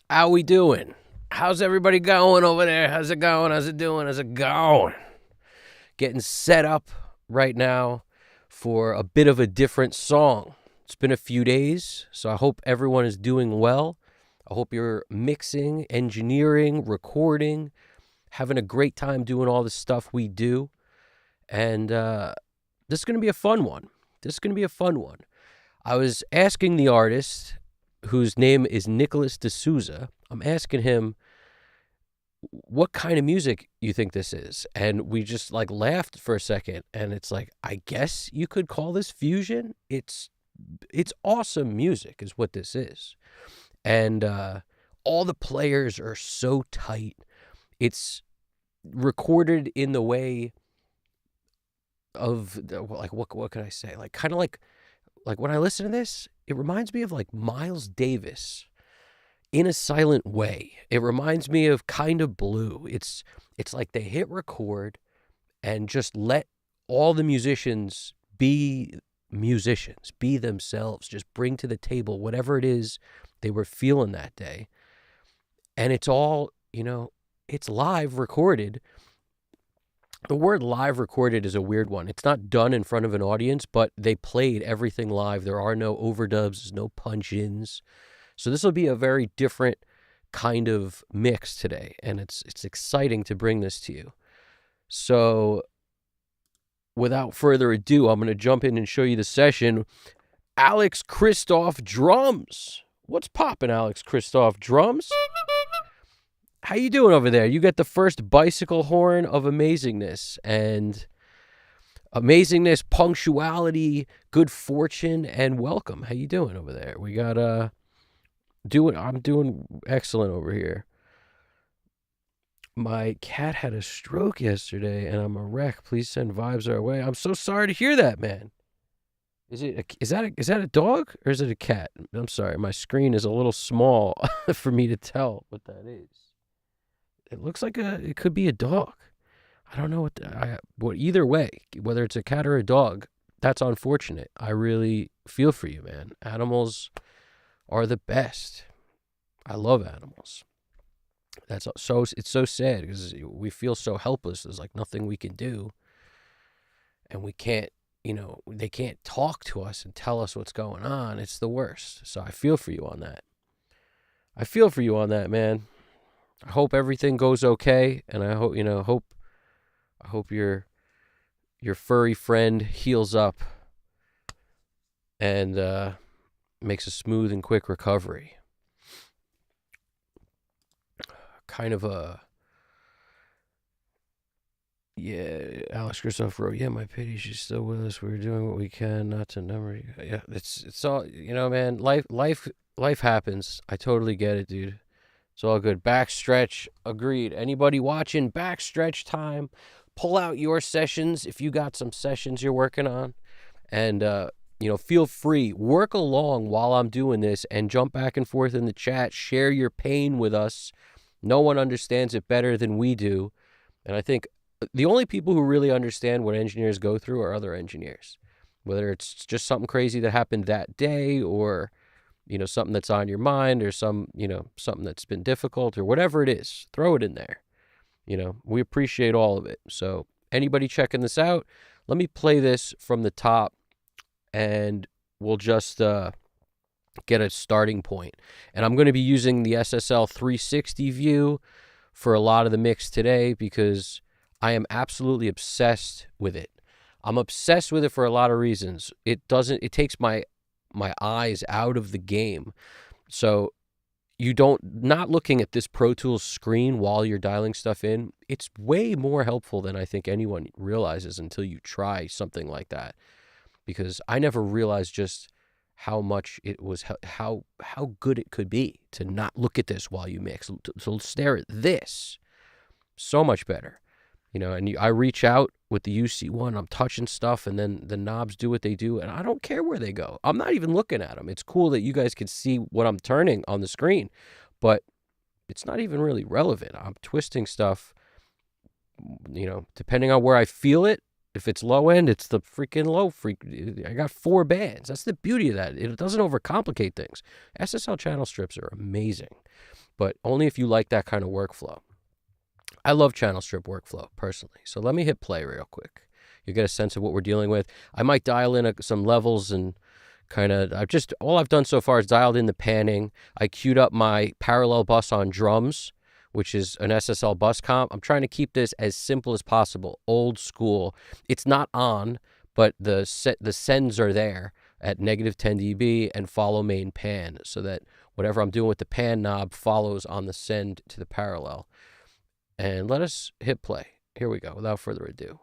How we doing? How's everybody going over there? How's it going? How's it doing? How's it going? Getting set up right now for a bit of a different song. It's been a few days, so I hope everyone is doing well. I hope you're mixing, engineering, recording, having a great time doing all the stuff we do. And this is going to be a fun one. I was asking the artist, whose name is Nicholas Desouza, I'm asking him what kind of music you think this is. And we just laughed for a second, and it's like, I guess you could call this fusion. It's awesome music is what this is. And all the players are so tight. It's recorded in the way of what can I say? Kind of like when I listen to this, it reminds me of Miles Davis in a silent way. It reminds me of Kind of Blue. It's like they hit record and just let all the musicians, be themselves, just bring to the table whatever it is they were feeling that day. And it's all, it's live recorded. The word live recorded is a weird one. It's not done in front of an audience, but they played everything live. There are no overdubs, there's no punch-ins. So this will be a very different kind of mix today, and it's exciting to bring this to you. So without further ado, I'm going to jump in and show you the session. Alex Christoph drums. What's poppin', Alex Christoph drums? How you doing over there? You got the first bicycle horn of amazingness, punctuality, good fortune, and welcome. How you doing over there? We got I'm doing excellent over here. My cat had a stroke yesterday, and I'm a wreck. Please send vibes our way. I'm so sorry to hear that, man. Is that a dog or is it a cat? I'm sorry, my screen is a little small for me to tell what that is. It looks like it could be a dog. I don't know what either way, whether it's a cat or a dog, that's unfortunate. I really feel for you, man. Animals are the best. I love animals. It's so sad because we feel so helpless. There's nothing we can do. And we can't, they can't talk to us and tell us what's going on. It's the worst. So I feel for you on that. Man. I hope everything goes okay, and I hope your furry friend heals up and makes a smooth and quick recovery. Kind of Alex Christoph wrote, my pity, she's still with us. We're doing what we can not to number. Yeah, it's all, man, life happens. I totally get it, dude. It's all good. Backstretch, agreed. Anybody watching, backstretch time. Pull out your sessions if you got some sessions you're working on. And, feel free. Work along while I'm doing this and jump back and forth in the chat. Share your pain with us. No one understands it better than we do. And I think the only people who really understand what engineers go through are other engineers. Whether it's just something crazy that happened that day or something that's on your mind or something that's been difficult or whatever it is, throw it in there. We appreciate all of it. So anybody checking this out, let me play this from the top and we'll just get a starting point. And I'm going to be using the SSL 360 view for a lot of the mix today because I am absolutely obsessed with it. I'm obsessed with it for a lot of reasons. It takes my eyes out of the game. So not looking at this Pro Tools screen while you're dialing stuff in, it's way more helpful than I think anyone realizes until you try something like that. Because I never realized just how much it was, how good it could be to not look at this while you mix. So stare at this. So much better. And I reach out with the UC1, I'm touching stuff, and then the knobs do what they do, and I don't care where they go. I'm not even looking at them. It's cool that you guys can see what I'm turning on the screen, but it's not even really relevant. I'm twisting stuff, depending on where I feel it, If it's low end, it's the freaking low I got 4 bands. That's the beauty of that. It doesn't overcomplicate things. SSL channel strips are amazing, but only if you like that kind of workflow. I love channel strip workflow personally. So let me hit play real quick. You get a sense of what we're dealing with. I might dial in some levels and kind of, all I've done so far is dialed in the panning. I queued up my parallel bus on drums, which is an SSL bus comp. I'm trying to keep this as simple as possible, old school. It's not on, but the sends are there at -10 dB and follow main pan, so that whatever I'm doing with the pan knob follows on the send to the parallel. And let us hit play. Here we go, without further ado.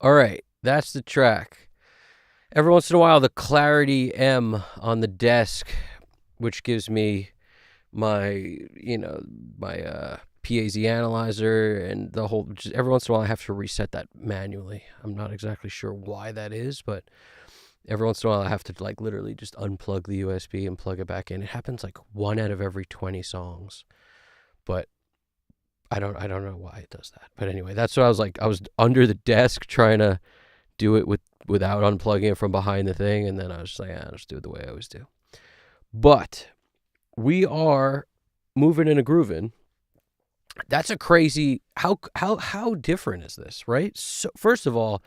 All right, that's the track. Every once in a while, the Clarity M on the desk, which gives me my, my PAZ analyzer and the whole. Just every once in a while, I have to reset that manually. I'm not exactly sure why that is, but every once in a while, I have to like literally just unplug the USB and plug it back in. It happens like 1 out of every 20 songs, but I don't know why it does that. But anyway, that's what I was like. I was under the desk trying to do it without unplugging it from behind the thing, and then I was just like, I'll just do it the way I always do. But we are moving and a grooving. That's a crazy how different is this, right? So first of all,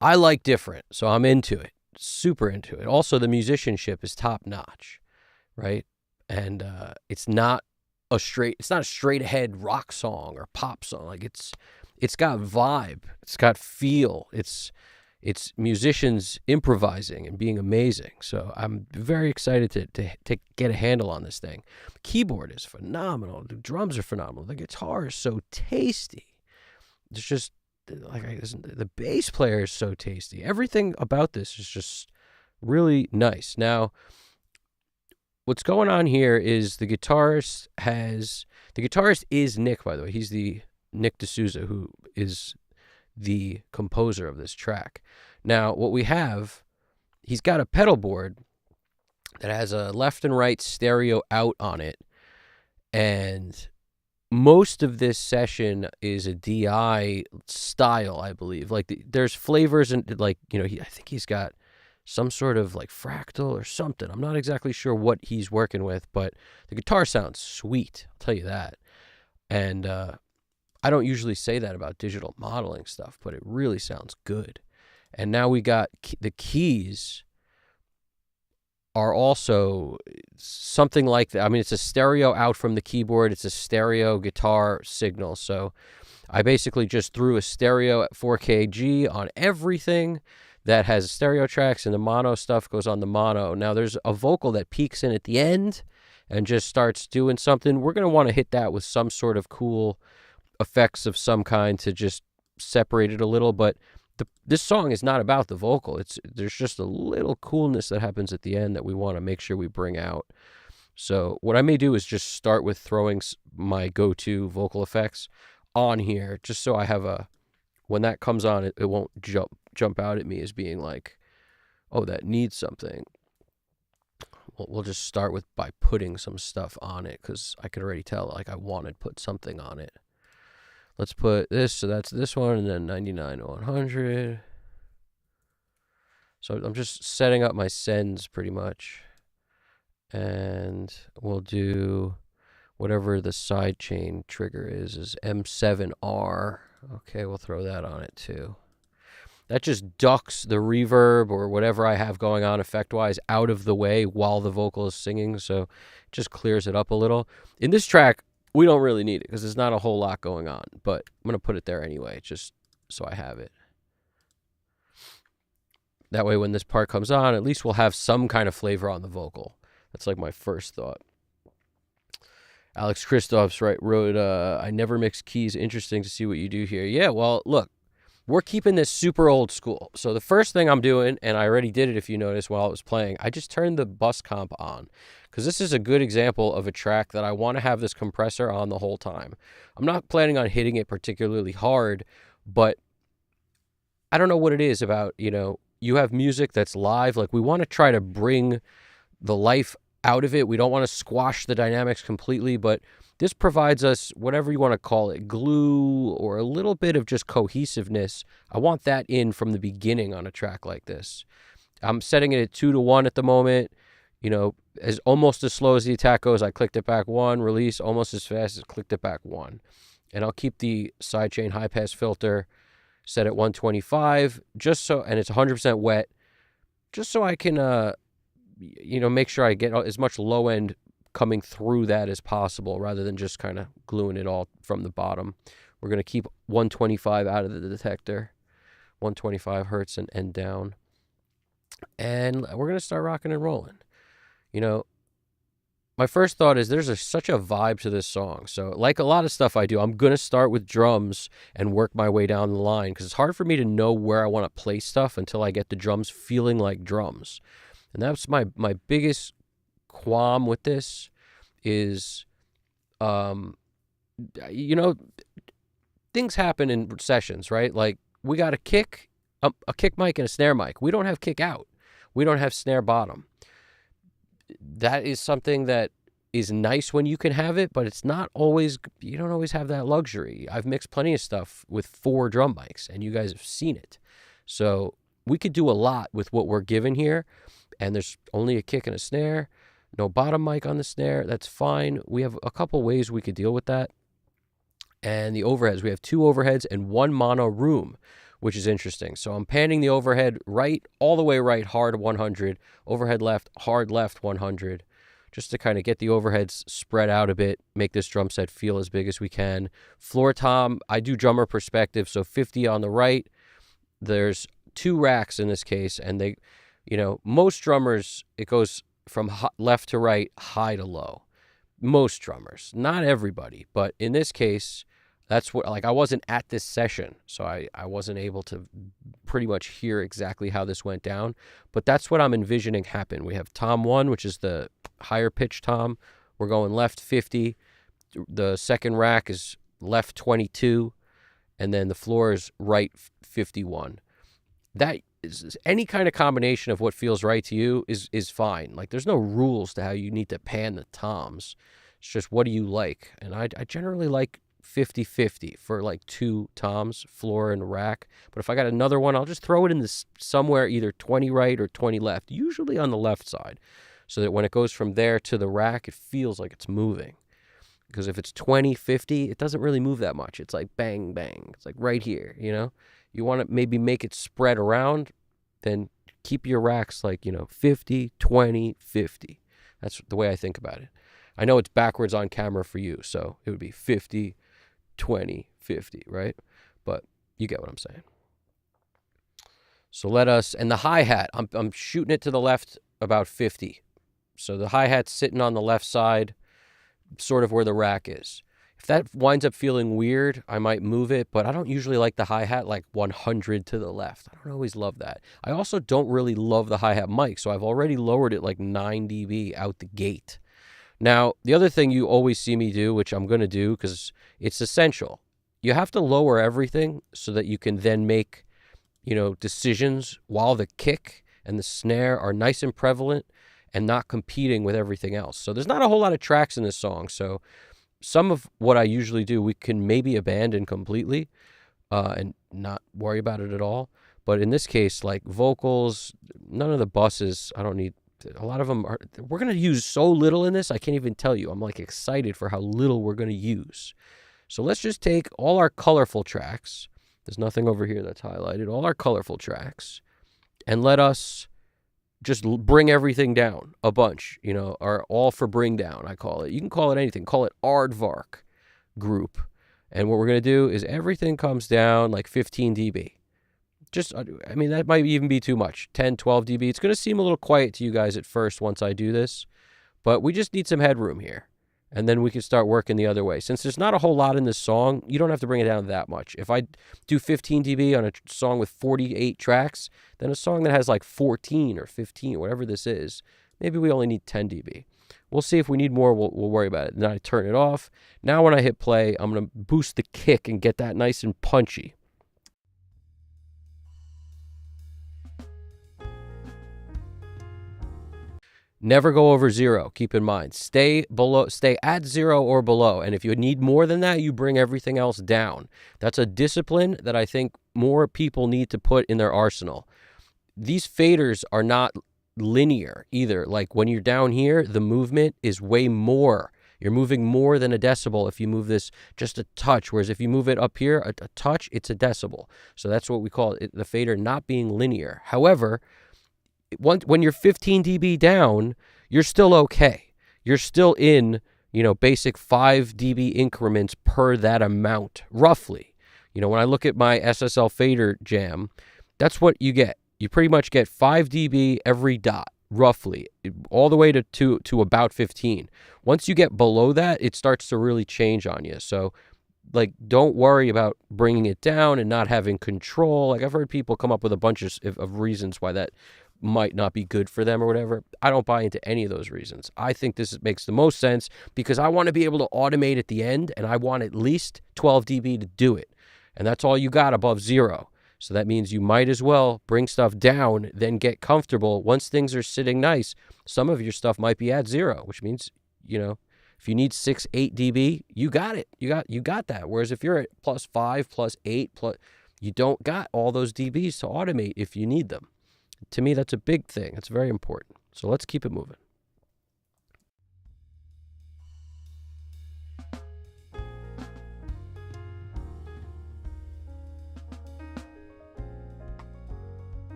I like different, so I'm into it, super into it. Also, the musicianship is top notch, right? And it's not a straight ahead rock song or pop song. Like it's got vibe, it's got feel, it's musicians improvising and being amazing. So I'm very excited to get a handle on this thing. The keyboard is phenomenal. The drums are phenomenal. The guitar is so tasty. It's just the bass player is so tasty. Everything about this is just really nice. Now, what's going on here is the guitarist is Nick, by the way. He's the Nick Desouza, who is the composer of this track. Now, what we have, he's got a pedal board that has a left and right stereo out on it, and most of this session is a DI style, I believe. Like there's flavors and like, I think he's got some sort of like fractal or something. I'm not exactly sure what he's working with, but the guitar sounds sweet. I'll tell you that. And I don't usually say that about digital modeling stuff, but it really sounds good. And now we got the keys are also something like that. I mean, it's a stereo out from the keyboard. It's a stereo guitar signal. So I basically just threw a stereo at 4K on everything that has stereo tracks, and the mono stuff goes on the mono. Now there's a vocal that peaks in at the end and just starts doing something. We're going to want to hit that with some sort of cool effects of some kind to just separate it a little. But this song is not about the vocal. There's just a little coolness that happens at the end that we want to make sure we bring out. So what I may do is just start with throwing my go-to vocal effects on here, just so I have when that comes on, it won't jump out at me as being like, oh, that needs something. We'll just start by putting some stuff on it, because I could already tell like I want to put something on it. Let's put this, so that's this one, and then 99 to 100. So I'm just setting up my sends pretty much. And we'll do whatever the sidechain trigger is M7R. Okay, we'll throw that on it too. That just ducks the reverb or whatever I have going on effect-wise out of the way while the vocal is singing, so it just clears it up a little. In this track, we don't really need it because there's not a whole lot going on, but I'm going to put it there anyway, just so I have it. That way when this part comes on, at least we'll have some kind of flavor on the vocal. That's like my first thought. Alex Christoph's wrote, I never mix keys. Interesting to see what you do here. Yeah, well, look, we're keeping this super old school. So the first thing I'm doing, and I already did it if you noticed while it was playing, I just turned the bus comp on, because this is a good example of a track that I want to have this compressor on the whole time. I'm not planning on hitting it particularly hard, but I don't know what it is about, you have music that's live. Like, we want to try to bring the life out of it. We don't want to squash the dynamics completely, but this provides us, whatever you want to call it, glue or a little bit of just cohesiveness. I want that in from the beginning on a track like this. I'm setting it at 2 to 1 at the moment. As almost as slow as the attack goes, I clicked it back 1, release almost as fast as clicked it back 1. And I'll keep the sidechain high pass filter set at 125, and it's 100% wet, just so I can, make sure I get as much low end coming through that as possible, rather than just kind of gluing it all from the bottom. We're going to keep 125 out of the detector, 125 hertz and down. And we're going to start rocking and rolling. my first thought is there's such a vibe to this song. So, like a lot of stuff I do, I'm going to start with drums and work my way down the line because it's hard for me to know where I want to play stuff until I get the drums feeling like drums. And that's my biggest qualm with this is, um, you know, things happen in sessions, right? Like we got a kick mic and a snare mic. We don't have kick out. We don't have snare bottom. That is something that is nice when you can have it, but it's not always, you don't always have that luxury. I've mixed plenty of stuff with 4 drum mics and you guys have seen it. So we could do a lot with what we're given here, and there's only a kick and a snare, no bottom mic on the snare. That's fine. We have a couple ways we could deal with that. And the overheads, we have 2 overheads and 1 mono room, which is interesting. So I'm panning the overhead right, all the way right, hard 100, overhead left, hard left 100, just to kind of get the overheads spread out a bit, make this drum set feel as big as we can. Floor tom, I do drummer perspective, so 50 on the right. There's 2 racks in this case, and they, most drummers, it goes from left to right, high to low. Most drummers, not everybody, but in this case, that's what, like, I wasn't at this session, so I wasn't able to pretty much hear exactly how this went down, but that's what I'm envisioning happen. We have tom 1, which is the higher pitch tom. We're going left 50. The second rack is left 22, and then the floor is right 51. That is, any kind of combination of what feels right to you is fine. Like, there's no rules to how you need to pan the toms. It's just, what do you like? And I generally like 50-50 for like 2 toms, floor and rack. But if I got another one, I'll just throw it in this somewhere, either 20 right or 20 left, usually on the left side, so that when it goes from there to the rack, it feels like it's moving. Because if it's 20-50, it doesn't really move that much. It's like bang, bang. It's like right here, You want to maybe make it spread around, then keep your racks like, 50, 20, 50. That's the way I think about it. I know it's backwards on camera for you, so it would be 50, 20, 50, right? But you get what I'm saying. So and the hi-hat, I'm shooting it to the left about 50. So the hi-hat's sitting on the left side, sort of where the rack is. If that winds up feeling weird, I might move it, but I don't usually like the hi-hat like 100 to the left. I don't always love that. I also don't really love the hi-hat mic, so I've already lowered it like 9 dB out the gate. Now, the other thing you always see me do, which I'm going to do because it's essential, you have to lower everything so that you can then make, decisions while the kick and the snare are nice and prevalent and not competing with everything else. So there's not a whole lot of tracks in this song, so some of what I usually do, we can maybe abandon completely and not worry about it at all. But in this case, like vocals, none of the buses, I don't need. A lot of them we're going to use so little in this, I can't even tell you. I'm like excited for how little we're going to use. So let's just take all our colorful tracks. There's nothing over here that's highlighted. All our colorful tracks. And let us just bring everything down a bunch, or all for bring down, I call it. You can call it anything. Call it aardvark group. And what we're going to do is everything comes down like 15 dB. That might even be too much. 10, 12 dB. It's going to seem a little quiet to you guys at first once I do this, but we just need some headroom here. And then we can start working the other way. Since there's not a whole lot in this song, you don't have to bring it down that much. If I do 15 dB on a song with 48 tracks, then a song that has like 14 or 15, whatever this is, maybe we only need 10 dB. We'll see if we need more, we'll worry about it. Then I turn it off. Now when I hit play, I'm going to boost the kick and get that nice and punchy. Never go over 0. Keep in mind, stay at 0 or below. And if you need more than that, you bring everything else down. That's a discipline that I think more people need to put in their arsenal. These faders are not linear either. Like when you're down here, the movement is way more. You're moving more than a decibel if you move this just a touch. Whereas if you move it up here, a touch, it's a decibel. So that's what we call it, the fader not being linear. However, when you're 15 dB down, you're still okay. You're still in, basic 5 dB increments per that amount, roughly. When I look at my SSL fader jam, that's what you get. You pretty much get 5 dB every dot. roughly, all the way to about 15. Once you get below that, it starts to really change on you. So, like, don't worry about bringing it down and not having control. Like, I've heard people come up with a bunch of reasons why that might not be good for them or whatever. I don't buy into any of those reasons. I think this makes the most sense because I want to be able to automate at the end, and I want at least 12 dB to do it. And that's all you got above 0. So that means you might as well bring stuff down, then get comfortable. Once things are sitting nice, some of your stuff might be at 0, which means, if you need 6, 8 dB, you got it. You got that. Whereas if you're at +5, +8, you don't got all those dBs to automate if you need them. To me, that's a big thing. It's very important. So let's keep it moving.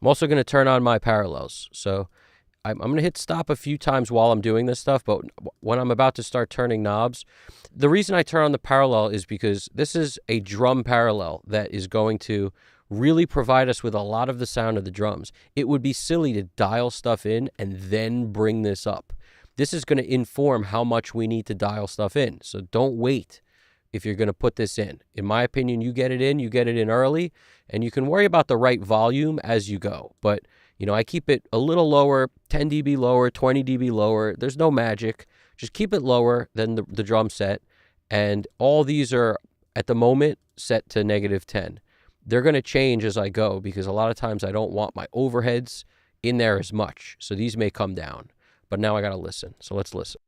I'm also going to turn on my parallels. So I'm going to hit stop a few times while I'm doing this stuff, but when I'm about to start turning knobs, the reason I turn on the parallel is because this is a drum parallel that is going to really provide us with a lot of the sound of the drums. It would be silly to dial stuff in and then bring this up. This is going to inform how much we need to dial stuff in. So don't wait if you're going to put this in. In my opinion, you get it in early, and you can worry about the right volume as you go. But, I keep it a little lower, 10 dB lower, 20 dB lower. There's no magic. Just keep it lower than the drum set. And all these are, at the moment, set to -10. They're going to change as I go because a lot of times I don't want my overheads in there as much. So these may come down. But now I got to listen. So let's listen.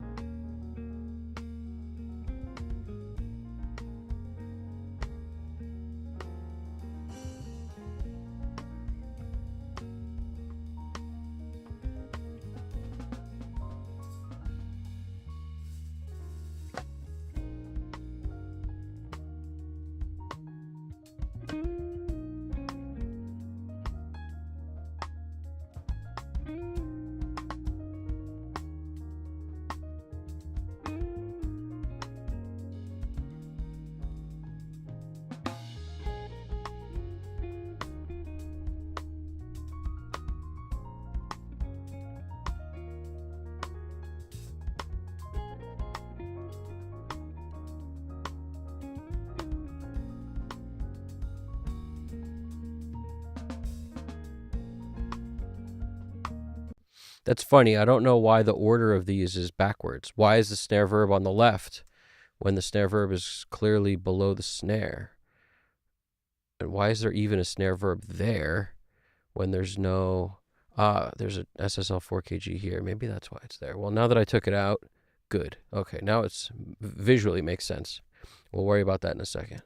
That's funny. I don't know why the order of these is backwards. Why is the snare verb on the left when the snare verb is clearly below the snare? And why is there even a snare verb there when there's no... there's a SSL 4KG here. Maybe that's why it's there. Well, now that I took it out, good. Okay, now it's visually makes sense. We'll worry about that in a second.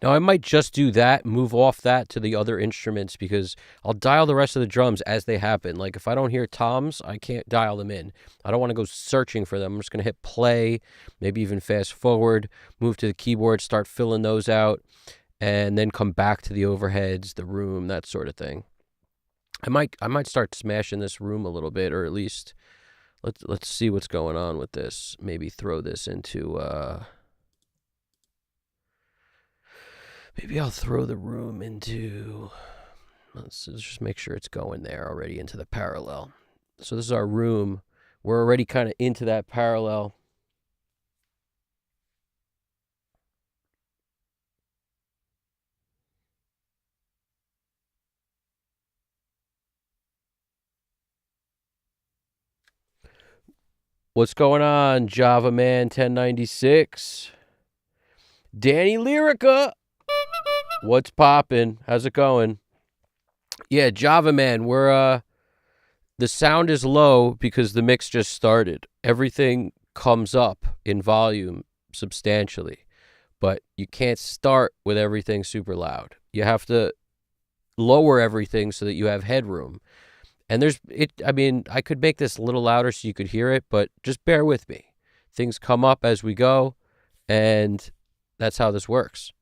Now, I might just do that, move off that to the other instruments because I'll dial the rest of the drums as they happen. Like if I don't hear toms, I can't dial them in. I don't want to go searching for them. I'm just going to hit play, maybe even fast forward, move to the keyboard, start filling those out, and then come back to the overheads, the room, that sort of thing. I might start smashing this room a little bit, or at least let's see what's going on with this. Maybe throw this into maybe I'll throw the room into, let's just make sure it's going there already into the parallel. So this is our room. We're already kind of into that parallel. What's going on, Java Man 1096? Danny Lyrica. What's poppin'? How's it going? Yeah, Java Man, we're the sound is low because the mix just started. Everything comes up in volume substantially, but you can't start with everything super loud. You have to lower everything so that you have headroom. And I could make this a little louder so you could hear it, but just bear with me. Things come up as we go, and that's how this works.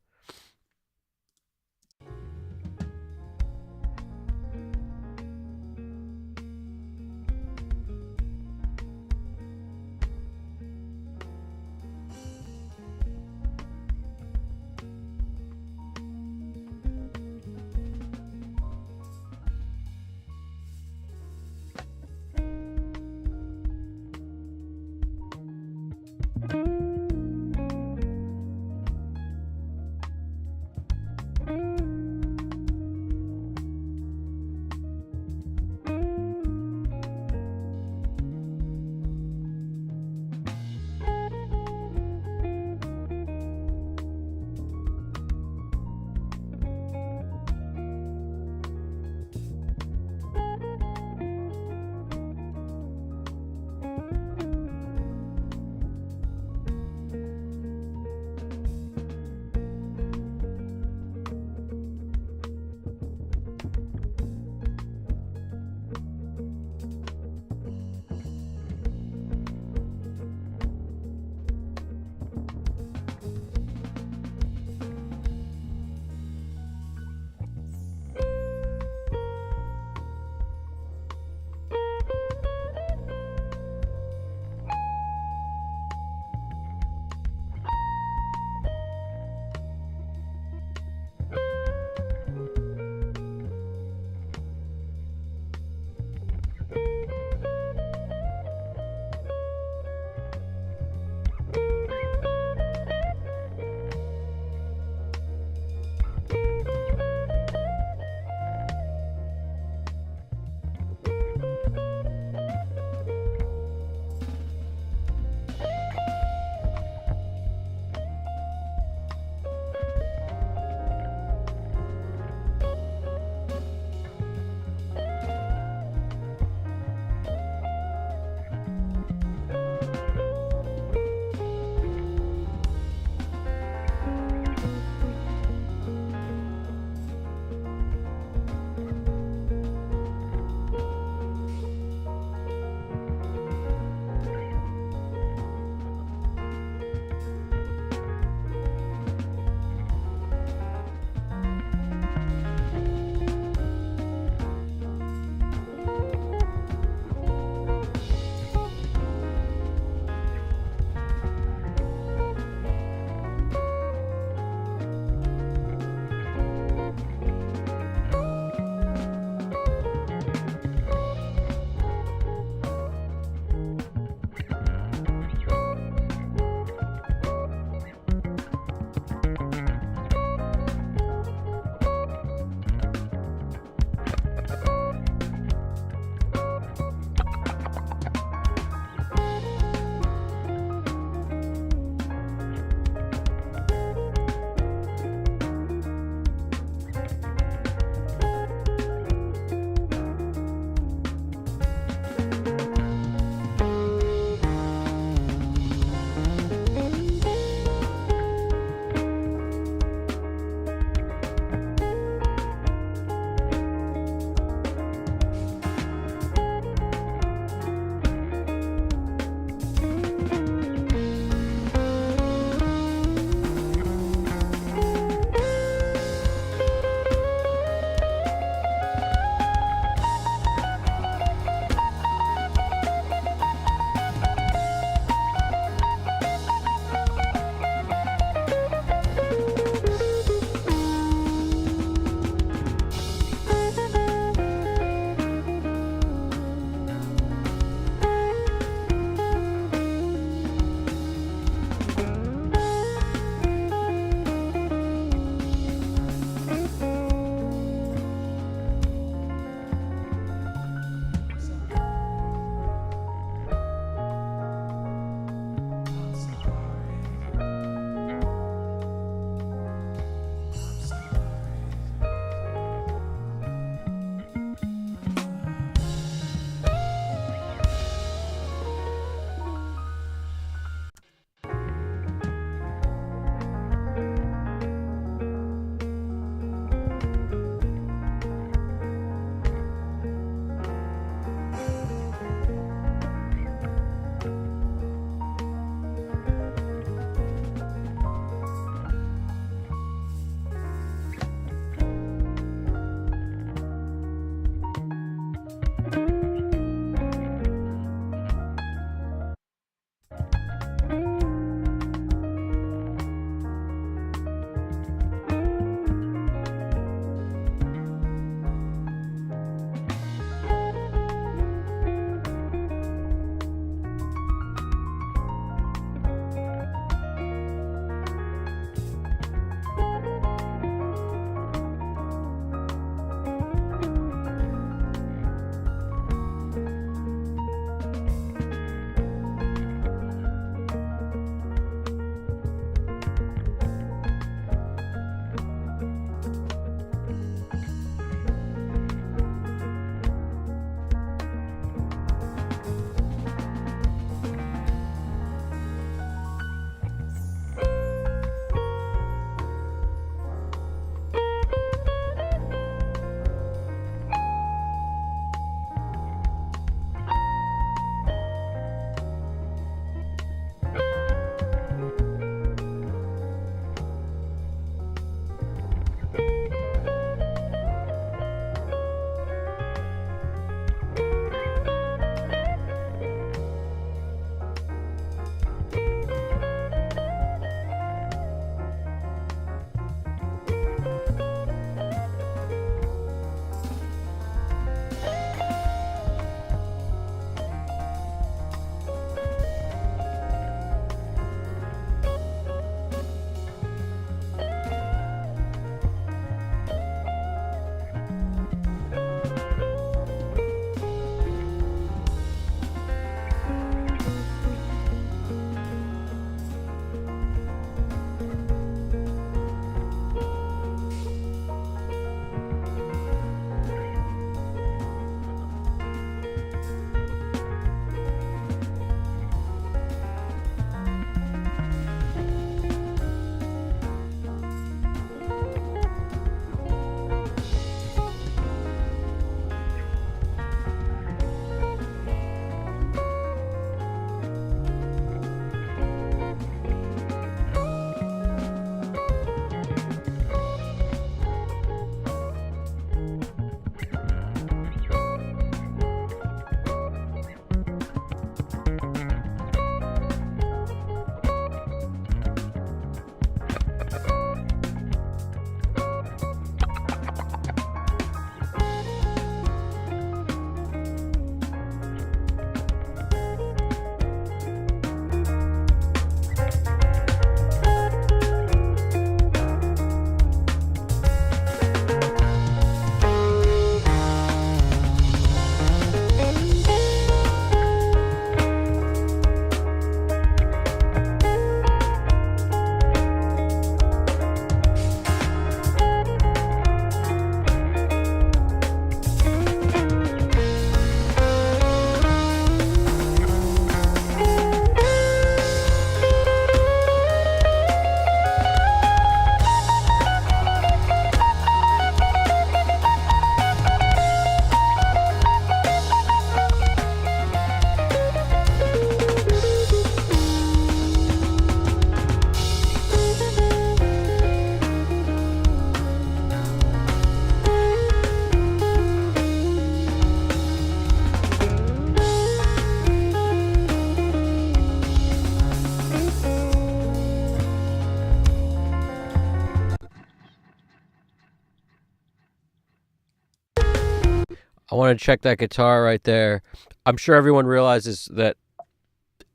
I want to check that guitar right there. I'm sure everyone realizes that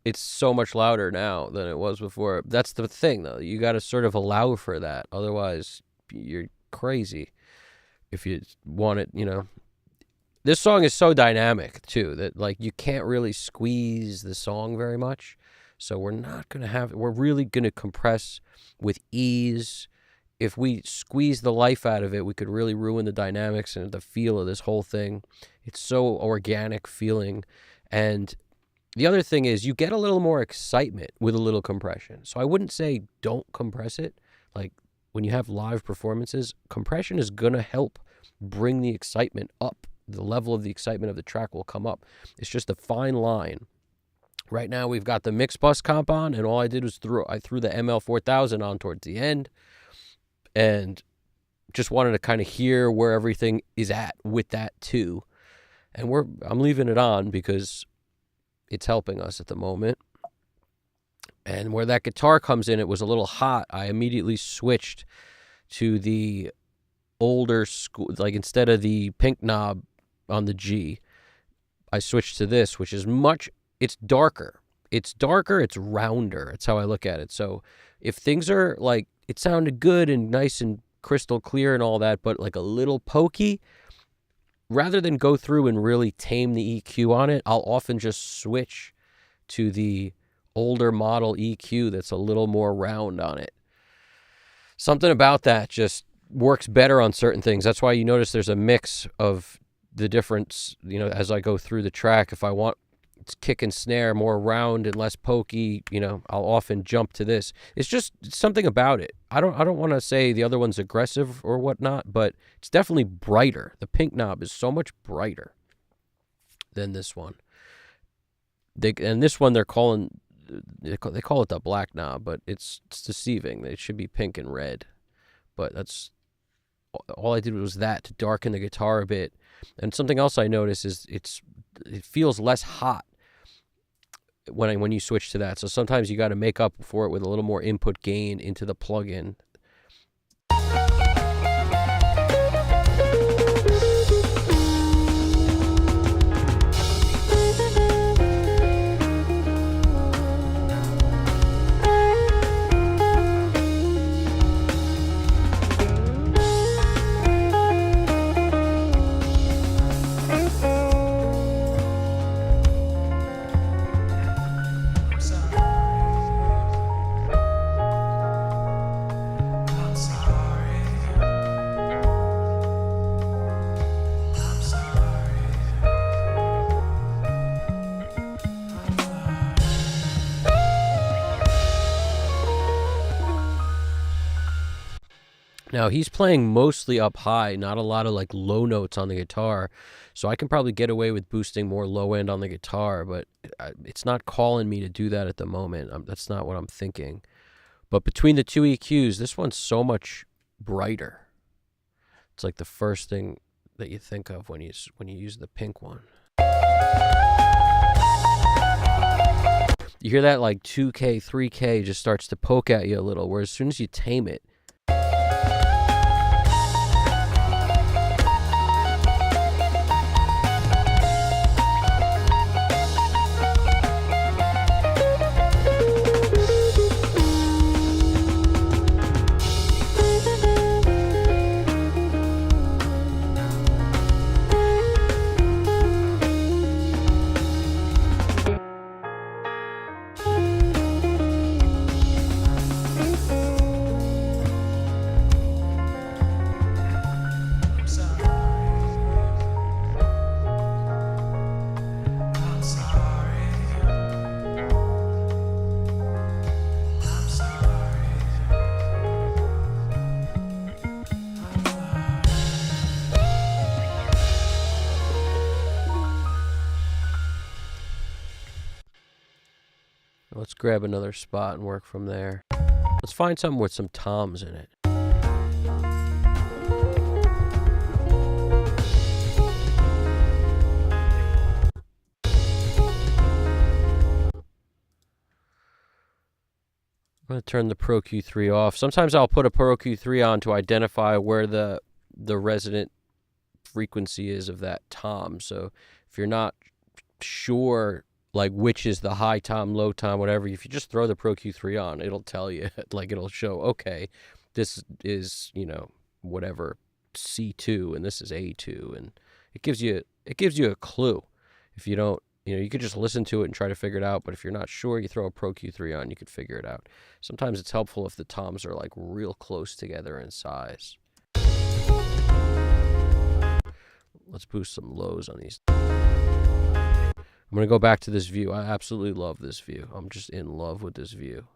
it's so much louder now than it was before. That's the thing, though. You got to sort of allow for that. Otherwise, you're crazy if you want it, This song is so dynamic, too, that, like, you can't really squeeze the song very much. So we're really going to compress with ease. If we squeeze the life out of it, we could really ruin the dynamics and the feel of this whole thing. It's so organic feeling. And the other thing is you get a little more excitement with a little compression. So I wouldn't say don't compress it. Like when you have live performances, compression is going to help bring the excitement up. The level of the excitement of the track will come up. It's just a fine line. Right now we've got the mix bus comp on, and all I did was I threw the ML4000 on towards the end, and just wanted to kind of hear where everything is at with that too. And I'm leaving it on because it's helping us at the moment. And where that guitar comes in, it was a little hot. I immediately switched to the older school, like instead of the pink knob on the G, I switched to this, which is it's darker. It's darker, it's rounder. It's how I look at it. So if things are like, it sounded good and nice and crystal clear and all that, but like a little pokey, rather than go through and really tame the EQ on it, I'll often just switch to the older model EQ that's a little more round on it. Something about that just works better on certain things. That's why you notice there's a mix of the difference, as I go through the track. If I want kick and snare more round and less pokey, I'll often jump to this. It's just something about it. I don't want to say the other one's aggressive or whatnot, but it's definitely brighter. The pink knob is so much brighter than this one. And this one they call it the black knob, but it's deceiving. It should be pink and red. But that's all I did was that to darken the guitar a bit. And something else I noticed is it feels less hot when you switch to that. So sometimes you got to make up for it with a little more input gain into the plugin. Now, he's playing mostly up high, not a lot of like low notes on the guitar. So I can probably get away with boosting more low end on the guitar, but it's not calling me to do that at the moment. That's not what I'm thinking. But between the two EQs, this one's so much brighter. It's like the first thing that you think of when you use the pink one. You hear that like 2K, 3K just starts to poke at you a little, whereas as soon as you tame it, let's grab another spot and work from there. Let's find something with some toms in it. I'm going to turn the Pro Q3 off. Sometimes I'll put a Pro Q3 on to identify where the resonant frequency is of that tom. So if you're not sure like which is the high tom, low tom, whatever, if you just throw the Pro Q3 on, it'll tell you, like it'll show, okay, this is, whatever C2 and this is A2, and it gives you a clue. If you don't, you could just listen to it and try to figure it out, but if you're not sure, you throw a Pro Q3 on, you could figure it out. Sometimes it's helpful if the toms are like real close together in size. Let's boost some lows on these. I'm going to go back to this view. I absolutely love this view. I'm just in love with this view.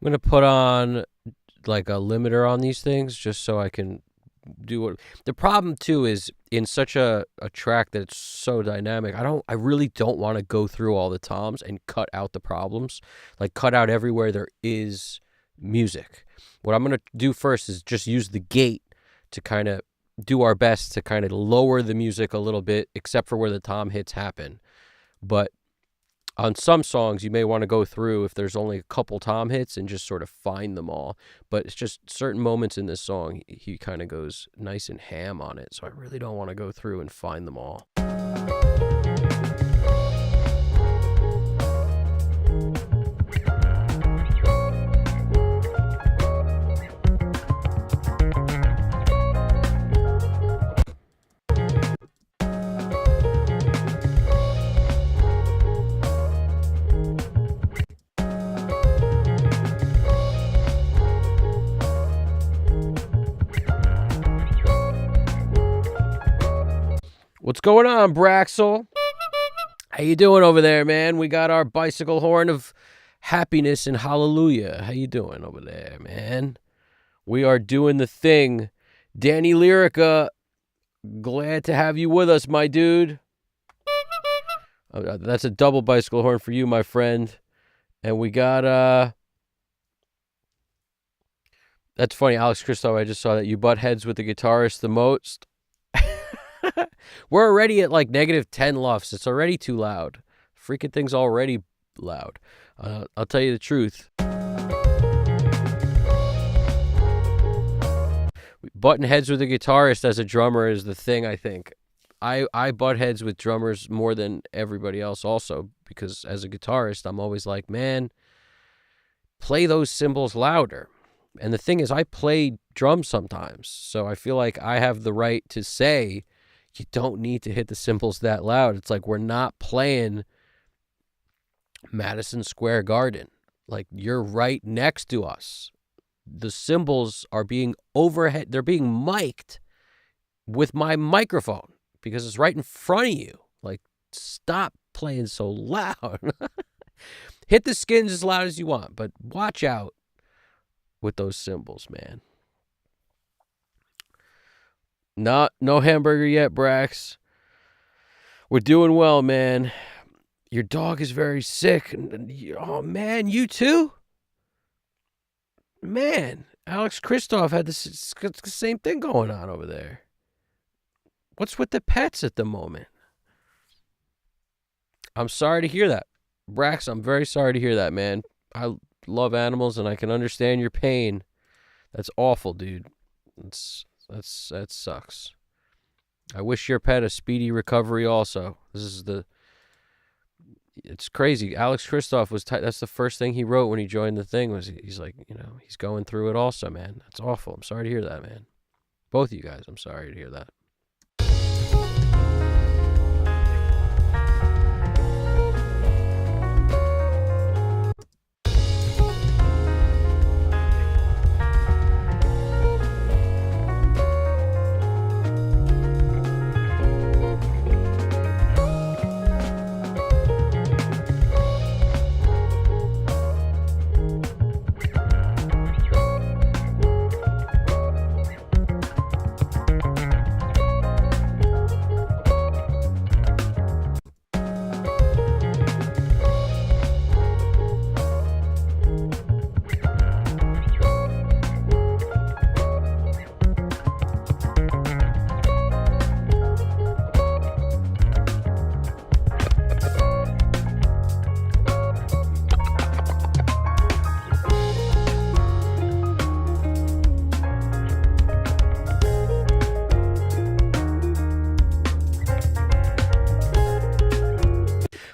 I'm going to put on like a limiter on these things just so I can do what the problem too is in such a track that's so dynamic. I really don't want to go through all the toms and cut out the problems, like cut out everywhere there is music. What I'm going to do first is just use the gate to kind of do our best to kind of lower the music a little bit, except for where the tom hits happen. But on some songs, you may want to go through if there's only a couple tom hits and just sort of find them all. But it's just certain moments in this song, he kind of goes nice and ham on it. So I really don't want to go through and find them all. What's going on, Braxel? How you doing over there, man? We got our bicycle horn of happiness and hallelujah. How you doing over there, man? We are doing the thing. Danny Lyrica, glad to have you with us, my dude. That's a double bicycle horn for you, my friend. And we got, that's funny, Alex Christo, I just saw that you butt heads with the guitarist the most. We're already at like -10 lufs. It's already too loud. Freaking thing's already loud. I'll tell you the truth. Button heads with a guitarist as a drummer is the thing, I think. I butt heads with drummers more than everybody else also, because as a guitarist, I'm always like, man, play those cymbals louder. And the thing is, I play drums sometimes, so I feel like I have the right to say you don't need to hit the cymbals that loud. It's like we're not playing Madison Square Garden. Like, you're right next to us. The cymbals are being overhead. They're being mic'd with my microphone because it's right in front of you. Like, stop playing so loud. Hit the skins as loud as you want, but watch out with those cymbals, man. No hamburger yet, Brax. We're doing well, man. Your dog is very sick. Oh, man, you too? Man, Alex Kristoff had the same thing going on over there. What's with the pets at the moment? I'm sorry to hear that. Brax, I'm very sorry to hear that, man. I love animals, and I can understand your pain. That's awful, dude. That sucks. I wish your pet a speedy recovery also. It's crazy. Alex Kristoff that's the first thing he wrote when he joined the thing was he's like, he's going through it also, man. That's awful. I'm sorry to hear that, man. Both of you guys, I'm sorry to hear that.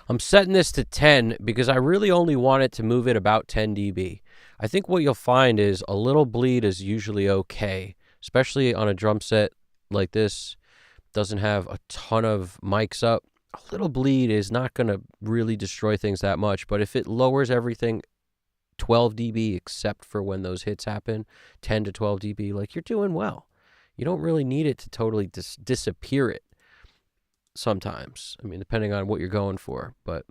I'm setting this to 10 because I really only want it to move at about 10 dB. I think what you'll find is a little bleed is usually okay, especially on a drum set like this. Doesn't have a ton of mics up. A little bleed is not going to really destroy things that much, but if it lowers everything 12 dB except for when those hits happen, 10 to 12 dB, like, you're doing well. You don't really need it to totally disappear it. Sometimes, I mean, depending on what you're going for, but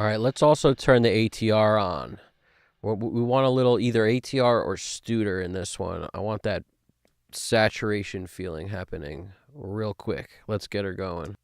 all right, let's also turn the ATR on. We want a little either ATR or Studer in this one. I want that saturation feeling happening real quick. Let's get her going.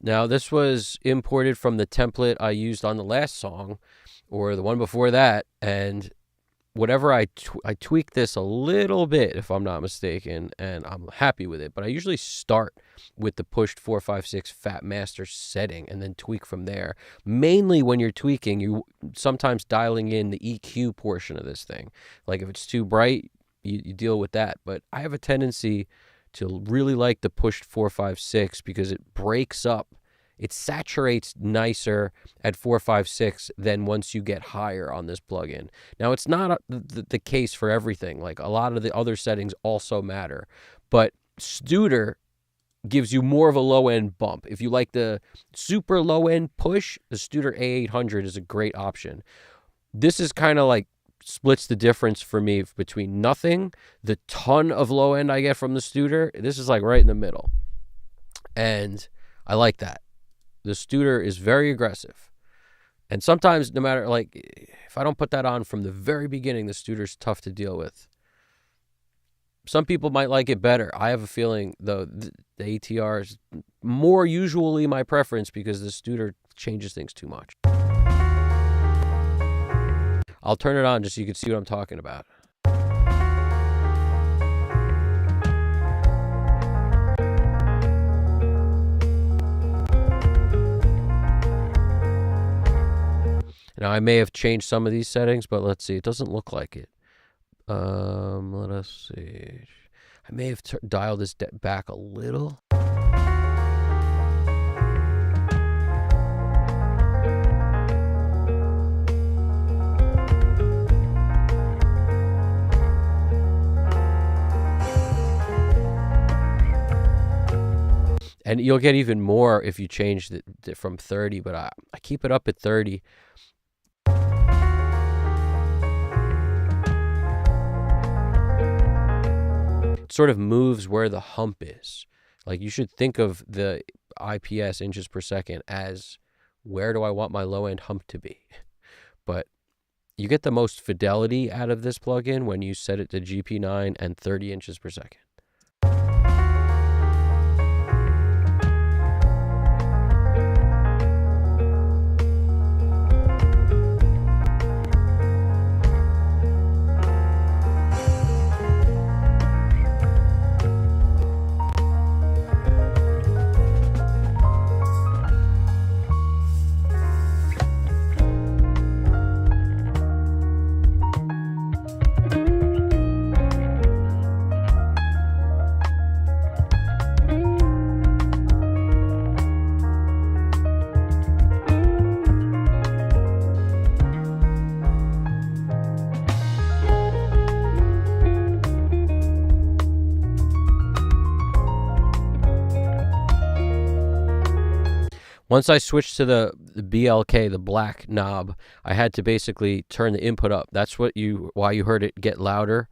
Now, this was imported from the template I used on the last song or the one before that, and whatever I tweak this a little bit, if I'm not mistaken, and I'm happy with it. But I usually start with the pushed 456 Fat Master setting and then tweak from there. Mainly when you're tweaking, you sometimes dialing in the EQ portion of this thing. Like if it's too bright, you deal with that. But I have a tendency to really like the pushed 456 because it breaks up. It saturates nicer at 456 than once you get higher on this plugin. Now, it's not the case for everything. Like a lot of the other settings also matter. But Studer gives you more of a low-end bump. If you like the super low-end push, the Studer A800 is a great option. This is kind of like splits the difference for me between nothing, the ton of low-end I get from the Studer. This is like right in the middle. And I like that. The Studer is very aggressive. And sometimes, no matter, like, if I don't put that on from the very beginning, the Studer's tough to deal with. Some people might like it better. I have a feeling, though, the ATR is more usually my preference because the Studer changes things too much. I'll turn it on just so you can see what I'm talking about. Now, I may have changed some of these settings, but let's see. It doesn't look like it. Let us see. I may have dialed this back a little. And you'll get even more if you change it from 30, but I keep it up at 30. It sort of moves where the hump is. Like you should think of the IPS inches per second as where do I want my low end hump to be? But you get the most fidelity out of this plugin when you set it to GP9 and 30 inches per second. Once I switched to the BLK, the black knob, I had to basically turn the input up. That's why you heard it get louder,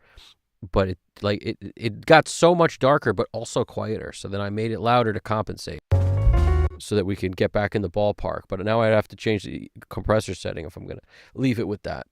but it got so much darker, but also quieter. So then I made it louder to compensate, so that we can get back in the ballpark. But now I'd have to change the compressor setting if I'm gonna leave it with that.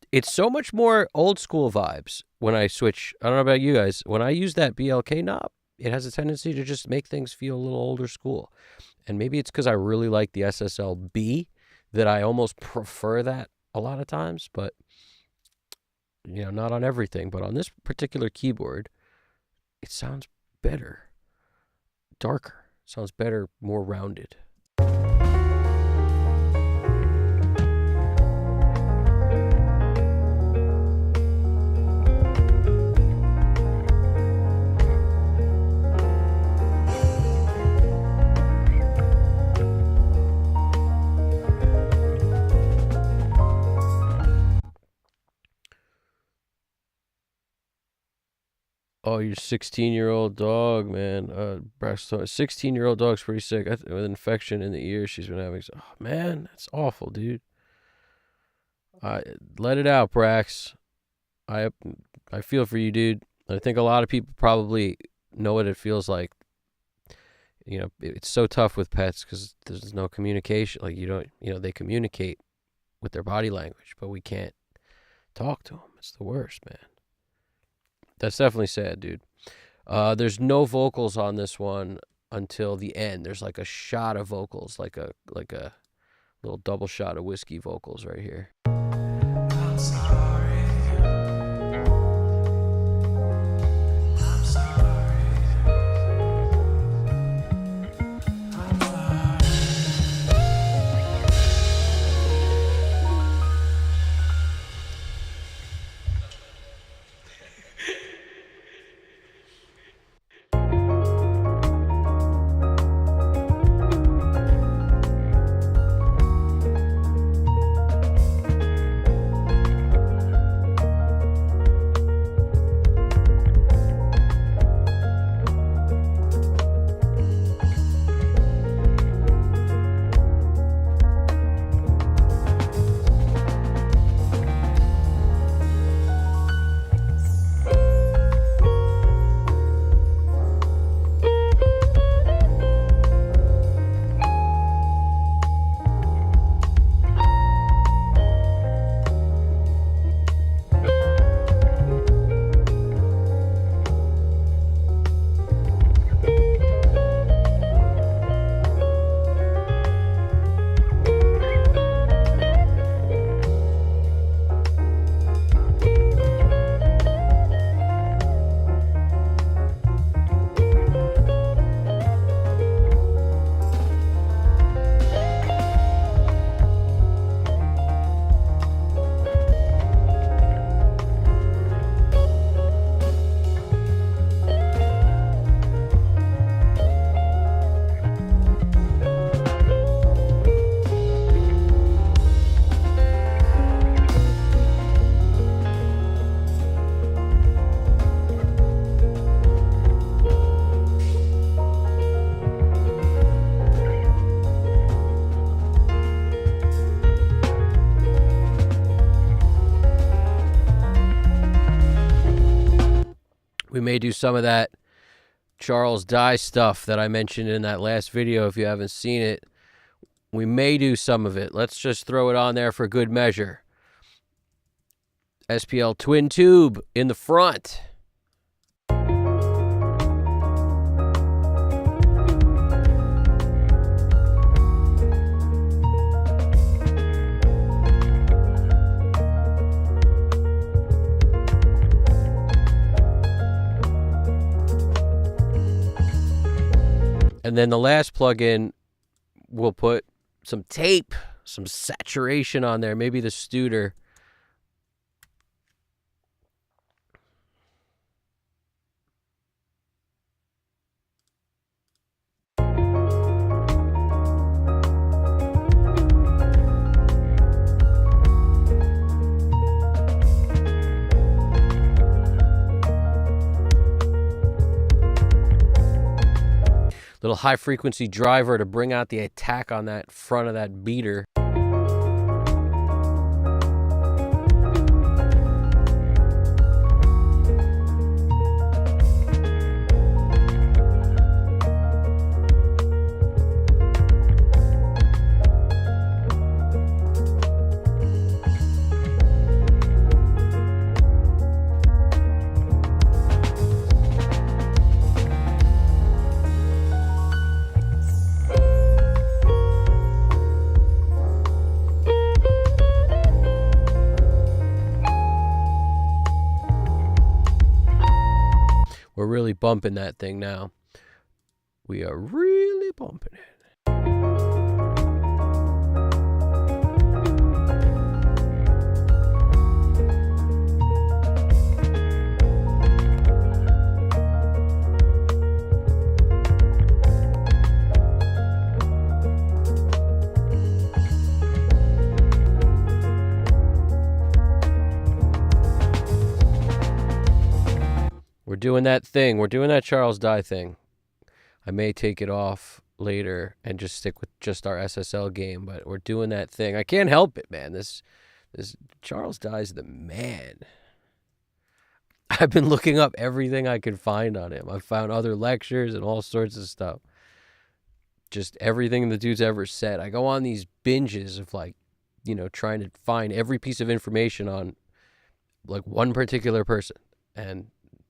It's so much more old school vibes when I switch. I don't know about you guys. When I use that BLK knob, it has a tendency to just make things feel a little older school. And maybe it's because I really like the SSL-B that I almost prefer that a lot of times. But, you know, not on everything. But on this particular keyboard, it sounds better. Darker. Sounds better, more rounded. Oh, your 16-year-old dog, man. 16-year-old dog's pretty sick. With infection in the ear she's been having. Oh, man, that's awful, dude. Let it out, Brax. I feel for you, dude. I think a lot of people probably know what it feels like. You know, it's so tough with pets because there's no communication. Like, they communicate with their body language, but we can't talk to them. It's the worst, man. That's definitely sad, dude. There's no vocals on this one until the end. There's like a shot of vocals, like a little double shot of whiskey vocals right here. I'm sorry. I'm sorry. I'm sorry. We may do some of that Charles Dye stuff that I mentioned in that last video. If you haven't seen it, we may do some of it. Let's just throw it on there for good measure. SPL twin tube in the front. And then the last plug-in, we'll put some tape, some saturation on there, maybe the Studer. Little high-frequency driver to bring out the attack on that front of that beater. We're really bumping that thing now. We are really bumping it. We're doing that thing. We're doing that Charles Dye thing. I may take it off later and just stick with just our SSL game, but we're doing that thing. I can't help it, man. This Charles Dye's the man. I've been looking up everything I could find on him. I've found other lectures and all sorts of stuff. Just everything the dude's ever said. I go on these binges of like, trying to find every piece of information on like one particular person. And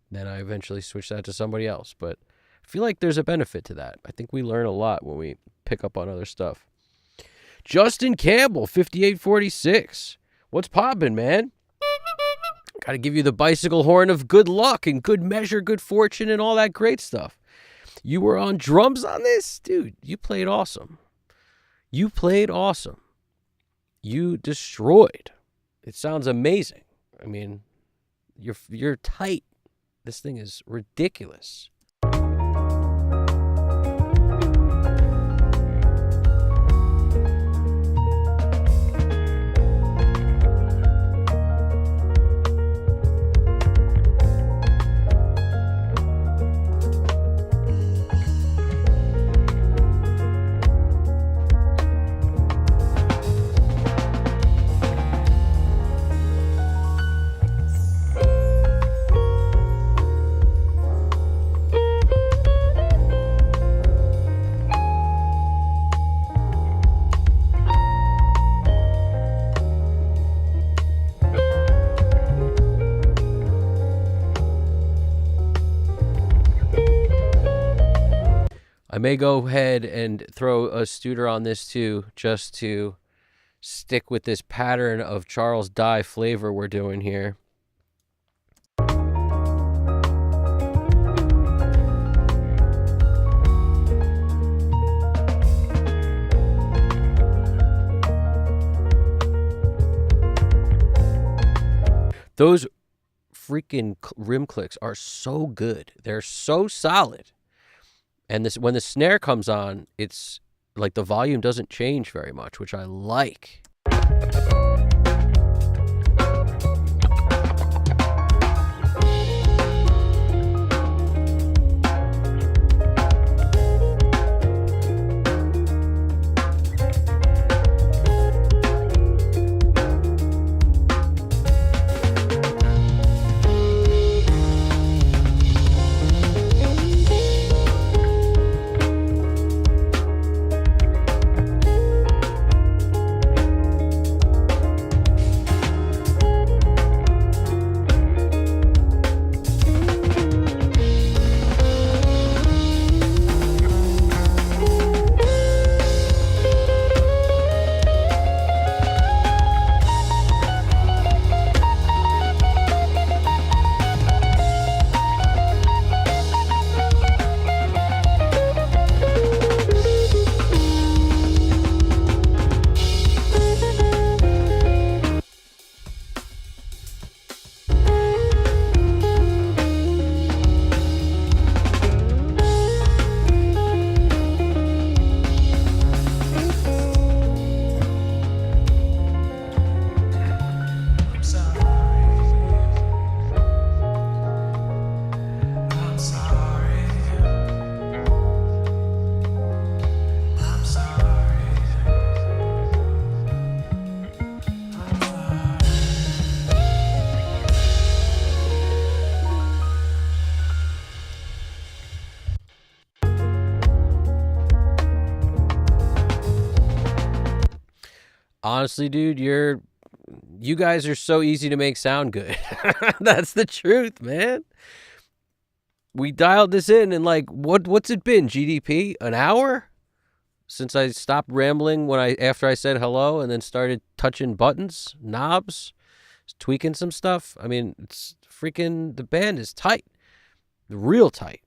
then I eventually switch that to somebody else. But I feel like there's a benefit to that. I think we learn a lot when we pick up on other stuff. Justin Campbell, 5846. What's poppin', man? Got to give you the bicycle horn of good luck and good measure, good fortune, and all that great stuff. You were on drums on this? Dude, you played awesome. You played awesome. You destroyed. It sounds amazing. I mean, you're tight. This thing is ridiculous. I may go ahead and throw a Studer on this too, just to stick with this pattern of Charles Dye flavor we're doing here. Those freaking rim clicks are so good. They're so solid. And when the snare comes on, it's like the volume doesn't change very much, which I like. Honestly, dude, you guys are so easy to make sound good. That's the truth, man. We dialed this in and like, what's it been, GDP? An hour? Since I stopped rambling after I said hello and then started touching buttons, knobs, tweaking some stuff. I mean, it's freaking, the band is tight. Real tight,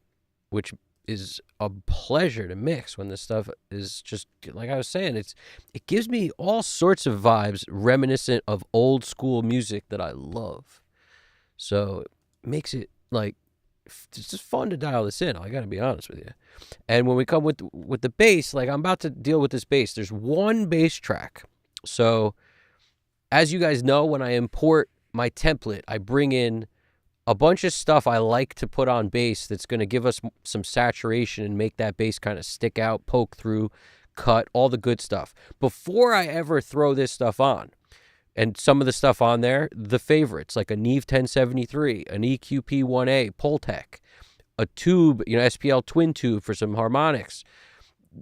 which is a pleasure to mix when this stuff is just, like I was saying, it gives me all sorts of vibes reminiscent of old school music that I love. So it makes it like, it's just fun to dial this in. I got to be honest with you. And when we come with the bass, like I'm about to deal with this bass, there's one bass track. So as you guys know, when I import my template, I bring in a bunch of stuff I like to put on bass that's going to give us some saturation and make that bass kind of stick out, poke through, cut, all the good stuff. Before I ever throw this stuff on, and some of the stuff on there, the favorites, like a Neve 1073, an EQP1A, Pultec, a tube, SPL twin tube for some harmonics,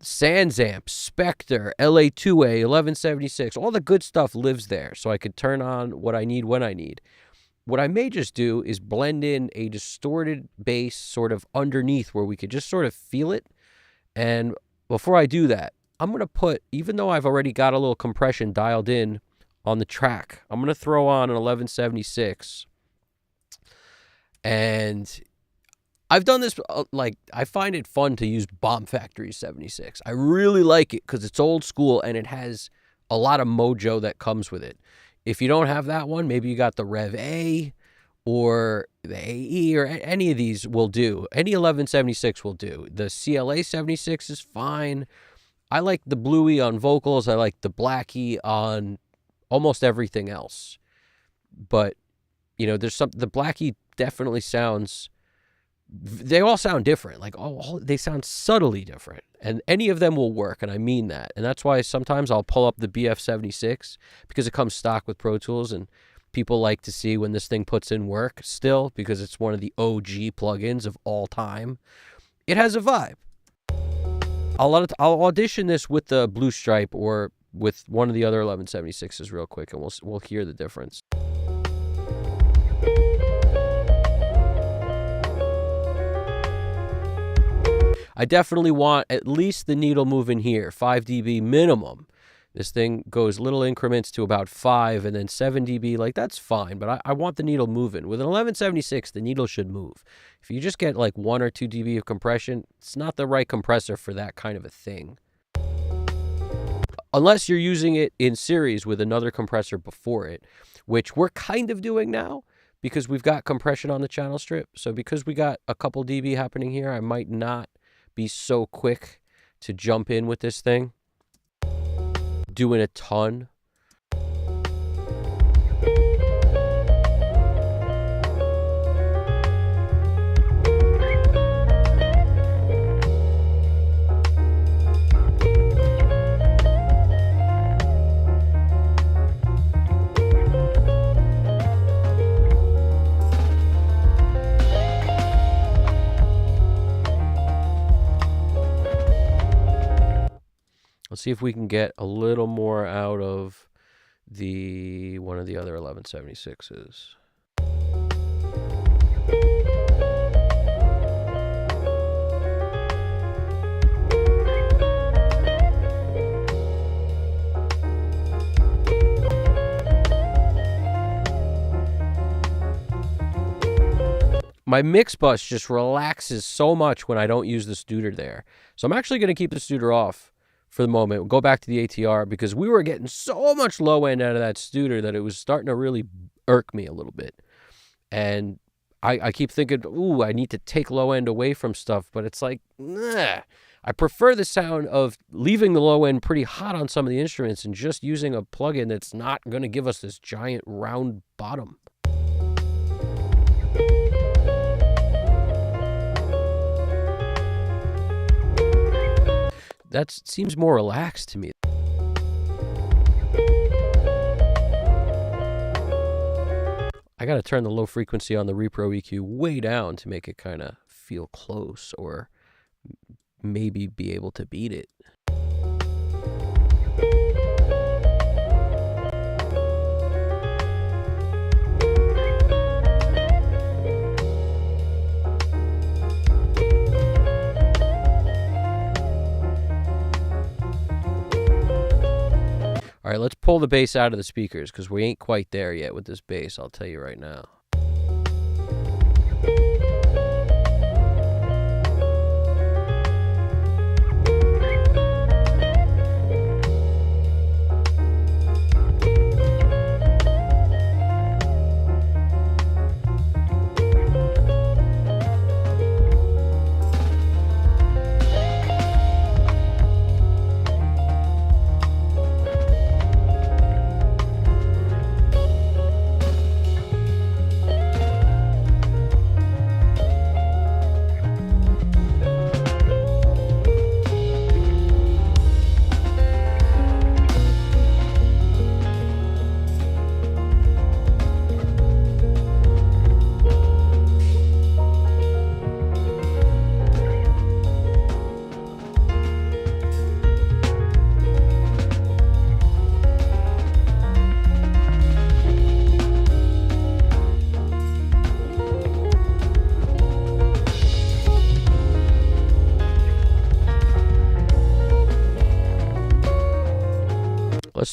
Sansamp, Spectre, LA2A, 1176, all the good stuff lives there, so I could turn on what I need when I need. What I may just do is blend in a distorted bass sort of underneath where we could just sort of feel it. And before I do that, I'm going to put, even though I've already got a little compression dialed in on the track, I'm going to throw on an 1176. And I've done this, I find it fun to use Bomb Factory 76. I really like it because it's old school and it has a lot of mojo that comes with it. If you don't have that one, maybe you got the Rev A or the AE or any of these will do. Any 1176 will do. The CLA 76 is fine. I like the Bluey on vocals. I like the Blackie on almost everything else. But, there's the Blackie definitely sounds, they all sound different. They sound subtly different. And any of them will work, and I mean that. And that's why sometimes I'll pull up the BF76 because it comes stock with Pro Tools, and people like to see when this thing puts in work still because it's one of the OG plugins of all time. It has a vibe. I'll audition this with the Blue Stripe or with one of the other 1176s real quick, and we'll hear the difference. I definitely want at least the needle moving here, 5 dB minimum. This thing goes little increments to about 5 and then 7 dB. That's fine, but I want the needle moving. With an 1176, the needle should move. If you just get 1 or 2 dB of compression, it's not the right compressor for that kind of a thing. Unless you're using it in series with another compressor before it, which we're kind of doing now because we've got compression on the channel strip. So because we got a couple dB happening here, I might not be so quick to jump in with this thing, doing a ton. Let's see if we can get a little more out of one of the other 1176s. My mix bus just relaxes so much when I don't use the Studer there. So I'm actually going to keep the Studer off for the moment. We'll go back to the ATR because we were getting so much low end out of that Studer that it was starting to really irk me a little bit. And I keep thinking, ooh, I need to take low end away from stuff, but it's nah. I prefer the sound of leaving the low end pretty hot on some of the instruments and just using a plugin that's not going to give us this giant round bottom. That seems more relaxed to me. I got to turn the low frequency on the Repro EQ way down to make it kind of feel close or maybe be able to beat it. All right, let's pull the bass out of the speakers because we ain't quite there yet with this bass, I'll tell you right now.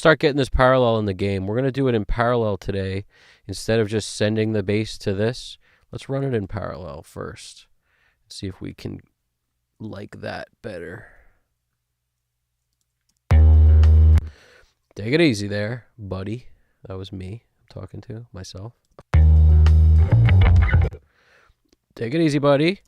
start getting this parallel in the game. We're going to do it in parallel today. Instead of just sending the bass to this, let's run it in parallel first. See if we can like that better. Take it easy there, buddy. That was me I'm talking to myself. Take it easy, buddy.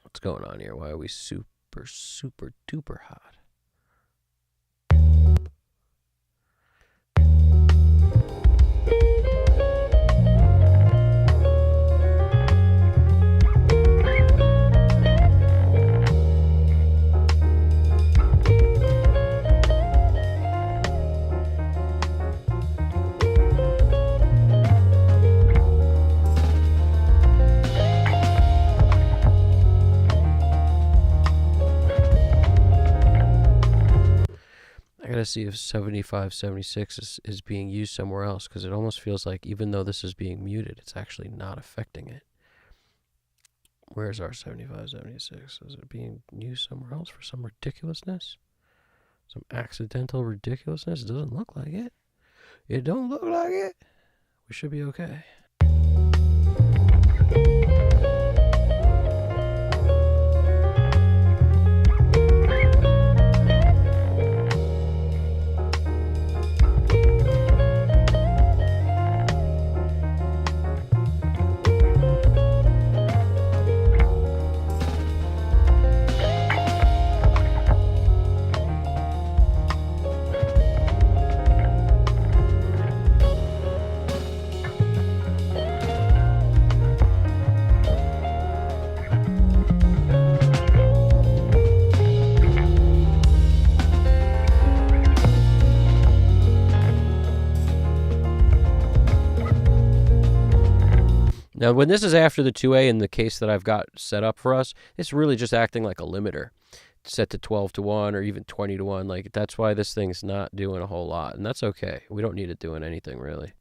What's going on here? Why are we super, super duper hot? To see if 75, 76 is being used somewhere else, because it almost feels like even though this is being muted, it's actually not affecting it. Where's our 75, 76? Is it being used somewhere else for some ridiculousness? Some accidental ridiculousness? It doesn't look like it. It don't look like it. We should be okay. Now, when this is after the 2A in the case that I've got set up for us, it's really just acting like a limiter. Set to 12 to 1 or even 20 to 1. Like, that's why this thing's not doing a whole lot. And that's okay. We don't need it doing anything, really.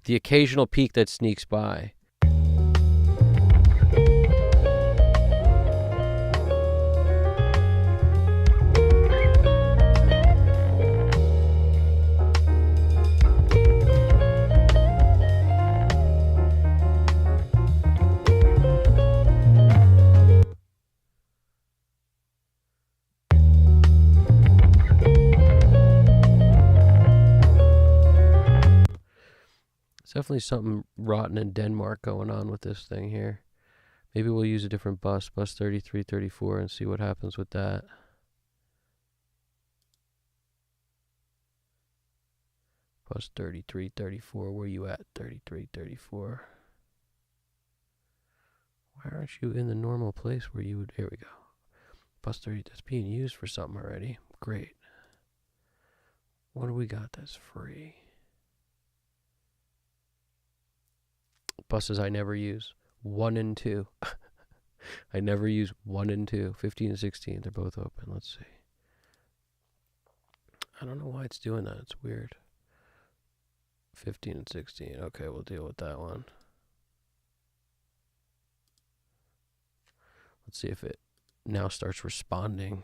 The occasional peak that sneaks by. Definitely something rotten in Denmark going on with this thing here. Maybe we'll use a different bus 33, 34, and see what happens with that. Bus 33, 34, where you at? 33, 34. Why aren't you in the normal place where you would? Here we go. Bus 30, that's being used for something already. Great. What do we got that's free? Buses I never use. 1 and 2. I never use 1 and 2. 15 and 16. They're both open. Let's see. I don't know why it's doing that. It's weird. 15 and 16. Okay, we'll deal with that one. Let's see if it now starts responding.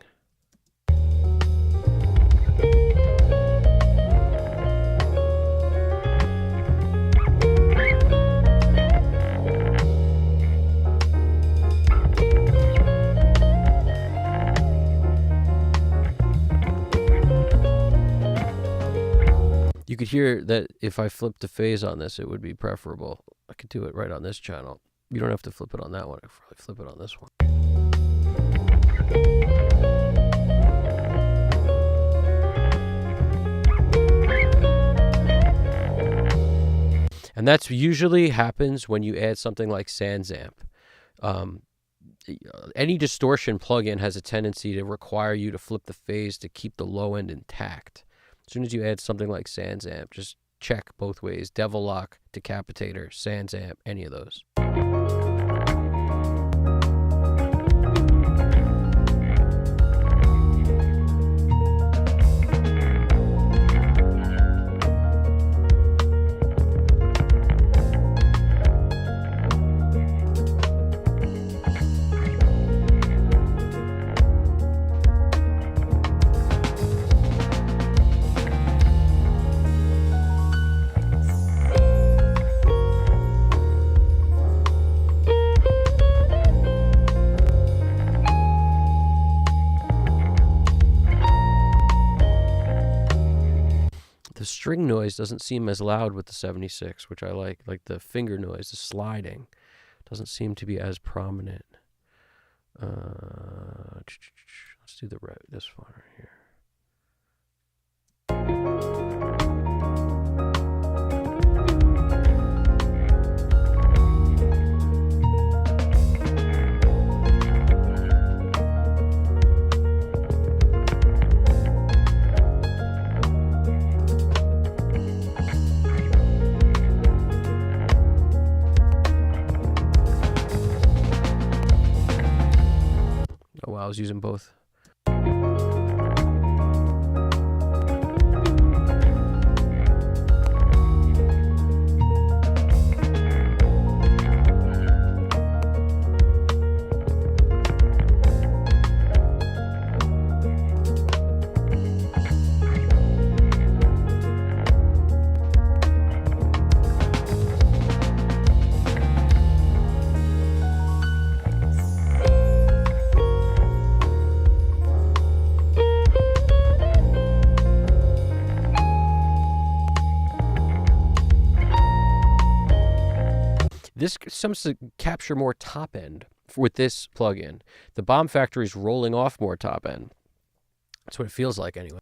You could hear that if I flipped the phase on this, it would be preferable. I could do it right on this channel. You don't have to flip it on that one. I could probably flip it on this one. And that's usually happens when you add something like SansAmp. Any distortion plugin has a tendency to require you to flip the phase to keep the low end intact. As soon as you add something like SansAmp, just check both ways. Devil Lock, Decapitator, SansAmp, any of those. string noise doesn't seem as loud with the 76, which I like. Like the finger noise, the sliding, doesn't seem to be as prominent. Let's do this one right here. Oh wow, I was using both. This seems to capture more top end with this plugin. The Bomb Factory is rolling off more top end. That's what it feels like anyway.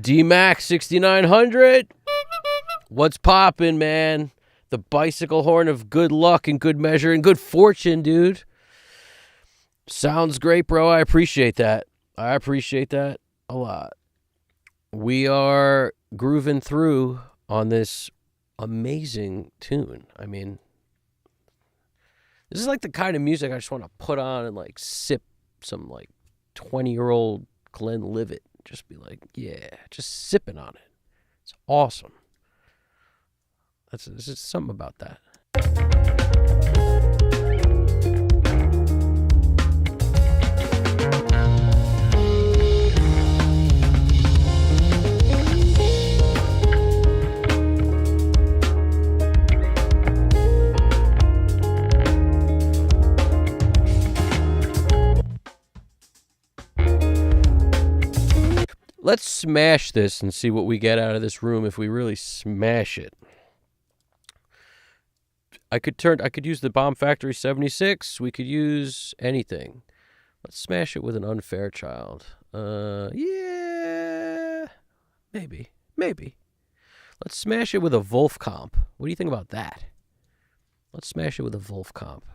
D-Max 6900. What's poppin', man? The bicycle horn of good luck and good measure and good fortune, dude. Sounds great, bro. I appreciate that. I appreciate that a lot. We are grooving through on this amazing tune. I mean, this is like the kind of music I just want to put on and like sip some like 20-year-old Glenlivet. Just be like, yeah, just sipping on it. It's awesome. There's just something about that. Let's smash this and see what we get out of this room if we really smash it. I could use the Bomb Factory 76. We could use anything. Let's smash it with an Unfair Child. Yeah. Maybe. Let's smash it with a Wolf comp. What do you think about that? Let's smash it with a Wolf comp.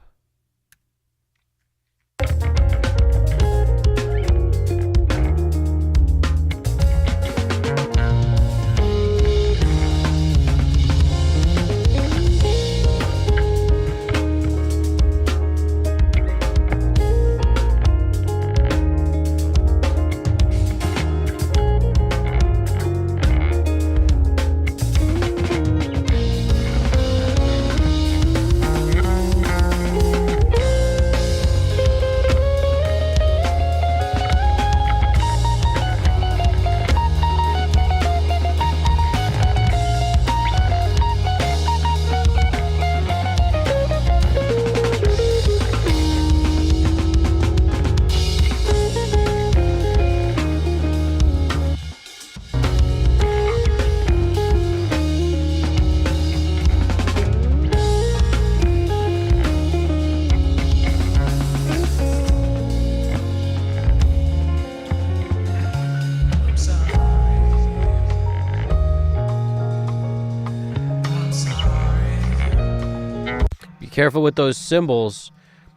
Careful with those cymbals.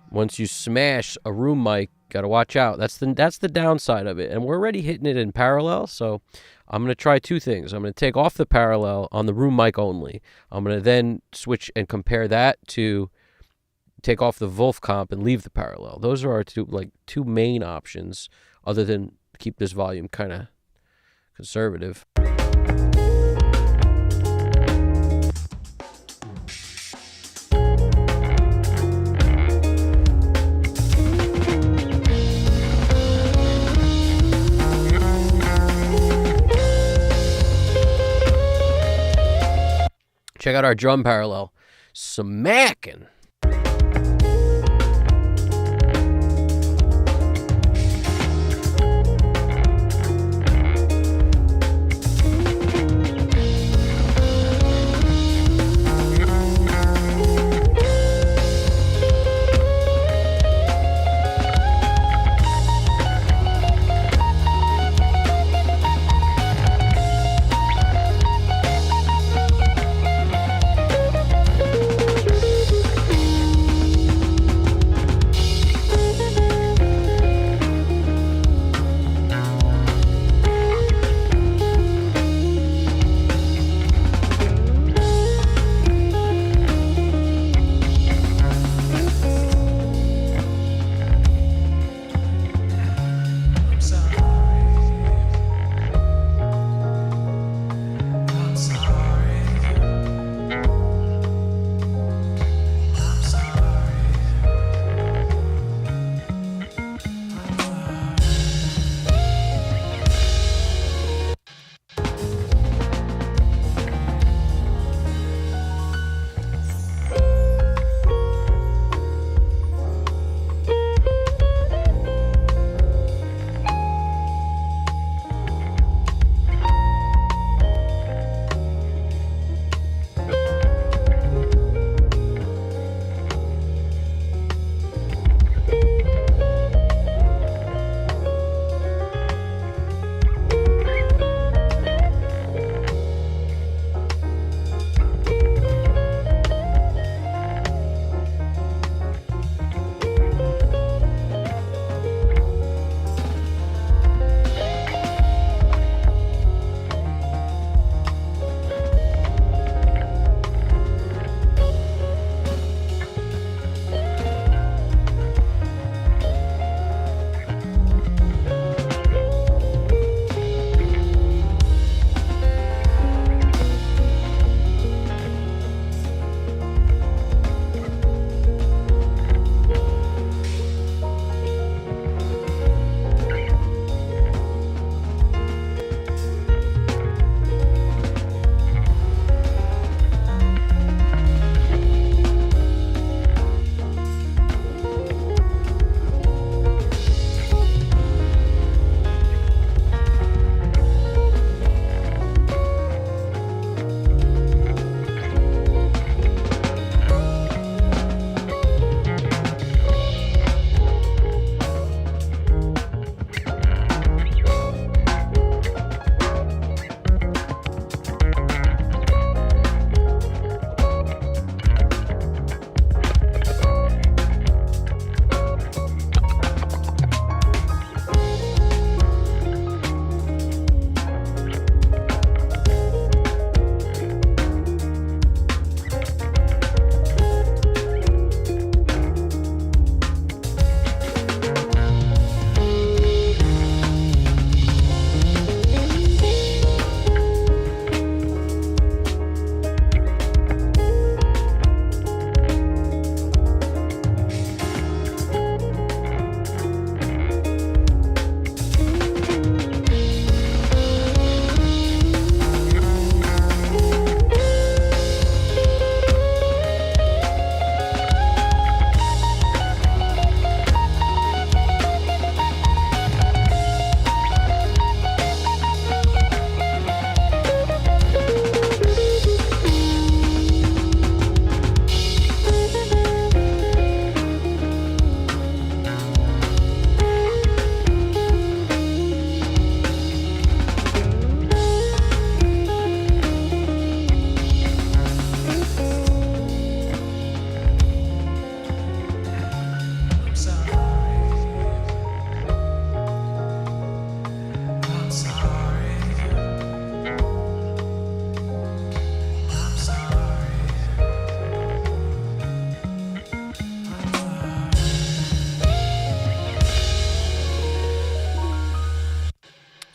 Once you smash a room mic, gotta watch out. That's the downside of it. And we're already hitting it in parallel, so I'm gonna try two things. I'm gonna take off the parallel on the room mic only. I'm gonna then switch and compare that to take off the Wolf comp and leave the parallel. Those are our two main options, other than keep this volume kind of conservative. Check out our drum parallel. Smacking.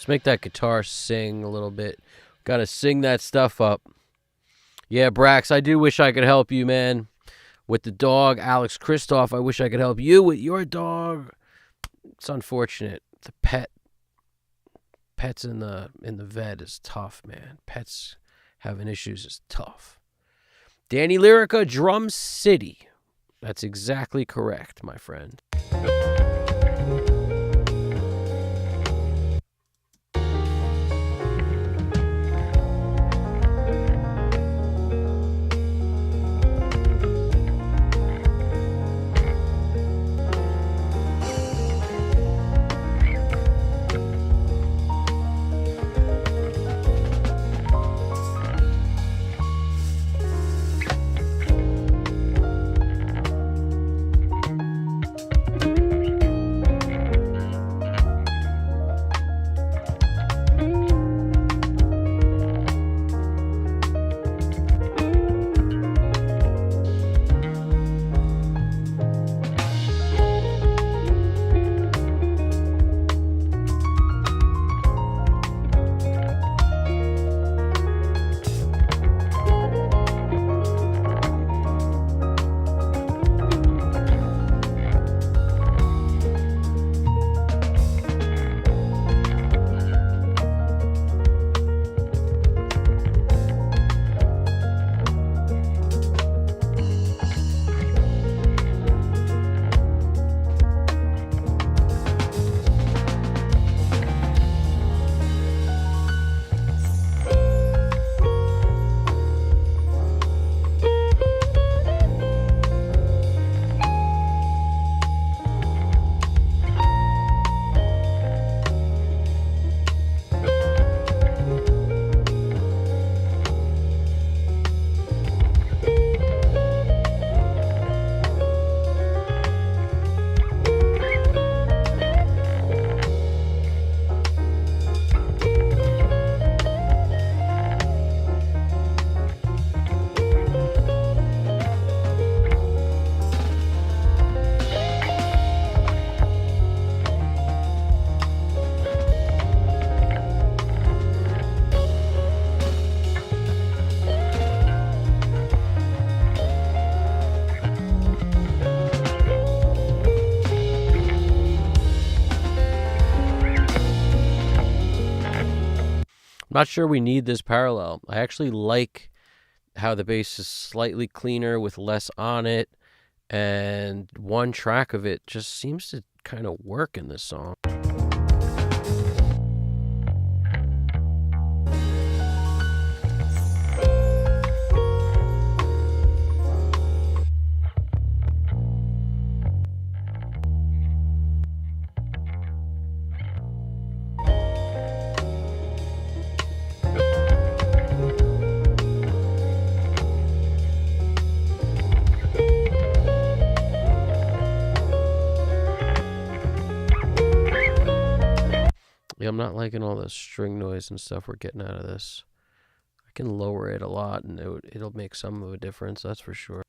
Let's make that guitar sing a little bit. Gotta sing that stuff up. Yeah, Brax, I do wish I could help you, man. With the dog, Alex Christoph, I wish I could help you with your dog. It's unfortunate. The pets in the vet is tough, man. Pets having issues is tough. Danny Lyrica, Drum City. That's exactly correct, my friend. Not sure we need this parallel. I actually like how the bass is slightly cleaner with less on it, and one track of it just seems to kind of work in this song. Yeah, I'm not liking all the string noise and stuff we're getting out of this. I can lower it a lot, and it'll make some of a difference, that's for sure.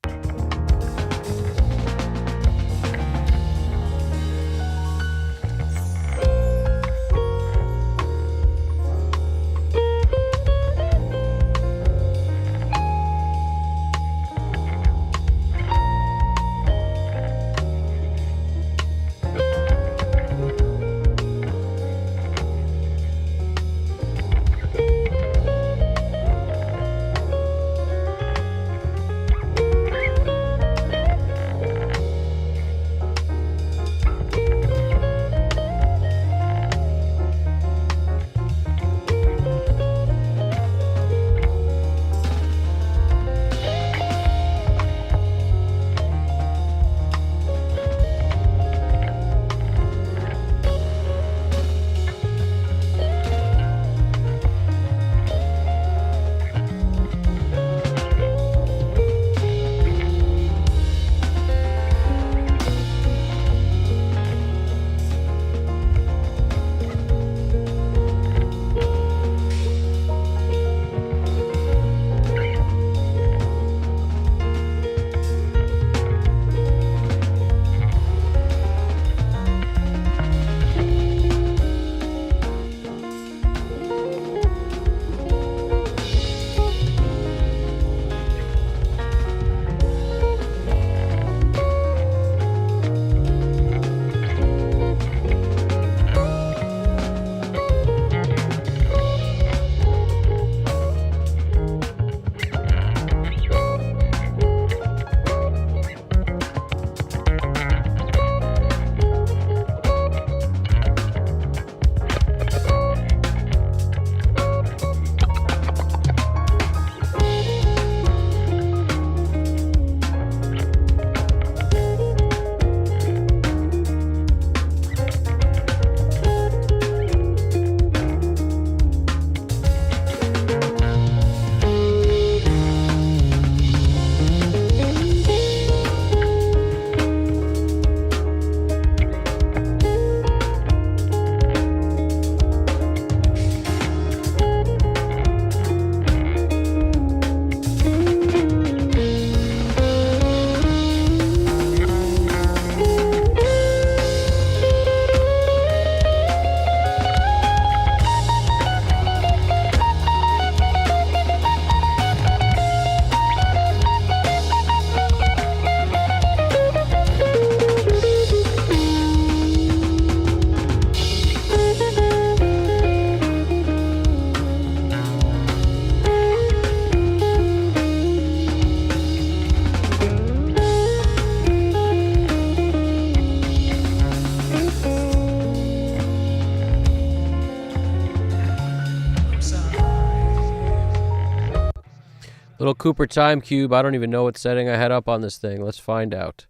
Little Cooper time cube. I don't even know what setting I had up on this thing. Let's find out.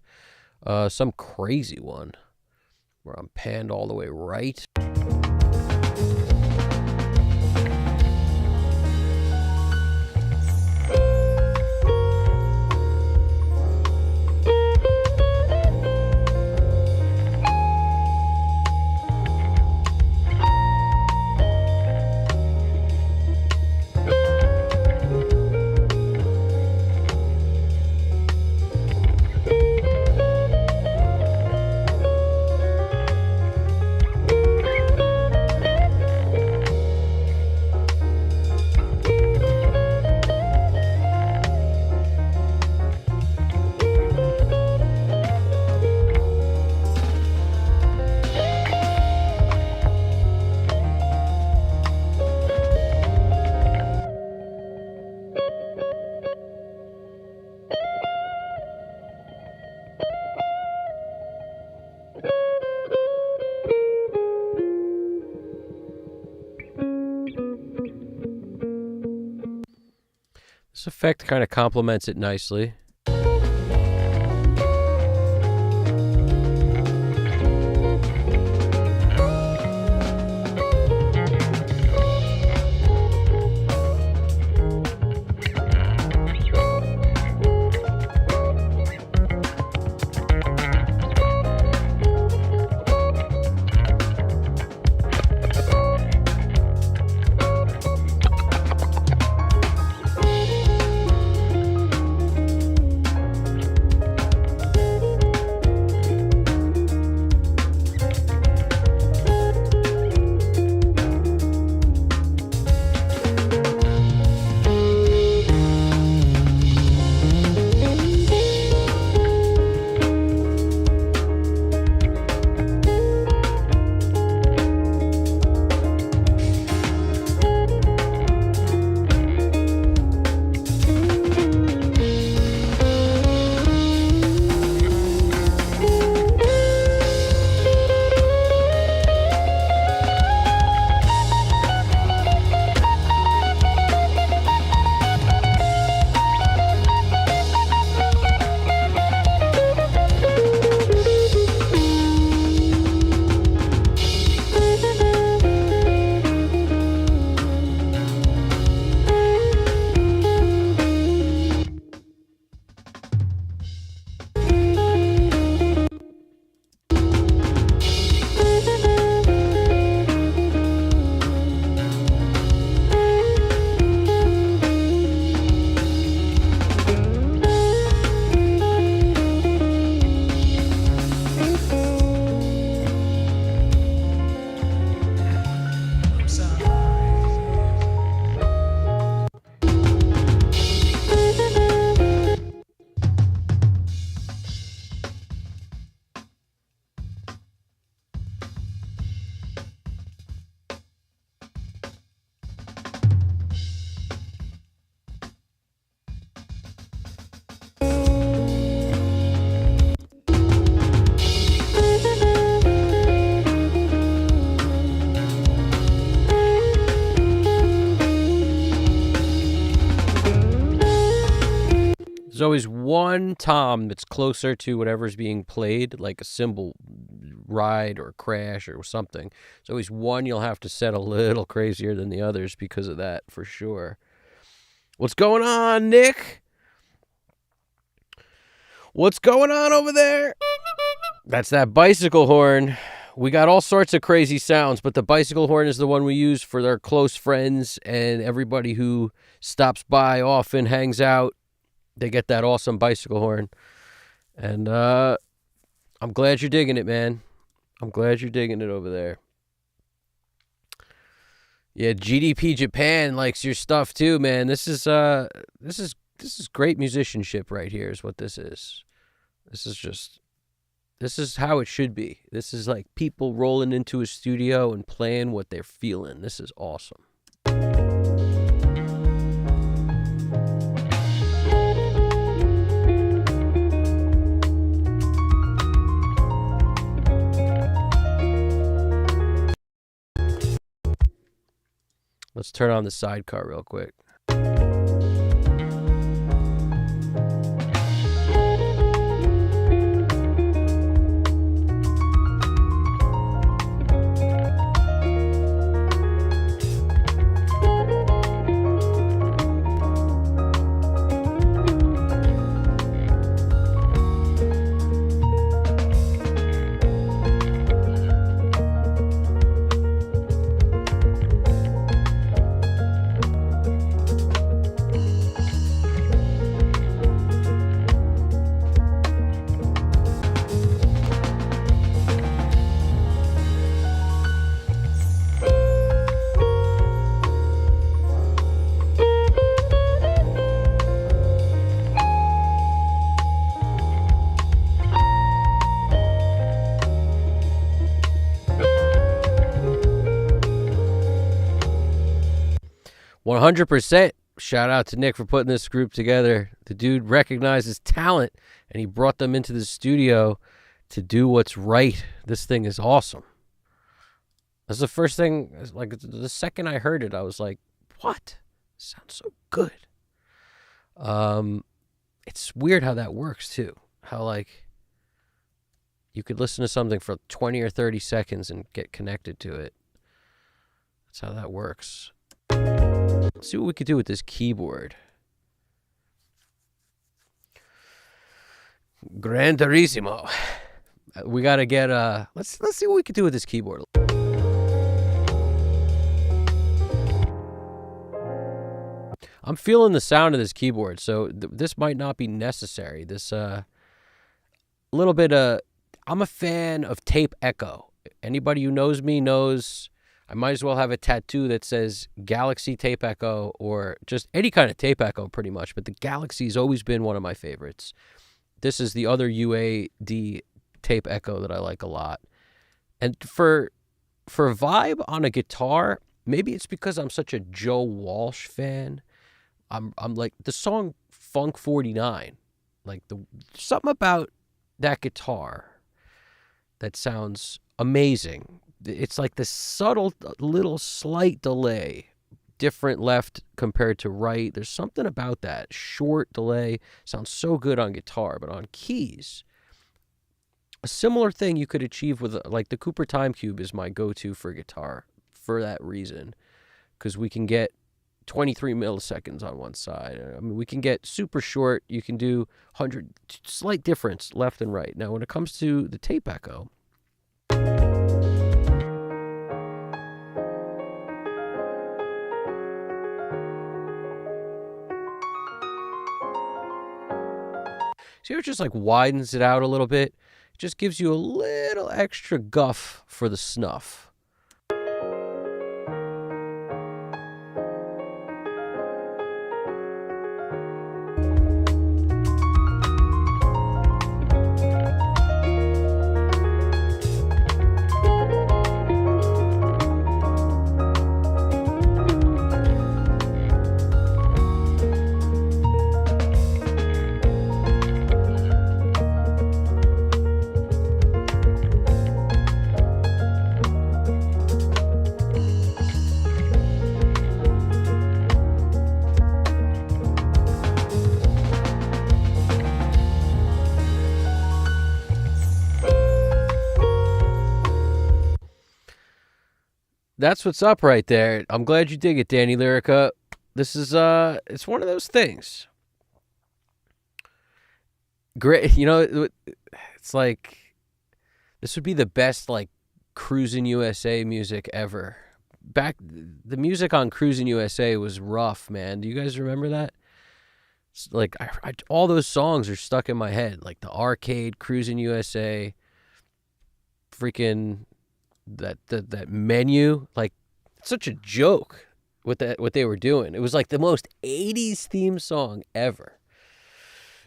Some crazy one where I'm panned all the way right. This effect kind of complements it nicely. There's always one tom that's closer to whatever's being played, like a cymbal ride or crash or something. There's always one you'll have to set a little crazier than the others because of that, for sure. What's going on, Nick? What's going on over there? That's that bicycle horn. We got all sorts of crazy sounds, but the bicycle horn is the one we use for our close friends and everybody who stops by often, hangs out. They get that awesome bicycle horn. And I'm glad you're digging it, man. I'm glad you're digging it over there. Yeah, GDP Japan likes your stuff too, man. This is great musicianship right here is what this is. This is how it should be. This is like people rolling into a studio and playing what they're feeling. This is awesome. Let's turn on the sidecar real quick. 100%. Shout out to Nick for putting this group together. The dude recognizes talent, and he brought them into the studio to do what's right. This thing is awesome. That's the first thing, like the second I heard it, I was like, what? It sounds so good. It's weird how that works too. How like you could listen to something for 20 or 30 seconds and get connected to it. That's how that works. Let's see what we could do with this keyboard. Grandissimo. We gotta get let's see what we could do with this keyboard. I'm feeling the sound of this keyboard, so this might not be necessary. This little bit I'm a fan of tape echo. Anybody who knows me knows I might as well have a tattoo that says Galaxy tape echo, or just any kind of tape echo pretty much, but the Galaxy's always been one of my favorites. This is the other UAD tape echo that I like a lot. And for vibe on a guitar, maybe it's because I'm such a Joe Walsh fan. I'm like the song Funk 49, like something about that guitar that sounds amazing. It's like this subtle little slight delay, different left compared to right. There's something about that short delay sounds so good on guitar, but on keys, a similar thing you could achieve with like the Cooper Time Cube is my go-to for guitar for that reason, because we can get 23 milliseconds on one side. I mean, we can get super short. You can do 100, slight difference left and right. Now, when it comes to the tape echo, see how it just like widens it out a little bit? It just gives you a little extra guff for the snuff. That's what's up right there. I'm glad you dig it, Danny Lyrica. This is it's one of those things. Great, you know, it's like this would be the best like Cruisin' USA music ever. Back the music on Cruisin' USA was rough, man. Do you guys remember that? It's like all those songs are stuck in my head, like the arcade, Cruisin' USA, freaking that menu, like such a joke with that what they were doing. It was like the most 80s theme song ever.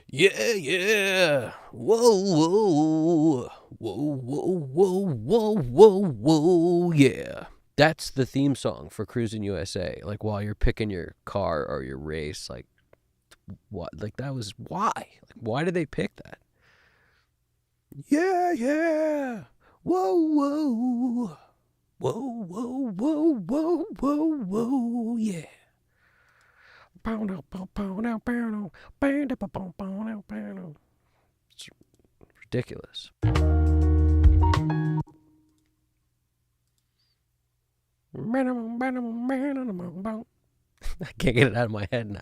Yeah. Whoa. Whoa. Yeah. That's the theme song for Cruisin' USA. Like while you're picking your car or your race, like what? Like that was why? Like why did they pick that? Yeah. Whoa, yeah. It's ridiculous. I can't get it out of my head now.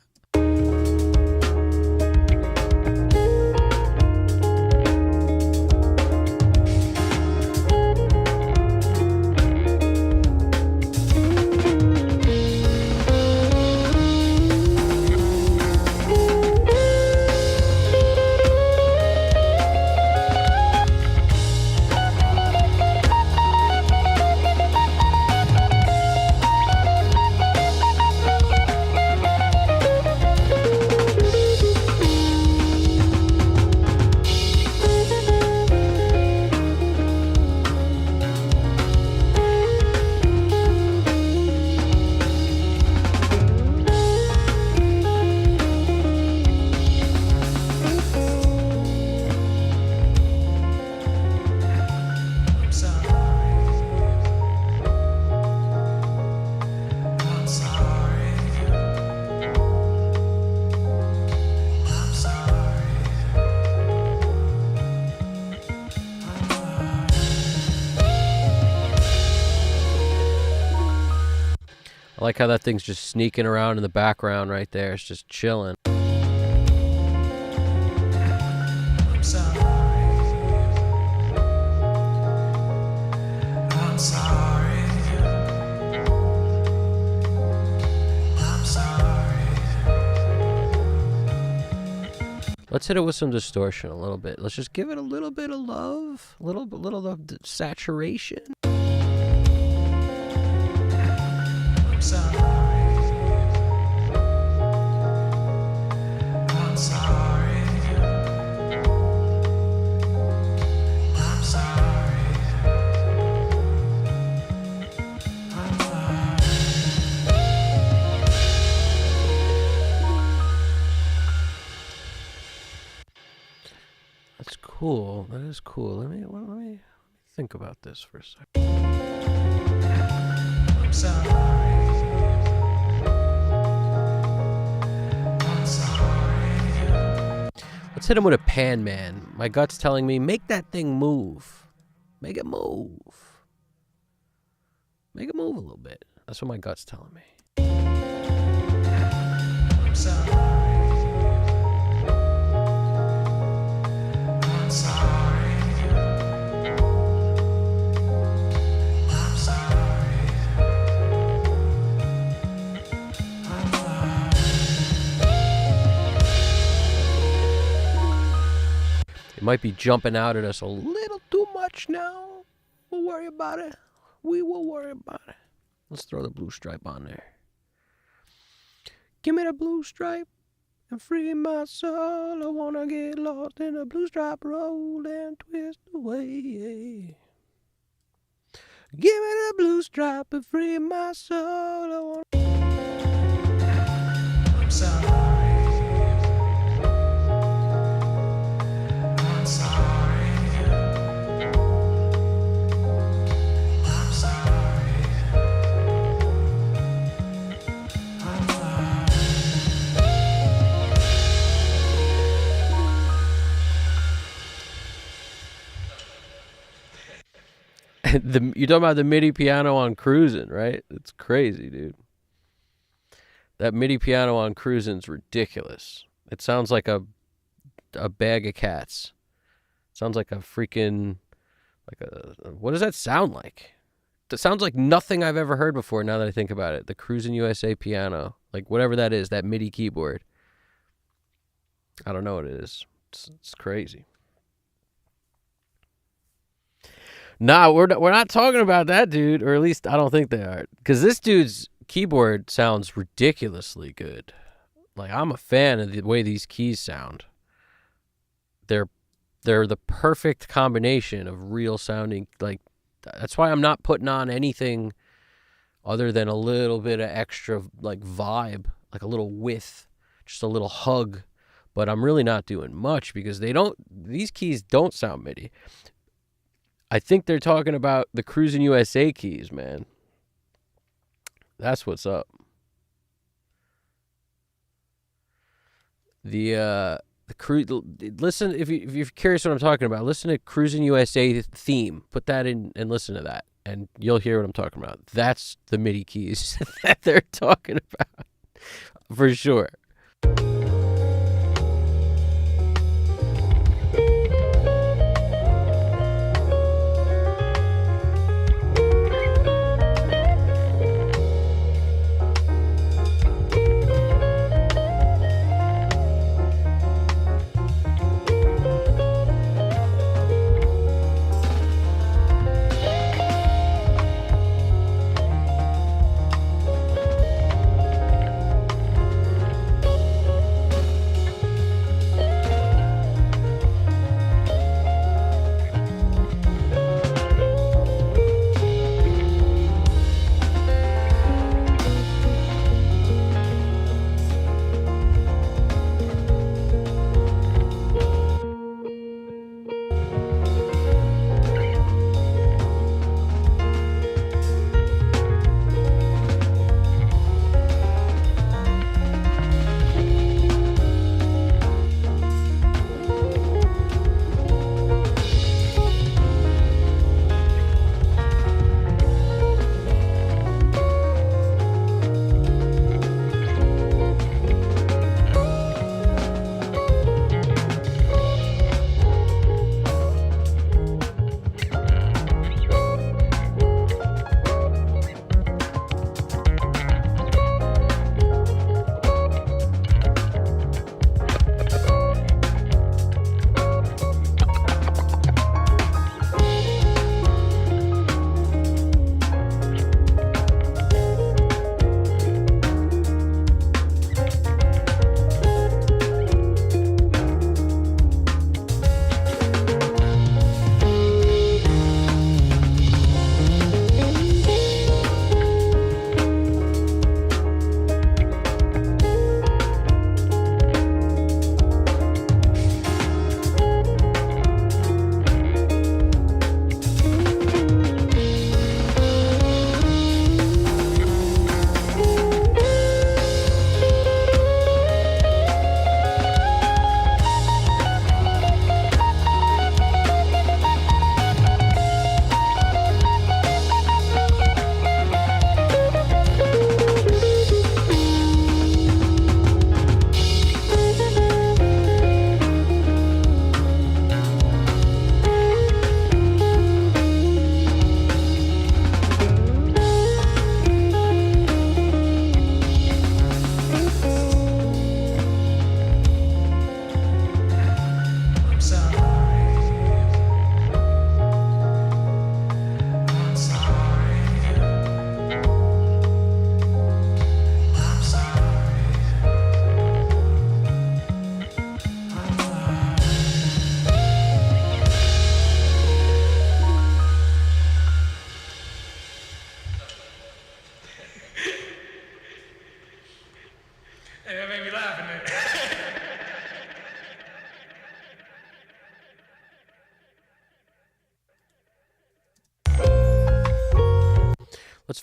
like how that thing's just sneaking around in the background right there. It's just chilling. I'm sorry. I'm sorry. I'm sorry. Let's hit it with some distortion a little bit. Let's just give it a little bit of love, a little of saturation. I'm sorry. I'm sorry. I'm sorry. I'm sorry. That's cool. That is cool. Let me think about this for a second. I'm sorry. I'm sorry. Let's hit him with a pan man. My gut's telling me, make that thing move. Make it move. Make it move a little bit. That's what my gut's telling me. I'm sorry. I'm sorry. I'm sorry. I'm sorry. It might be jumping out at us a little too much now. We'll worry about it. We will worry about it. Let's throw the blue stripe on there. Give me the blue stripe and free my soul. I wanna get lost in the blue stripe road and twist away. Give me the blue stripe and free my soul. I wanna... I'm sorry. I'm sorry. I'm sorry. I'm sorry. You're talking about the MIDI piano on Cruisin', right? It's crazy, dude. That MIDI piano on Cruisin's ridiculous. It sounds like a bag of cats. It sounds like a freaking, what does that sound like? It sounds like nothing I've ever heard before now that I think about it. The Cruisin' USA piano, like whatever that is, that MIDI keyboard. I don't know what it is. It's crazy. Nah, we're not talking about that dude, or at least I don't think they are, because this dude's keyboard sounds ridiculously good. Like, I'm a fan of the way these keys sound. They're the perfect combination of real sounding. Like, that's why I'm not putting on anything other than a little bit of extra like vibe, like a little width, just a little hug. But I'm really not doing much because these keys don't sound MIDI. I think they're talking about the Cruisin' USA keys, man. That's what's up. Listen, if you're curious what I'm talking about, listen to Cruisin' USA theme. Put that in and listen to that, and you'll hear what I'm talking about. That's the MIDI keys that they're talking about, for sure.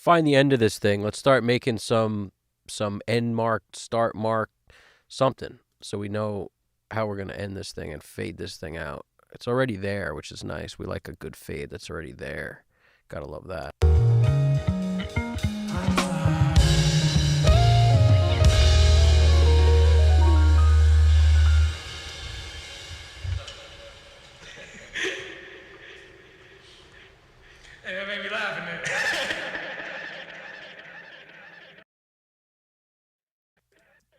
find the end of this thing. Let's start making some end mark, start mark, something, so we know how we're gonna end this thing and fade this thing out. It's already there, which is nice. We like a good fade that's already there. Gotta love that. Hey, that made me laugh, innit?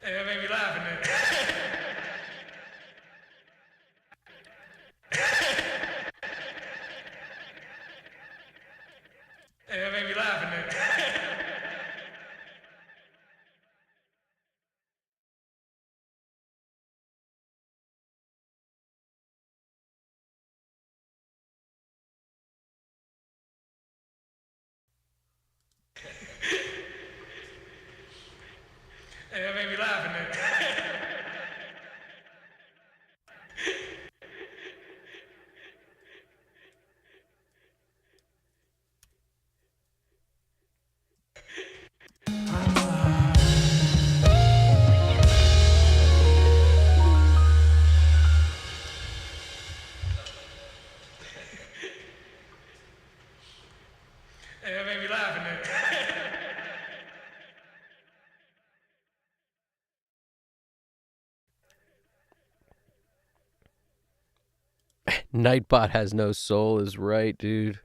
Hey, that made me laugh, innit? Hey, that made me laugh, innit? Hey, that made me laugh, innit? Hey, that made me laugh, innit? Nightbot has no soul is right, dude.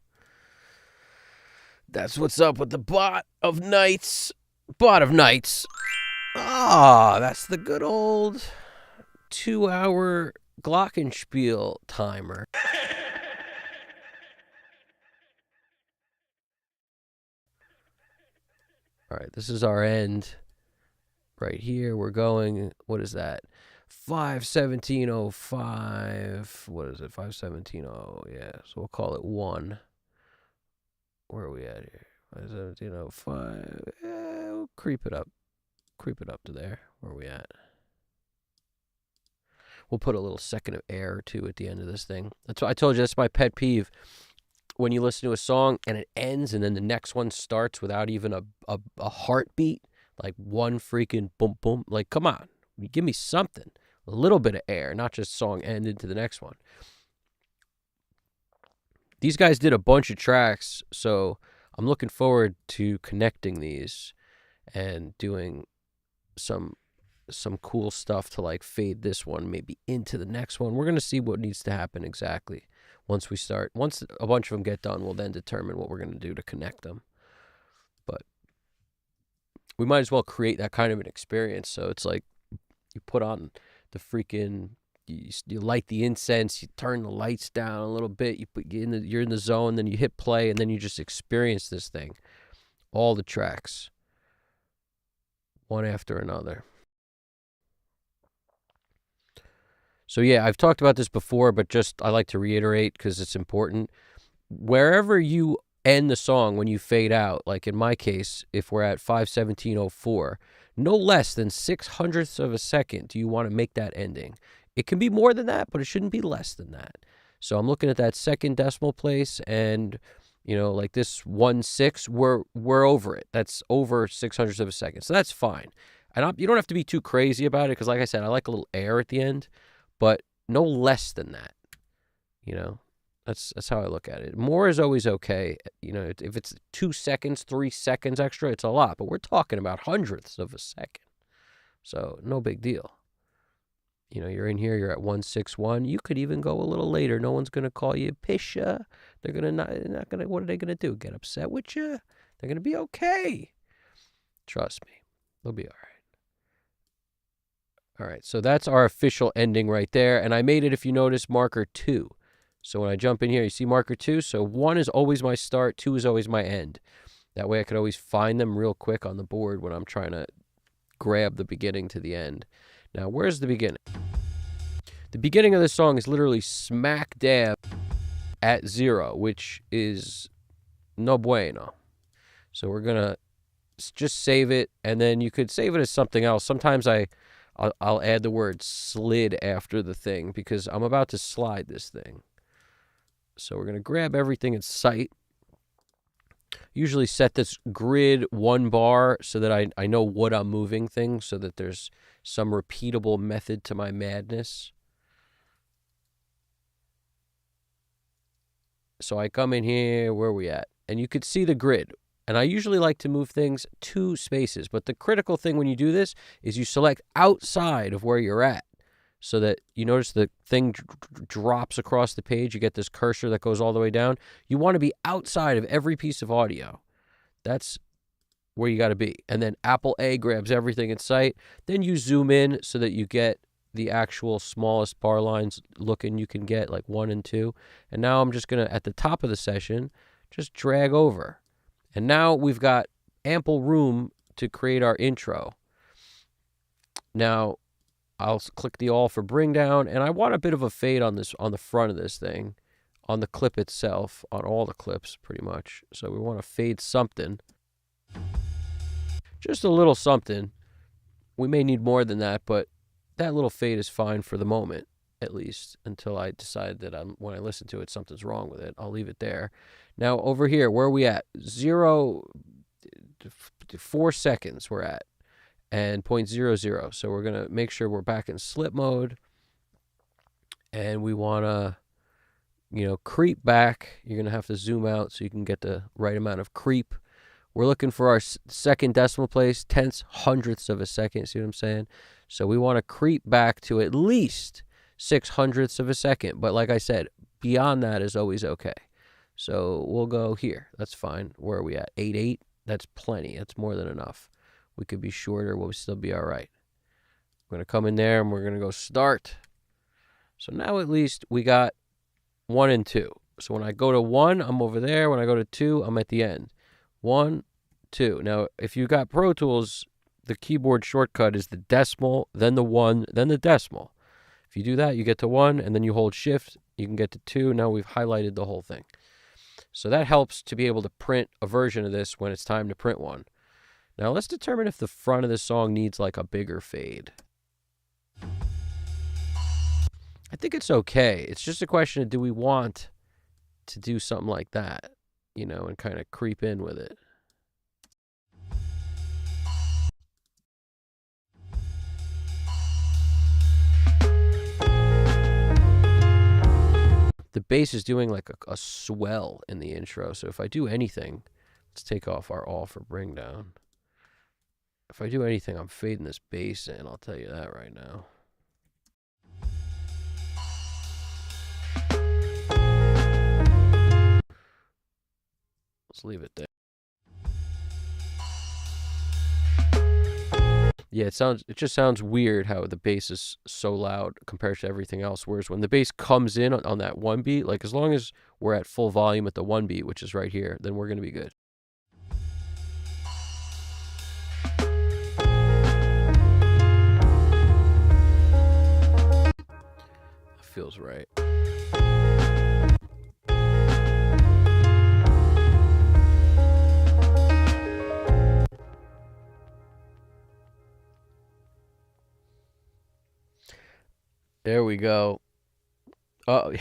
That's what's up with the bot of nights. Bot of nights. Ah, that's the good old 2-hour Glockenspiel timer. All right, this is our end. Right here, we're going, what is that? 517.05. What is it? 517.0. Yeah, so we'll call it 1. Where are we at here? 517.05. We'll creep it up. Creep it up to there. Where are we at? We'll put a little second of air, too, at the end of this thing. That's what I told you. That's my pet peeve. When you listen to a song and it ends and then the next one starts without even a heartbeat, like one freaking boom, boom. Like, come on. Give me something. A little bit of air, not just song end into the next one. These guys did a bunch of tracks, so I'm looking forward to connecting these and doing some cool stuff to like fade this one maybe into the next one. We're going to see what needs to happen exactly once we start. Once a bunch of them get done, we'll then determine what we're going to do to connect them. But we might as well create that kind of an experience. So it's like you put on the freaking, you light the incense, you turn the lights down a little bit, you're in the zone, then you hit play, and then you just experience this thing. All the tracks, one after another. So yeah, I've talked about this before, but just I like to reiterate because it's important. Wherever you end the song when you fade out, like in my case, if we're at 517.04, no less than 600ths of a second do you want to make that ending. It can be more than that, but it shouldn't be less than that. So I'm looking at that second decimal place, and like this 1/6, we're over it. That's over 600ths of a second, so that's fine. And you don't have to be too crazy about it because, like I said, I like a little air at the end, but no less than that. That's how I look at it. More is always okay. If it's 2 seconds, 3 seconds extra, it's a lot. But we're talking about hundredths of a second. So no big deal. You're in here, you're at 161. You could even go a little later. No one's going to call you Pisha. They're not going to, what are they going to do? Get upset with you? They're going to be okay. Trust me. They'll be all right. All right, so that's our official ending right there. And I made it, if you notice, marker 2. So when I jump in here, you see marker 2. So 1 is always my start, 2 is always my end. That way I could always find them real quick on the board when I'm trying to grab the beginning to the end. Now, where's the beginning? The beginning of the song is literally smack dab at 0, which is no bueno. So we're going to just save it, and then you could save it as something else. Sometimes I'll add the word slid after the thing because I'm about to slide this thing. So we're going to grab everything in sight. Usually set this grid 1 bar so that I know what I'm moving things, so that there's some repeatable method to my madness. So I come in here, where are we at? And you could see the grid. And I usually like to move things 2 spaces. But the critical thing when you do this is you select outside of where you're at, so that you notice the thing drops across the page. You get this cursor that goes all the way down. You want to be outside of every piece of audio. That's where you got to be. And then Apple A grabs everything in sight. Then you zoom in so that you get the actual smallest bar lines looking you can get, like 1 and 2. And now I'm just going to, at the top of the session, just drag over. And now we've got ample room to create our intro. Now, I'll click the all for bring down, and I want a bit of a fade on this, on the front of this thing, on the clip itself, on all the clips pretty much. So we want to fade something. Just a little something. We may need more than that, but that little fade is fine for the moment, at least, until I decide that when I listen to it, something's wrong with it. I'll leave it there. Now, over here, where are we at? 0 to 4 seconds we're at, and 0.00. So we're going to make sure we're back in slip mode, and we want to, creep back. You're going to have to zoom out so you can get the right amount of creep. We're looking for our second decimal place, tenths, hundredths of a second. See what I'm saying? So we want to creep back to at least 6/100ths of a second. But like I said, beyond that is always okay. So we'll go here. That's fine. Where are we at? 8.8? That's plenty. That's more than enough. We could be shorter. We'll still be all right. We're going to come in there and we're going to go start. So now at least we got 1 and 2. So when I go to 1, I'm over there. When I go to 2, I'm at the end. 1, 2. Now, if you got Pro Tools, the keyboard shortcut is the decimal, then the 1, then the decimal. If you do that, you get to 1, and then you hold Shift, you can get to 2. Now we've highlighted the whole thing. So that helps to be able to print a version of this when it's time to print one. Now let's determine if the front of the song needs like a bigger fade. I think it's okay. It's just a question of, do we want to do something like that, and kind of creep in with it. The bass is doing like a swell in the intro. So if I do anything, let's take off our all for bring down. If I do anything, I'm fading this bass in. I'll tell you that right now. Let's leave it there. Yeah, it just sounds weird how the bass is so loud compared to everything else. Whereas when the bass comes in on that 1 beat, like as long as we're at full volume at the 1 beat, which is right here, then we're going to be good. That feels right. There we go. Oh,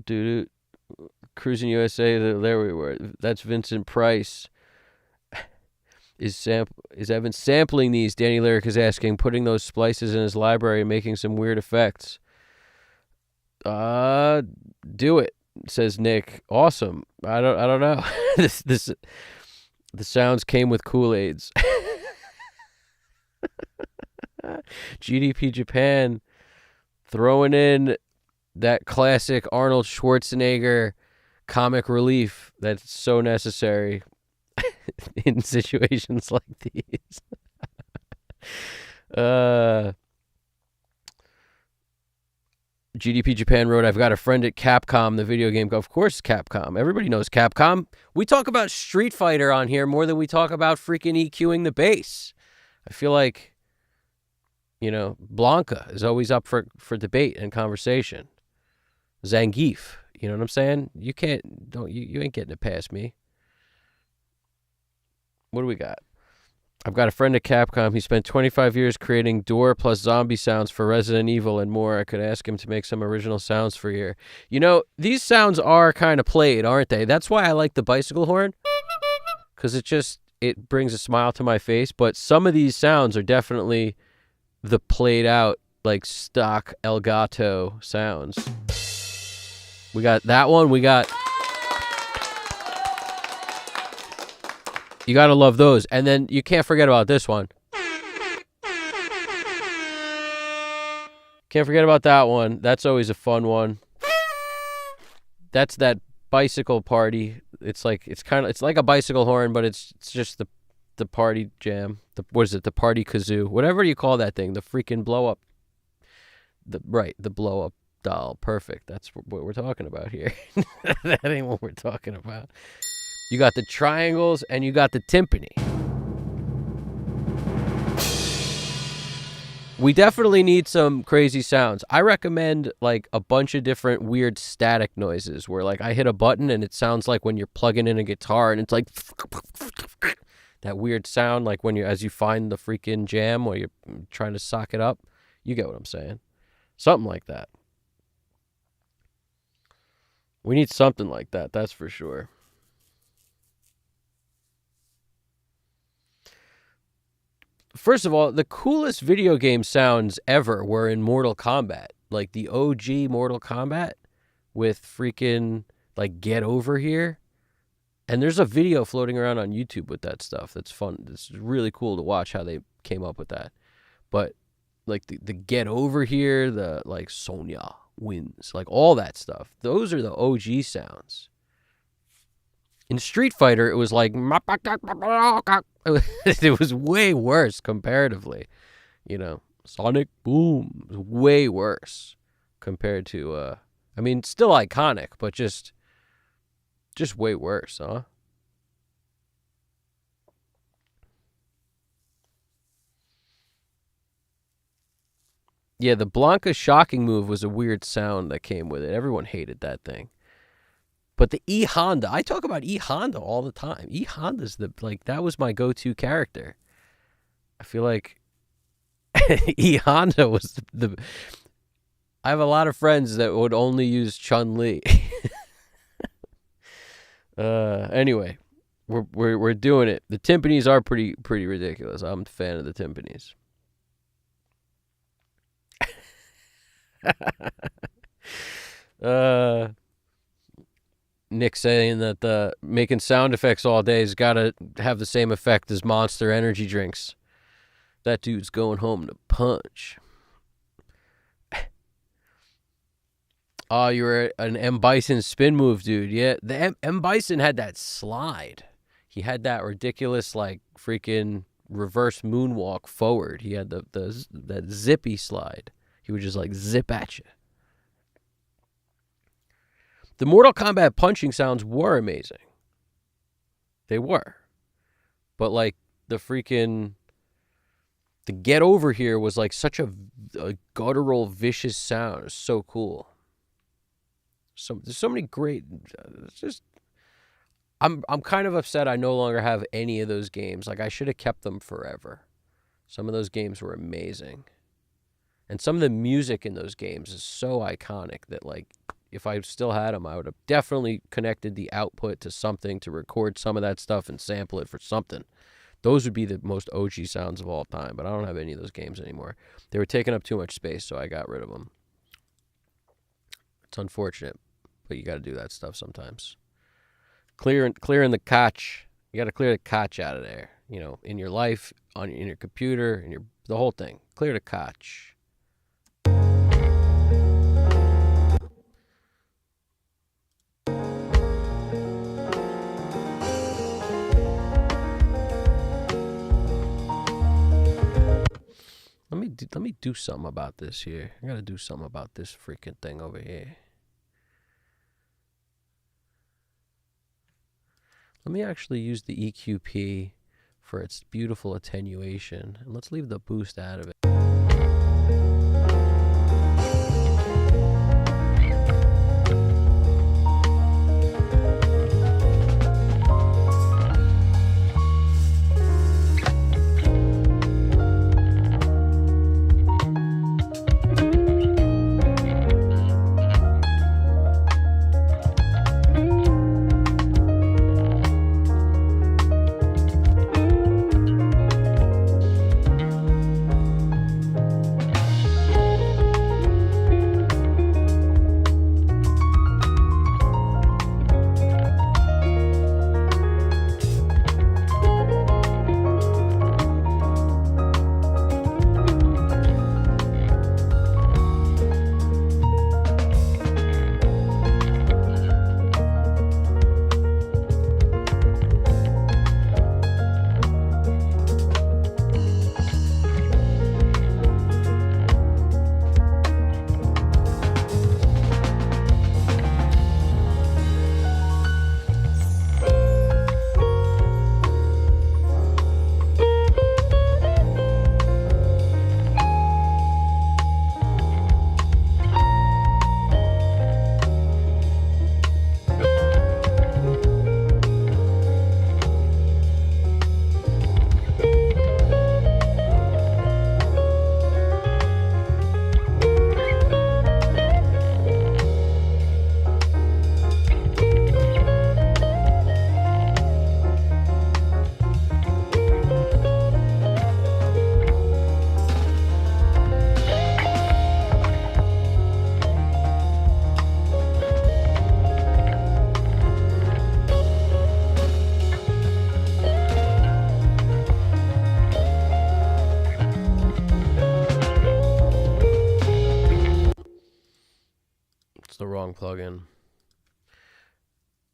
dude, Cruising USA. There we were. That's Vincent Price. Is Evan sampling these? Danny Lyric is asking, putting those splices in his library, making some weird effects. Do it, says Nick. Awesome. I don't know. The sounds came with Kool-Aids. GDP Japan throwing in that classic Arnold Schwarzenegger comic relief that's so necessary in situations like these. GDP Japan wrote, I've got a friend at Capcom, the video game. Of course, Capcom. Everybody knows Capcom. We talk about Street Fighter on here more than we talk about freaking EQing the bass. I feel like, Blanca is always up for debate and conversation. Zangief, you know what I'm saying? You ain't getting it past me. What do we got? I've got a friend at Capcom. He spent 25 years creating door plus zombie sounds for Resident Evil and more. I could ask him to make some original sounds for here. You know, these sounds are kind of played, aren't they? That's why I like the bicycle horn, because it brings a smile to my face. But some of these sounds are definitely the played out, like stock Elgato sounds. We got that one. We got... You gotta love those. And then you can't forget about this one. Can't forget about that one. That's always a fun one. That's that bicycle party. It's like a bicycle horn, but it's just the party jam. What is it? The party kazoo. Whatever you call that thing. The freaking blow up. The blow up doll. Perfect. That's what we're talking about here. That ain't what we're talking about. You got the triangles and you got the timpani. We definitely need some crazy sounds. I recommend like a bunch of different weird static noises where like I hit a button and it sounds like when you're plugging in a guitar and it's like that weird sound like when as you find the freaking jam or you're trying to sock it up. You get what I'm saying. Something like that. We need something like that, that's for sure. First of all, the coolest video game sounds ever were in Mortal Kombat. Like the OG Mortal Kombat with freaking like Get Over Here. And there's a video floating around on YouTube with that stuff. That's fun. It's really cool to watch how they came up with that. But like the Get Over Here, the like Sonya wins, like all that stuff. Those are the OG sounds. In Street Fighter, it was like... It was way worse comparatively. You know, Sonic Boom was way worse compared to... I mean, still iconic, but just way worse, huh? Yeah, the Blanca shocking move was a weird sound that came with it. Everyone hated that thing. But the E Honda, I talk about E Honda all the time. E Honda's that was my go-to character. I feel like E Honda was the I have a lot of friends that would only use Chun-Li. Anyway, we're doing it. The timpanis are pretty ridiculous. I'm a fan of the timpanis. Nick saying that making sound effects all day has got to have the same effect as Monster energy drinks. That dude's going home to punch. Oh, you were an M. Bison spin move, dude. Yeah, the M. Bison had that slide. He had that ridiculous, like, freaking reverse moonwalk forward. He had that zippy slide. He would just, like, zip at you. The Mortal Kombat punching sounds were amazing. They were. But, like, the Get Over Here was, like, such a guttural, vicious sound. It was so cool. There's so many great... It's just... I'm kind of upset I no longer have any of those games. Like, I should have kept them forever. Some of those games were amazing. And some of the music in those games is so iconic that, like, if I still had them, I would have definitely connected the output to something to record some of that stuff and sample it for something. Those would be the most OG sounds of all time, but I don't have any of those games anymore. They were taking up too much space, so I got rid of them. It's unfortunate, but you got to do that stuff sometimes. Clearing the cache. You got to clear the cache out of there. You know, in your life, in your computer, the whole thing. Clear the cache. Let me do something about this here. I gotta do something about this freaking thing over here. Let me actually use the EQP for its beautiful attenuation. And let's leave the boost out of it. plugin.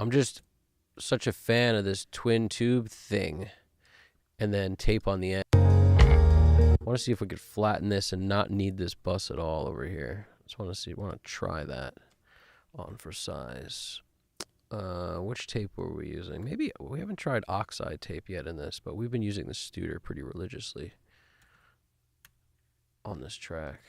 I'm just such a fan of this twin tube thing. And then tape on the end. I want to see if we could flatten this and not need this bus at all over here. Just want to try that on for size. Which tape were we using? Maybe we haven't tried oxide tape yet in this, but we've been using the Studer pretty religiously on this track.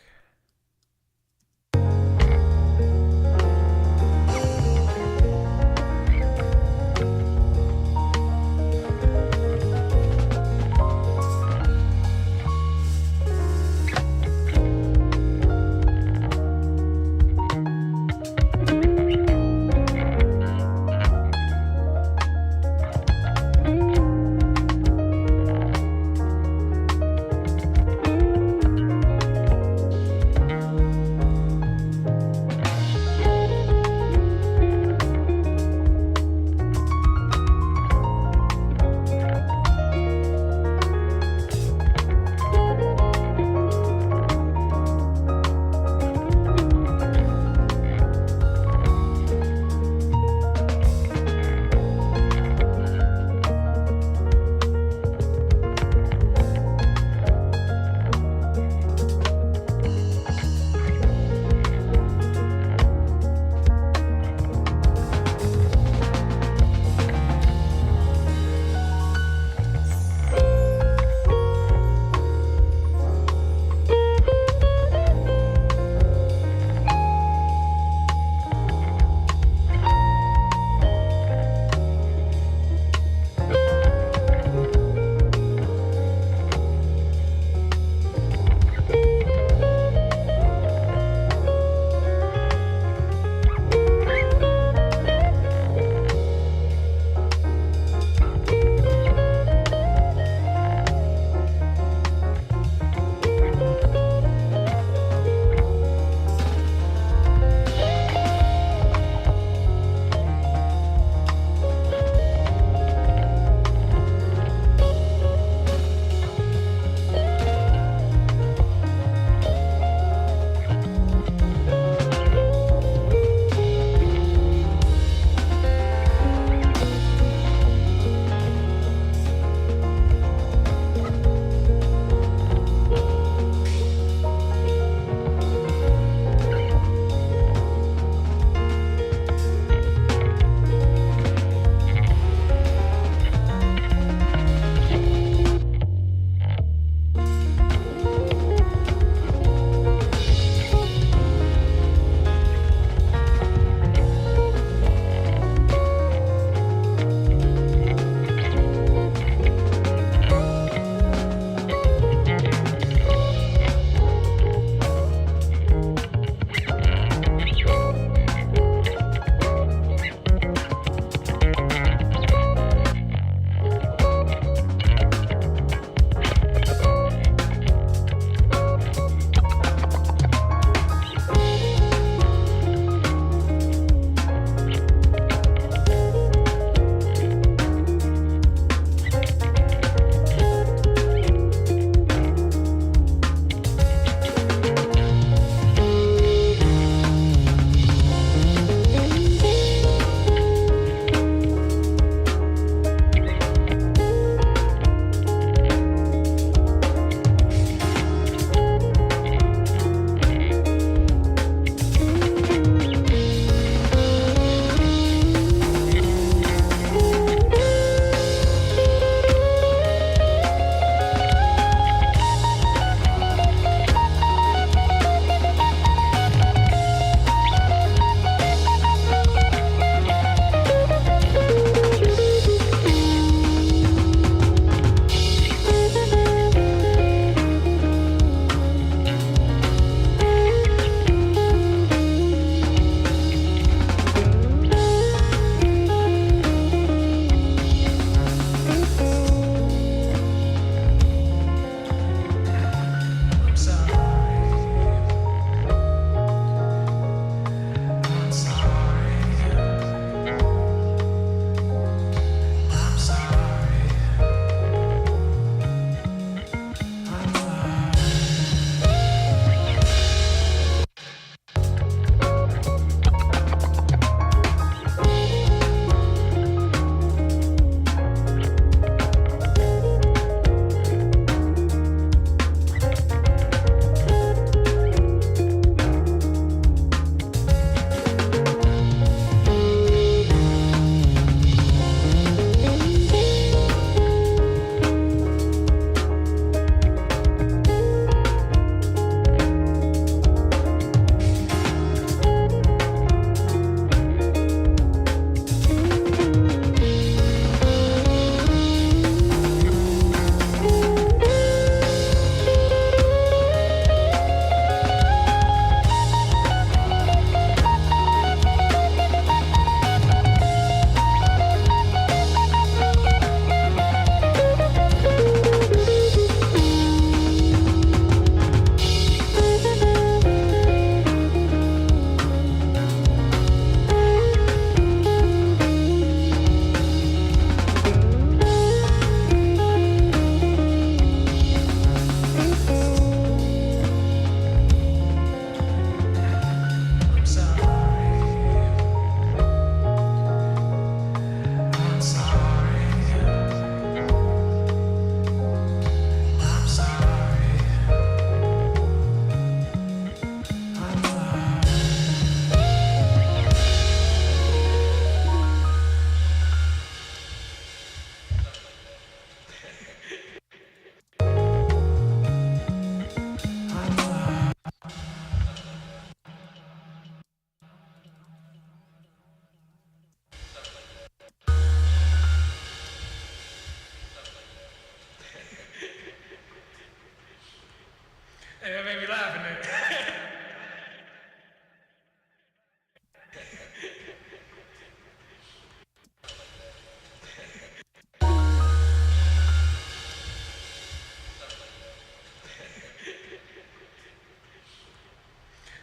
It made me laugh in it.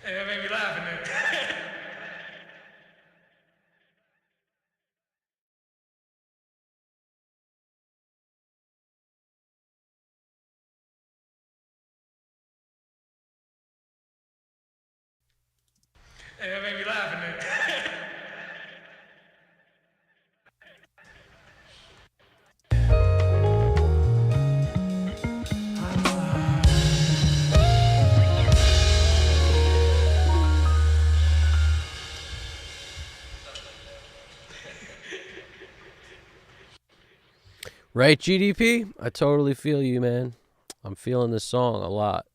It made me laugh in it. It made me laugh in it. Right, GDP? I totally feel you, man. I'm feeling this song a lot.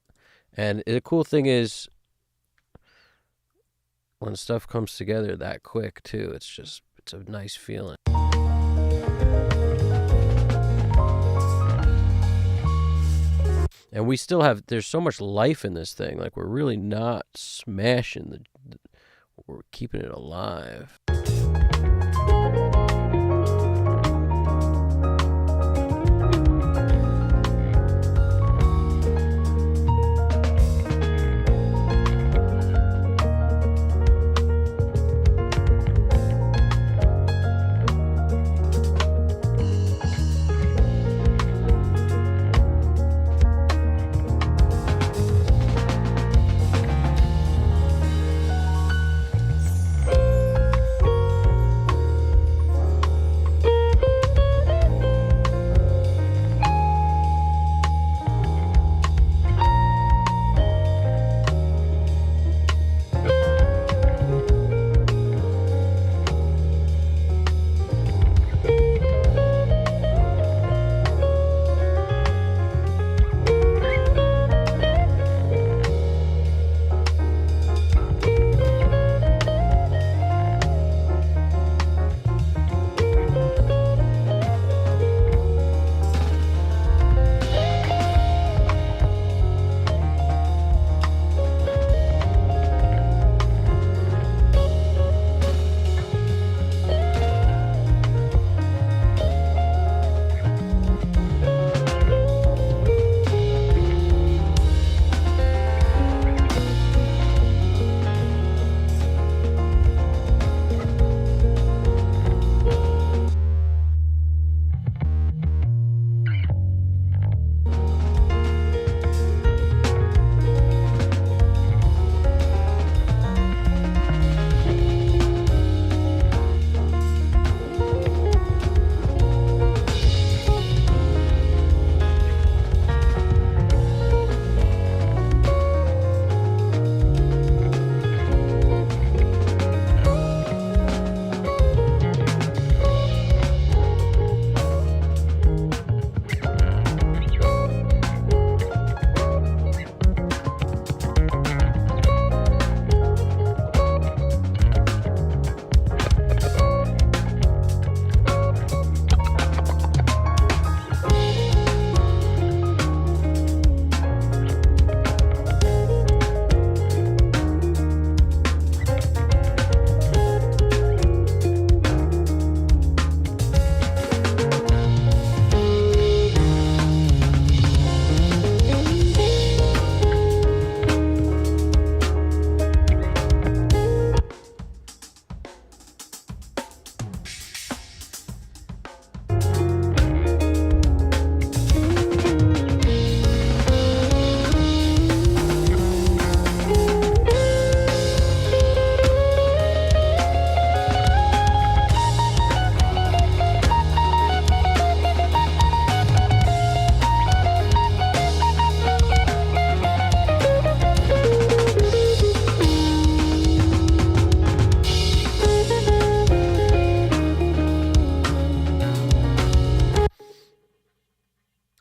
And the cool thing is, when stuff comes together that quick, too, it's a nice feeling. And we still have, there's so much life in this thing. Like, we're really not smashing we're keeping it alive.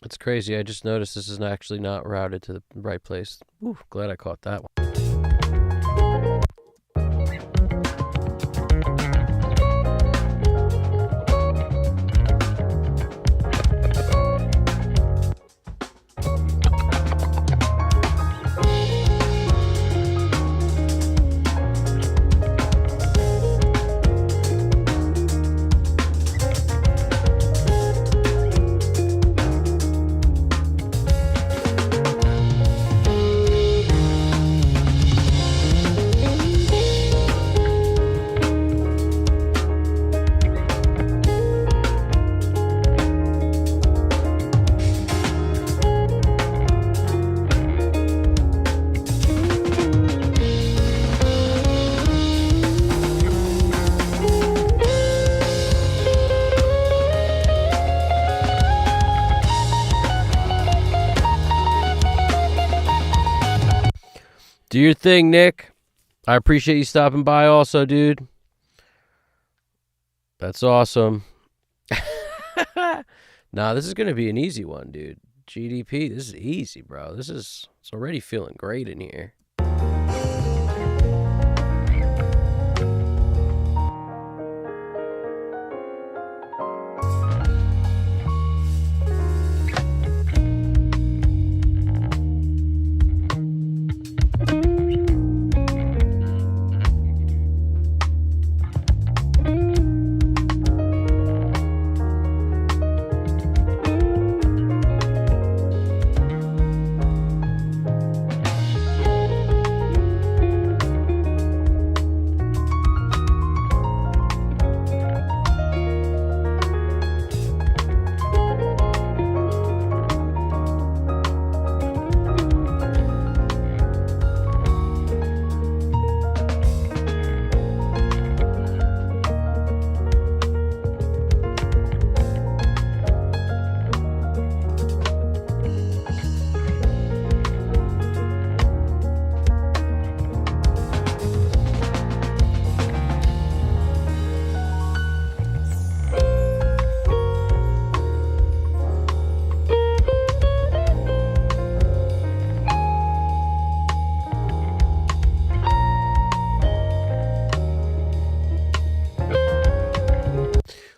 It's crazy. I just noticed this is actually not routed to the right place. Ooh, glad I caught that one. Do your thing, Nick. I appreciate you stopping by also, dude. That's awesome. Nah, this is going to be an easy one, dude. GDP, this is easy, bro. It's already feeling great in here.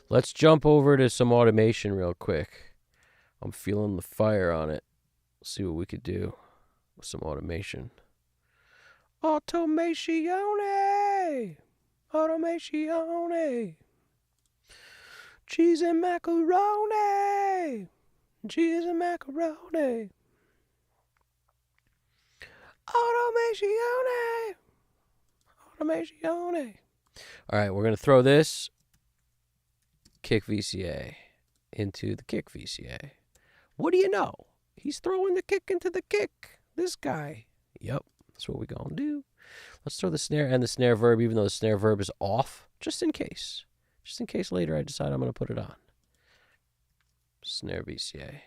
Let's jump over to some automation real quick. I'm feeling the fire on it. Let's see what we could do with some automation. Automatione! Automatione! Cheese and macaroni! Cheese and macaroni! Automatione! Automatione! Alright, we're going to throw this kick VCA into the kick VCA. What do you know? He's throwing the kick into the kick. This guy. Yep, that's what we're going to do. Let's throw the snare and the snare verb, even though the snare verb is off, just in case. Just in case later I decide I'm going to put it on. Snare VCA.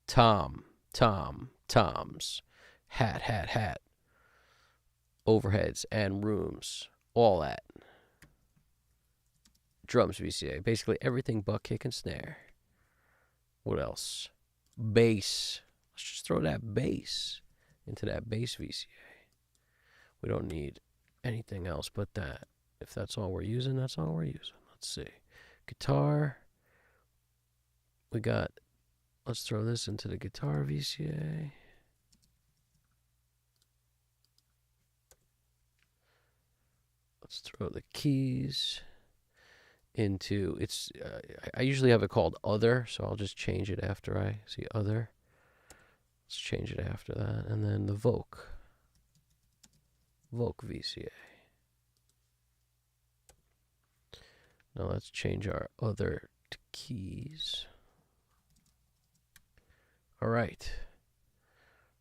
Tom, toms. Hat. Overheads and rooms. All that. Drums VCA. Basically everything but kick and snare. What else? Bass. Let's just throw that bass into that bass VCA. We don't need anything else but that. If that's all we're using, that's all we're using. Let's see. Guitar. We got, let's throw this into the guitar VCA. Let's throw the keys into, it's, I usually have it called other, so I'll just change it after I see other. Let's change it after that. And then the Voc VCA. Now let's change our other to keys. All right.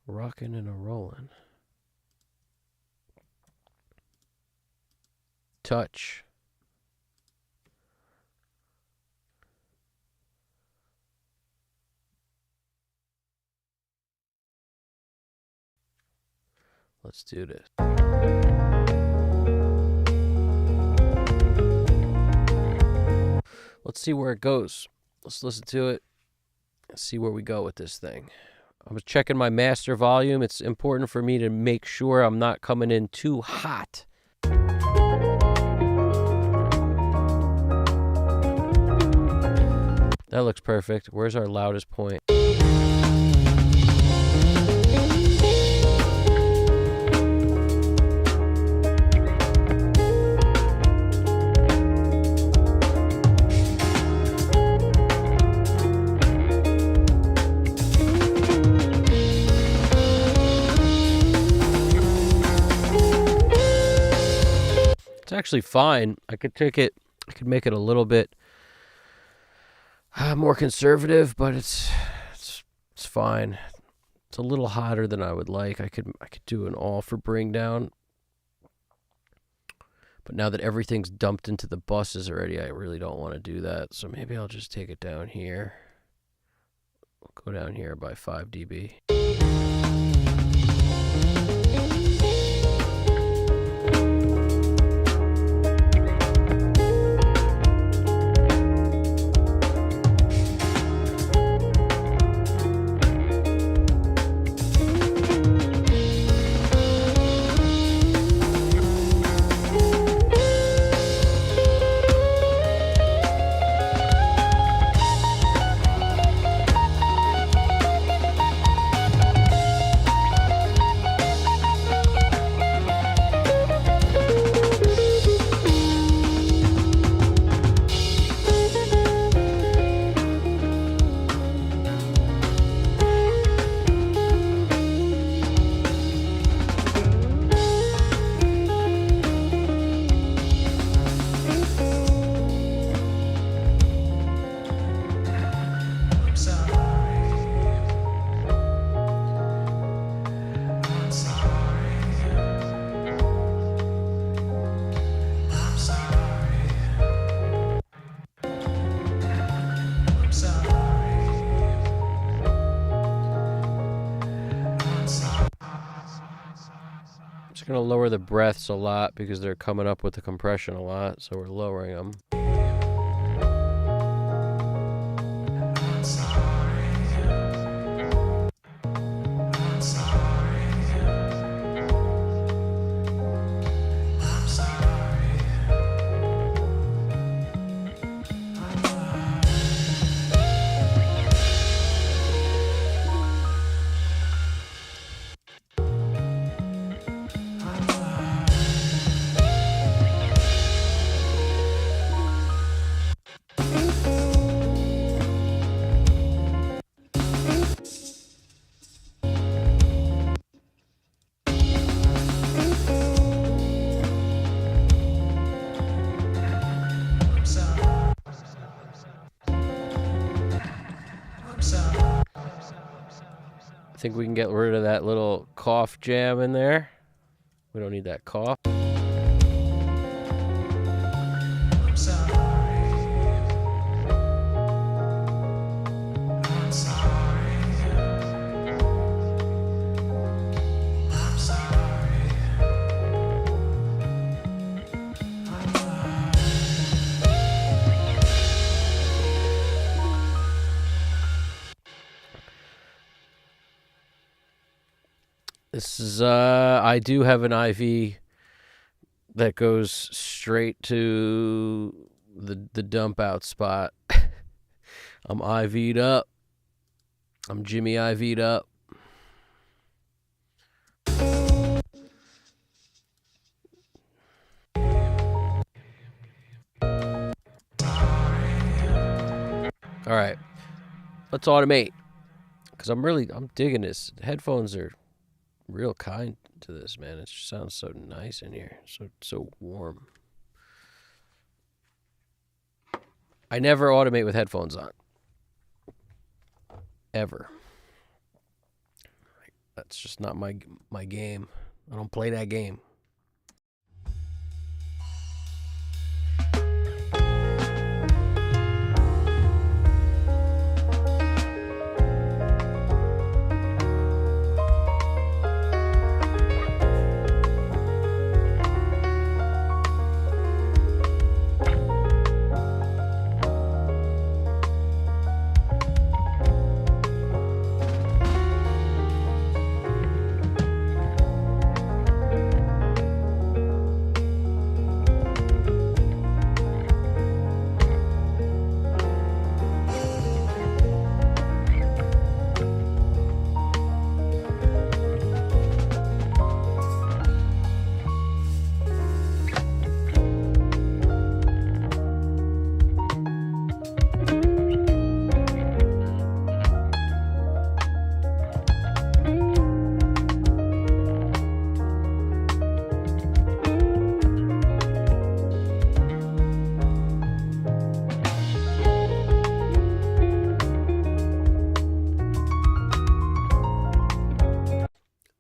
Rocking and a rolling. Touch. Let's do this. Let's see where it goes. Let's listen to it and see where we go with this thing. I was checking my master volume. It's important for me to make sure I'm not coming in too hot. That looks perfect. Where's our loudest point? It's actually fine. I could make it a little bit more conservative, but it's fine. It's a little hotter than I would like. I could do an all for bring down. But now that everything's dumped into the buses already, I really don't want to do that. So maybe I'll just take it down here. We'll go down here by 5 dB. I'm just going to lower the breaths a lot because they're coming up with the compression a lot, so we're lowering them. I think we can get rid of that little cough jam in there. We don't need that cough. This is, I do have an IV that goes straight to the dump out spot. I'm IV'd up. I'm Jimmy IV'd up. All right, let's automate, because I'm digging this. The headphones are real kind to this, man. It just sounds so nice in here, so warm. I never automate with headphones on, ever. That's just not my game. I don't play that game.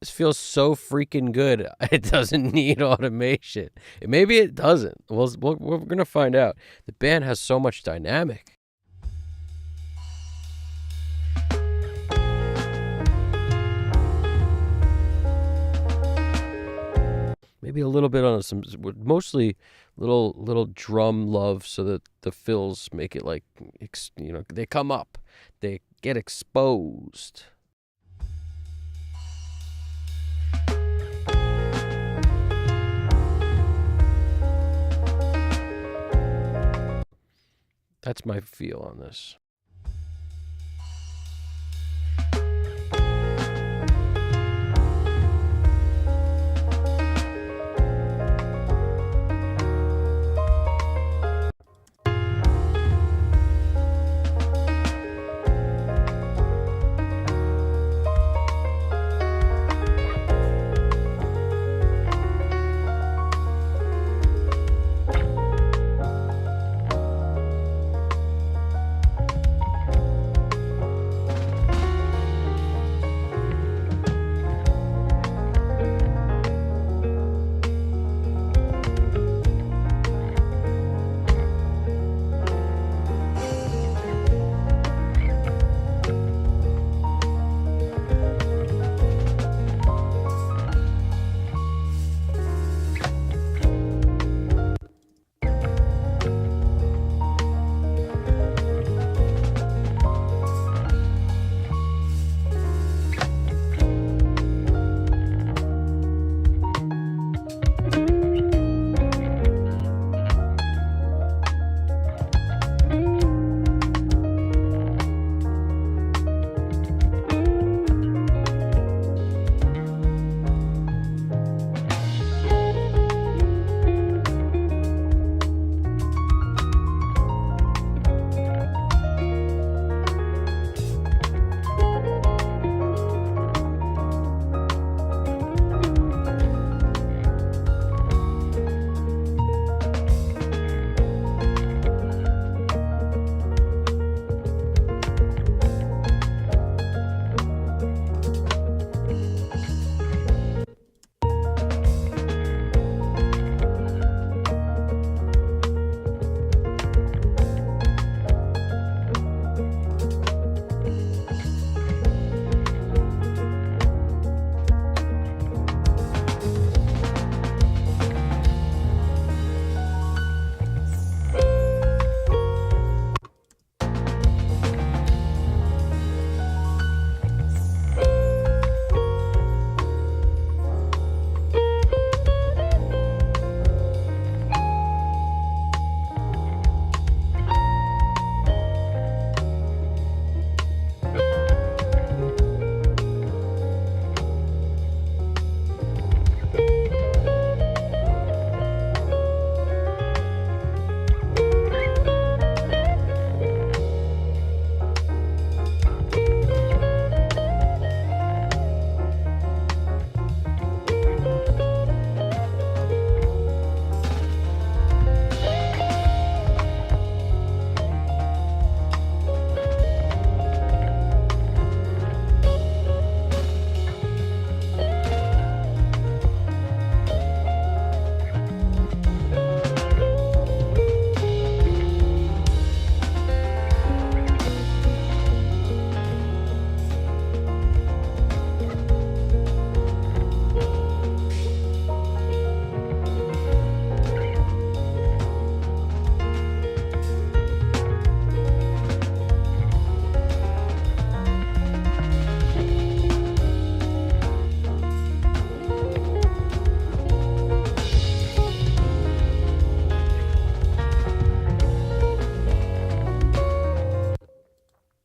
This feels so freaking good. It doesn't need automation. Maybe it doesn't. We're going to find out. The band has so much dynamic. maybe a little bit on some, mostly little drum love, so that the fills make it like, they come up, they get exposed. That's my feel on this.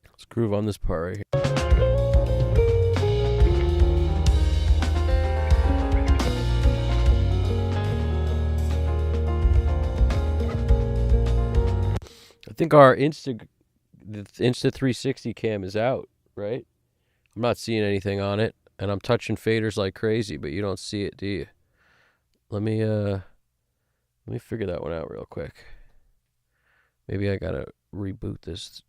Let's groove on this part right here. I think our the Insta 360 cam is out, right? I'm not seeing anything on it, and I'm touching faders like crazy, but you don't see it, do you? Let me figure that one out real quick. Maybe I gotta reboot this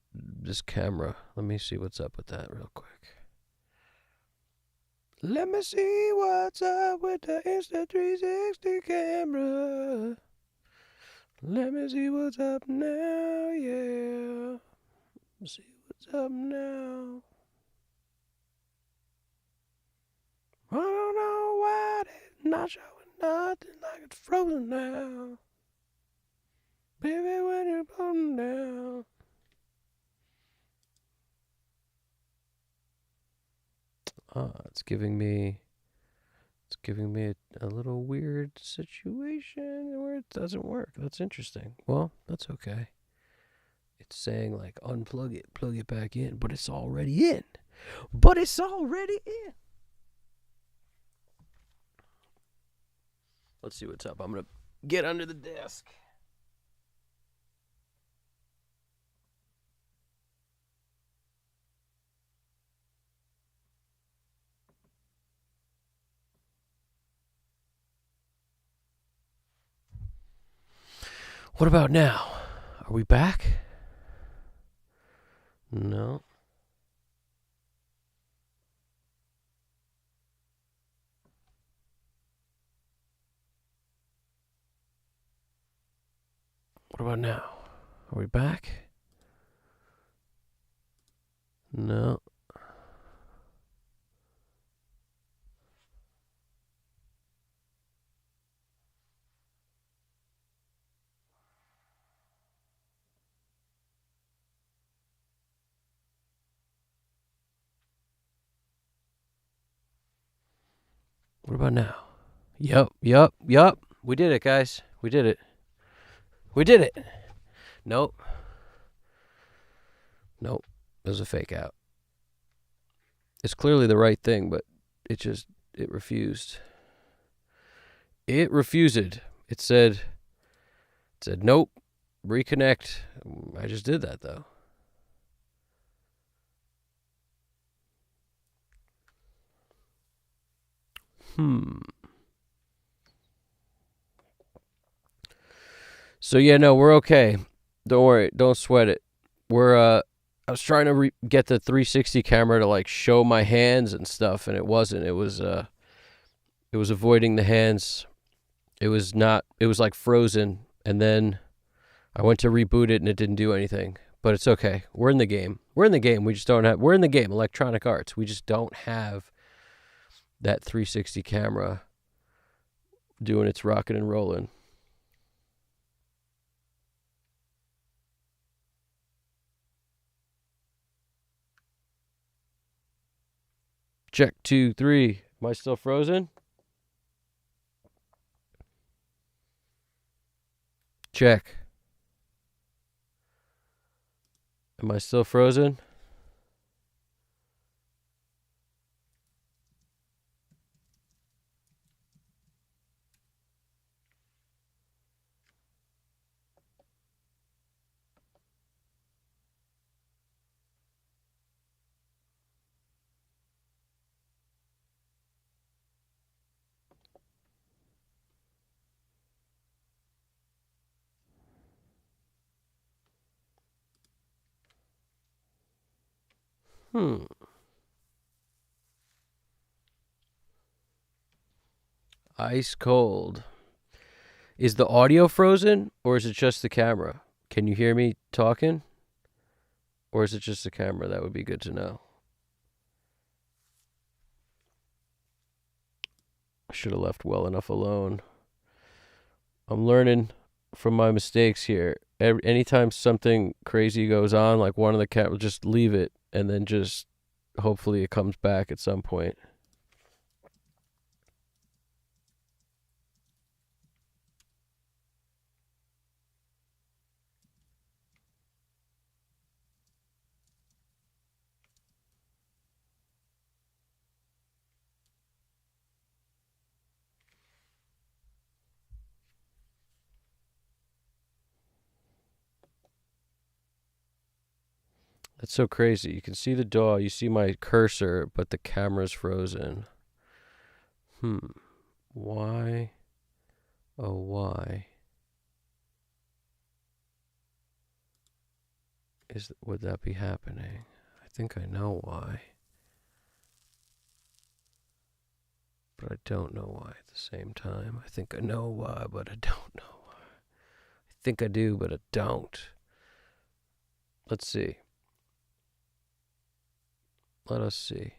camera. Let me see what's up with that real quick. Let me see what's up with the Insta 360 camera. Let me see what's up now, yeah. See what's up now. I don't know why it's not showing Nothing like it's frozen now. Baby, when you're floating down. It's giving me a little weird situation where it doesn't work. That's interesting. Well, that's okay. It's saying like unplug it, plug it back in, but it's already in. But it's already in. Let's see what's up. I'm gonna get under the desk. What about now? Are we back? No. What about now? Are we back? No. What about now? Yup. We did it, guys. We did it. Nope. It was a fake out. It's clearly the right thing, but it refused. It refused. It said nope, reconnect. I just did that though. So yeah, no, we're okay. Don't worry. Don't sweat it. I was trying to get the 360 camera to like show my hands and stuff, and it wasn't. It was avoiding the hands. It was not. It was like frozen, and then I went to reboot it, and it didn't do anything. But it's okay. We're in the game. We just don't have. We're in the game. Electronic Arts. We just don't have that 360 camera doing its rocking and rolling. Check 2, 3. Am I still frozen? Check. Am I still frozen? Ice cold. Is the audio frozen or is it just the camera? Can you hear me talking? Or is it just the camera? That would be good to know. I should have left well enough alone. I'm learning from my mistakes here. Anytime something crazy goes on, like one of the cameras, just leave it and then just hopefully it comes back at some point. That's so crazy. You can see the DAW, you see my cursor, but the camera's frozen. Why? Oh, why? Would that be happening? I think I know why. But I don't know why at the same time. I think I know why, but I don't know why. I think I do, but I don't. Let's see. Let us see.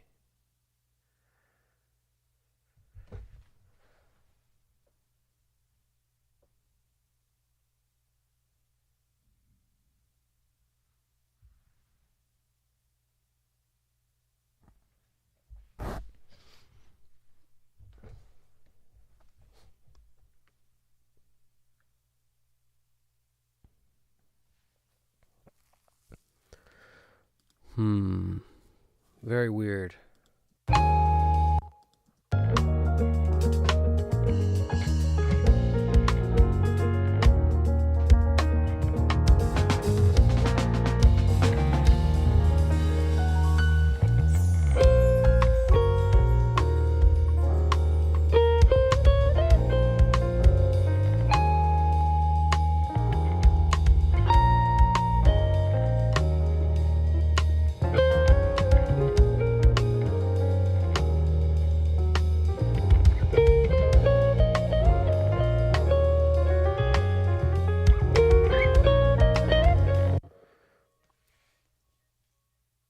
Very weird.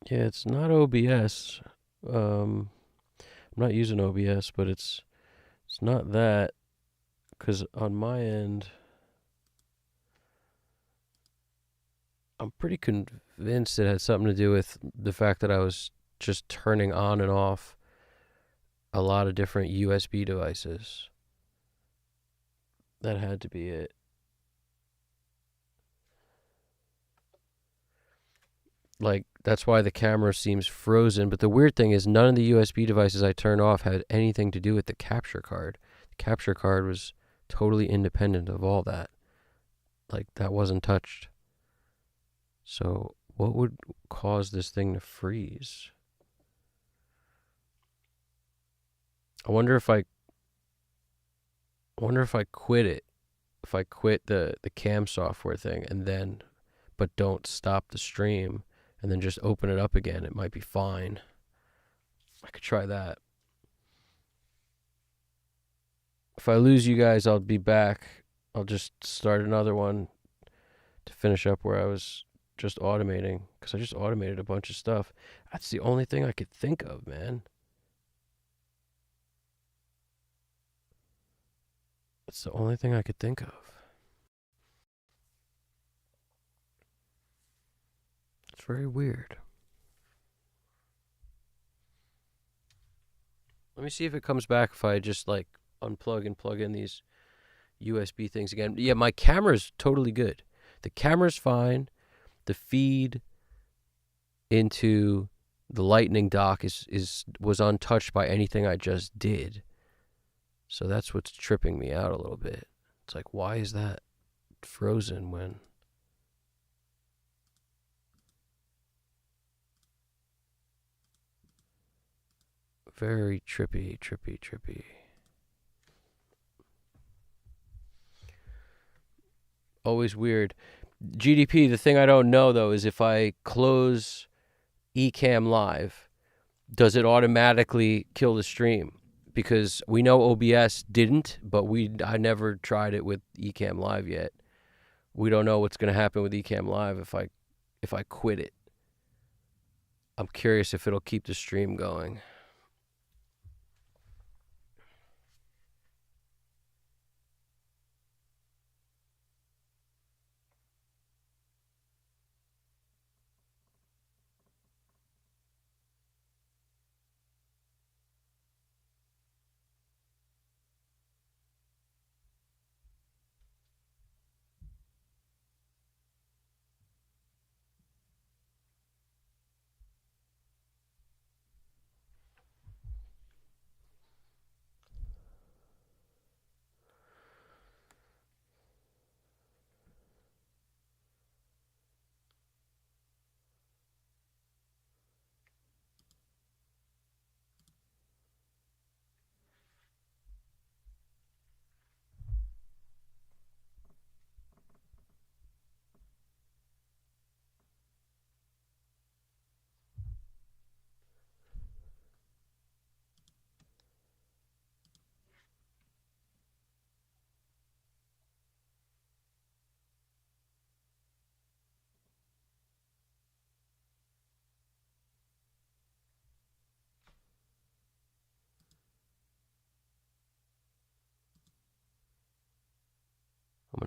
Yeah, it's not OBS. I'm not using OBS, but it's not that because on my end, I'm pretty convinced it had something to do with the fact that I was just turning on and off a lot of different USB devices. That had to be it. Like, that's why the camera seems frozen. But the weird thing is, none of the USB devices I turned off had anything to do with the capture card. The capture card was totally independent of all that. Like, that wasn't touched. So, what would cause this thing to freeze? I wonder if I quit it. If I quit the cam software thing and then but don't stop the stream and then just open it up again, it might be fine. I could try that. If I lose you guys, I'll be back. I'll just start another one to finish up where I was just automating, because I just automated a bunch of stuff. That's the only thing I could think of, man. That's the only thing I could think of. It's very weird. Let me see if it comes back if I just like unplug and plug in these USB things again. Yeah, my camera's totally good. The camera's fine. The feed into the lightning dock was untouched by anything I just did. So that's what's tripping me out a little bit. It's like, why is that frozen when very trippy. Always weird. GDP, the thing I don't know though is if I close Ecamm Live, does it automatically kill the stream? Because we know OBS didn't, but I never tried it with Ecamm Live yet. We don't know what's going to happen with Ecamm Live if I quit it. I'm curious if it'll keep the stream going.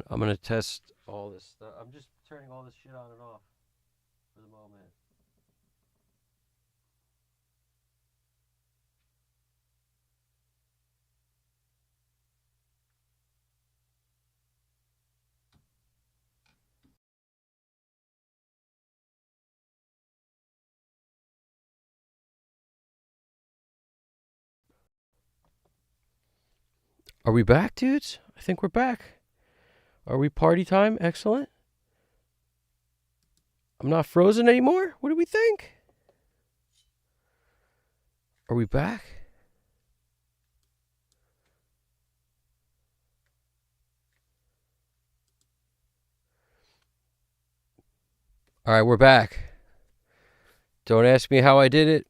I'm gonna test all this stuff. I'm just turning all this shit on and off for the moment. Are we back, dudes? I think we're back. Are we party time? Excellent. I'm not frozen anymore? What do we think? Are we back? All right, we're back. Don't ask me how I did it.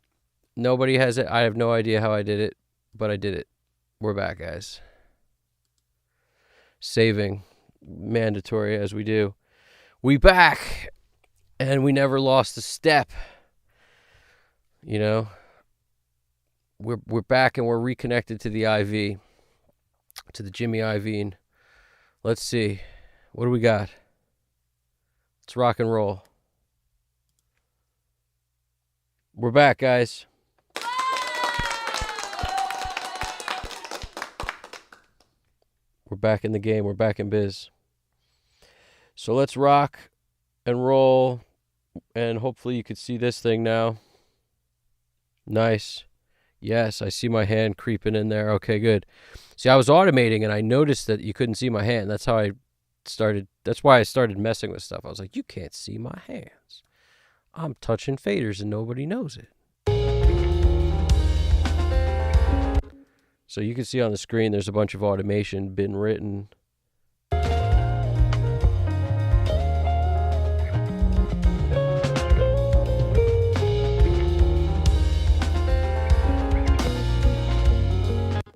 Nobody has it. I have no idea how I did it, but I did it. We're back, guys. Saving. Mandatory as we do. We back. And we never lost a step. You know? We're back and we're reconnected to the IV. To the Jimmy Iovine. Let's see. What do we got? Let's rock and roll. We're back, guys. We're back in the game. We're back in biz. So let's rock and roll. And hopefully you can see this thing now. Nice. Yes, I see my hand creeping in there. Okay, good. See, I was automating and I noticed that you couldn't see my hand. That's why I started messing with stuff. I was like, you can't see my hands. I'm touching faders and nobody knows it. So you can see on the screen there's a bunch of automation been written.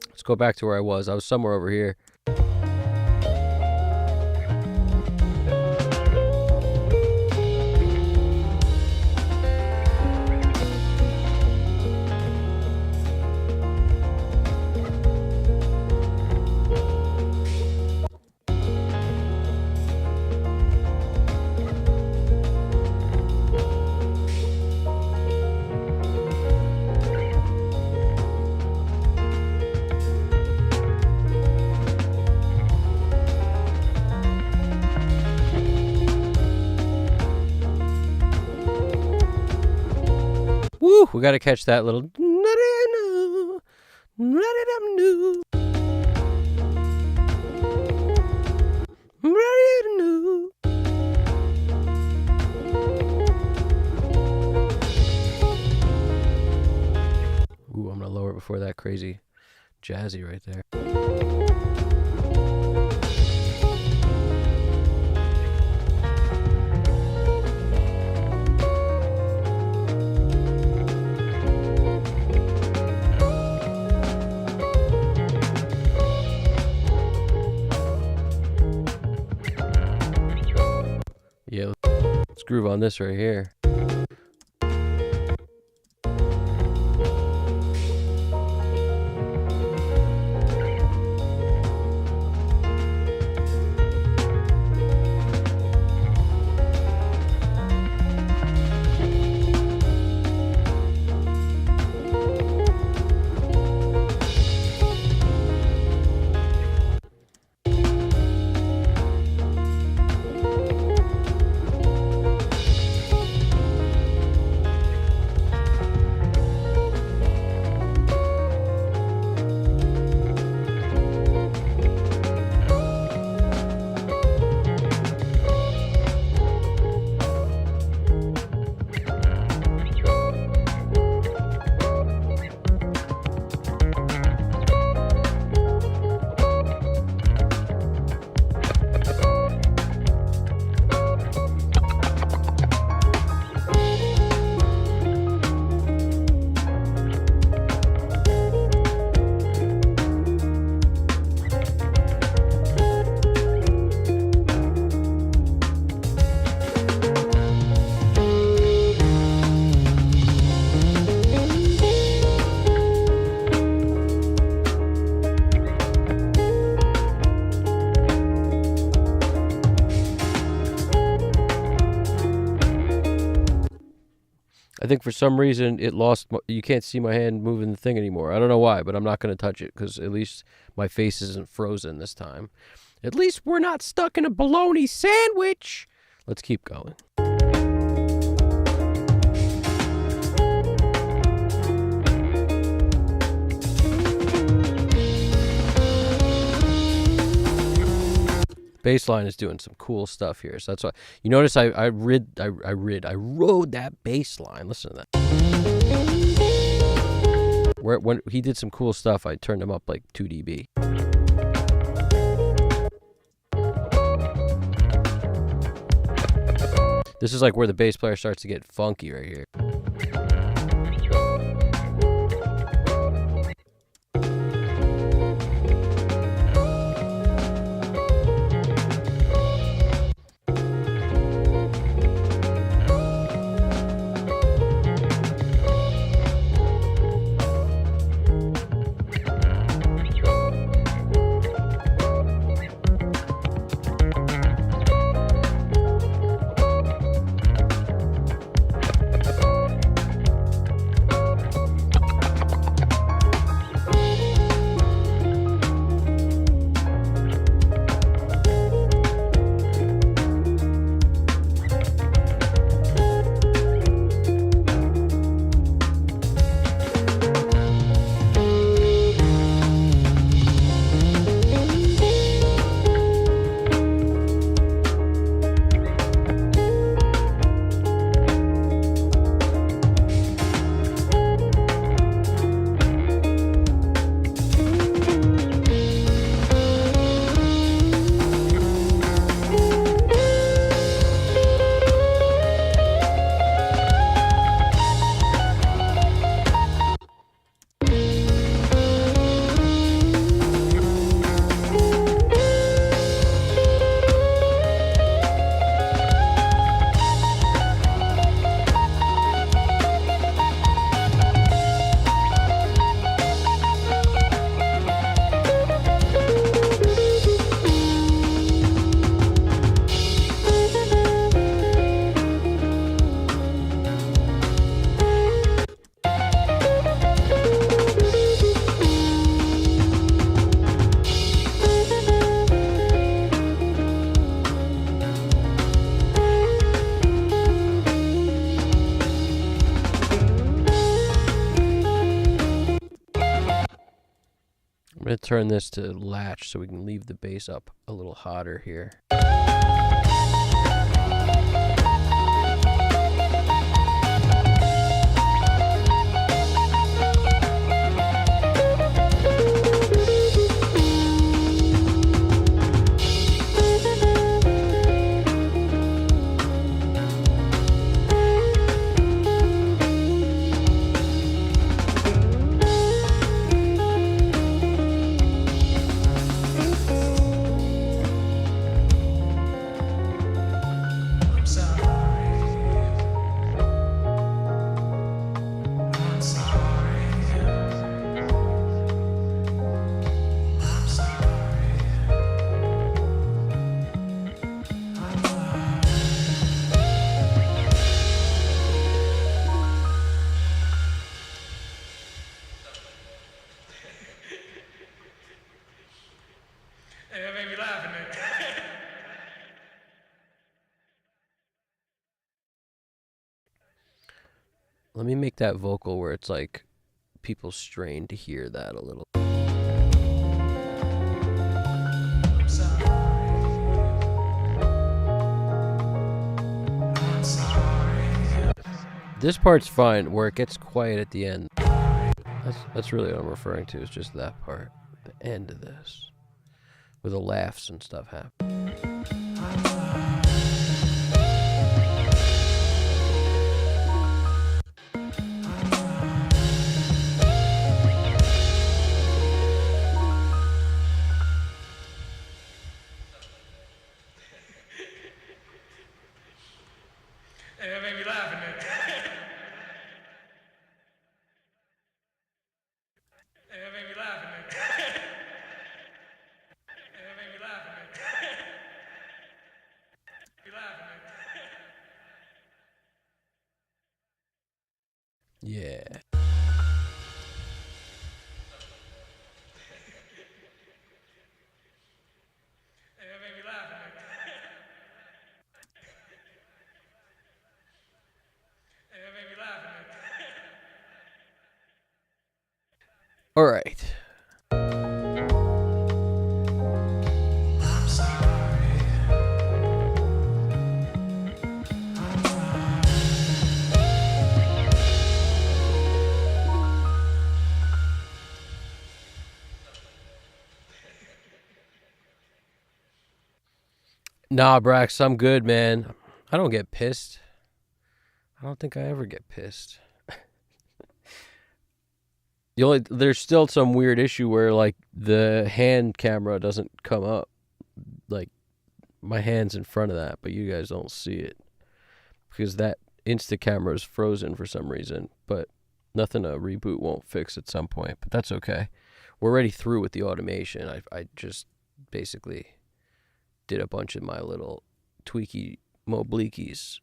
Let's go back to where I was. I was somewhere over here. Woo! We got to catch that little. Ooh, I'm going to lower it before that crazy jazzy right there. Yeah, let's groove on this right here. I think for some reason it lost. You can't see my hand moving the thing anymore. I don't know why, but I'm not going to touch it because at least my face isn't frozen this time. At least we're not stuck in a bologna sandwich. Let's keep going. bass line is doing some cool stuff here. So that's why you notice I rode that bass line. Listen to that. When he did some cool stuff, I turned him up like 2 dB. This is like where the bass player starts to get funky right here. I'm going to turn this to latch so we can leave the bass up a little hotter here. Hey, that made me laugh, Nick. Let me make that vocal where it's like people strain to hear that a little. I'm sorry. I'm sorry. This part's fine, where it gets quiet at the end. That's really what I'm referring to, is just that part. The end of this. Where the laughs and stuff happen. Hey, that made me laugh, Nick. Hey, that made me laugh, Nick. Hey, that made me laugh, Nick. You laughing, Nick. Yeah. Hey, that made me laugh, Nick. Hey, that made me laugh, Nick. All right. I'm sorry. Nah, Brax, I'm good, man. I don't get pissed. I don't think I ever get pissed. There's still some weird issue where like the hand camera doesn't come up. Like my hand's in front of that, but you guys don't see it because that Insta camera is frozen for some reason. But nothing a reboot won't fix at some point. But that's okay. We're already through with the automation. I just basically did a bunch of my little tweaky moblikies,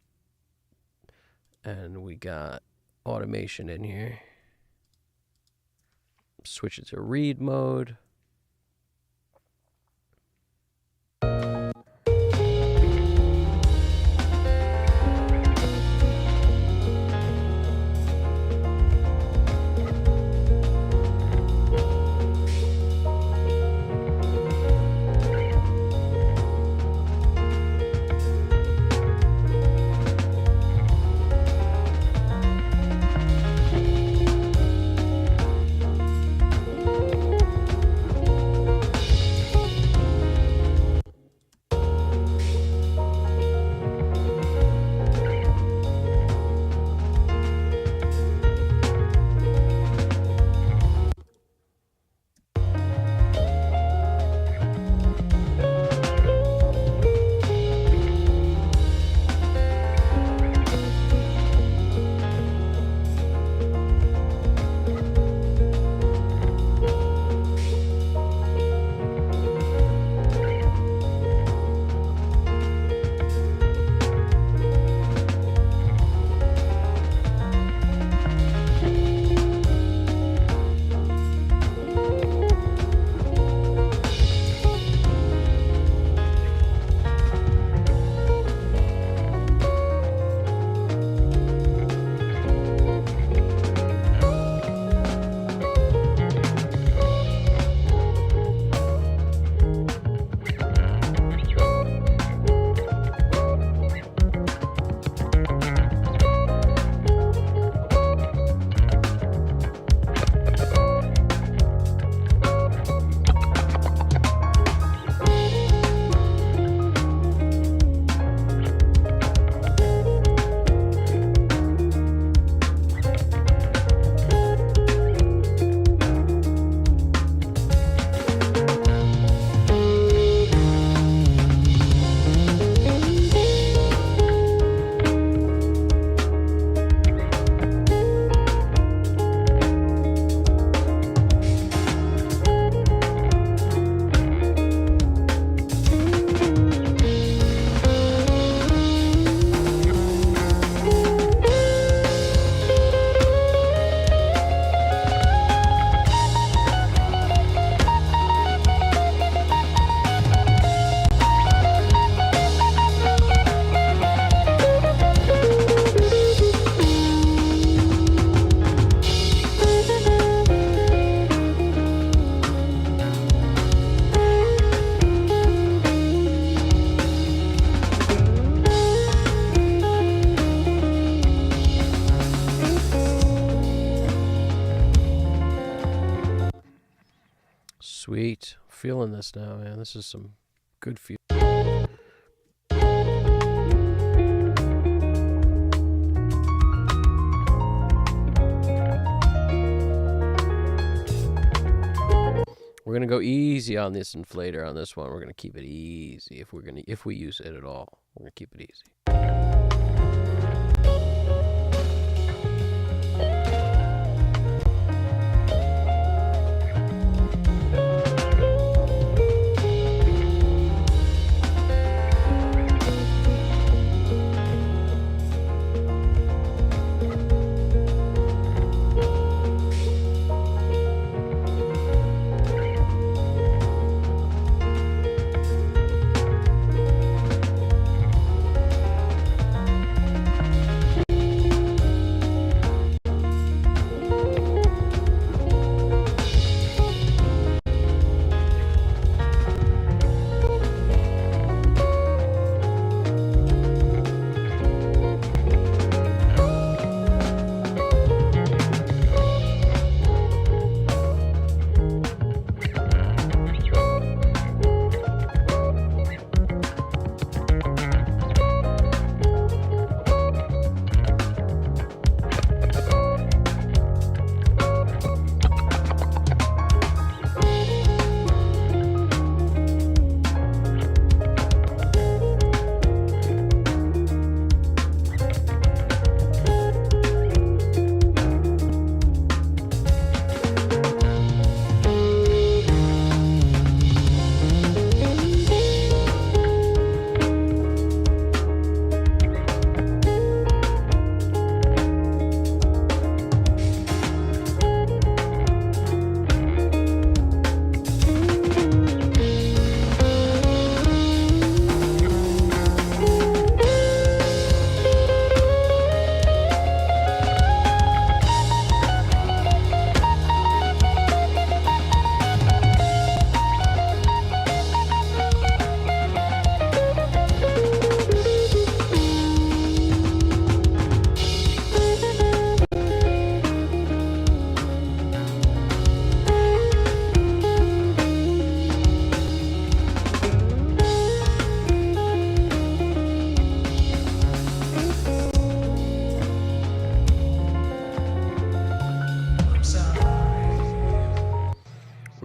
and we got automation in here. Switch it to read mode. Sweet. Feeling this now, man. This is some good feel. We're gonna go easy on this inflator on this one. We're gonna keep it easy if we use it at all. We're gonna keep it easy.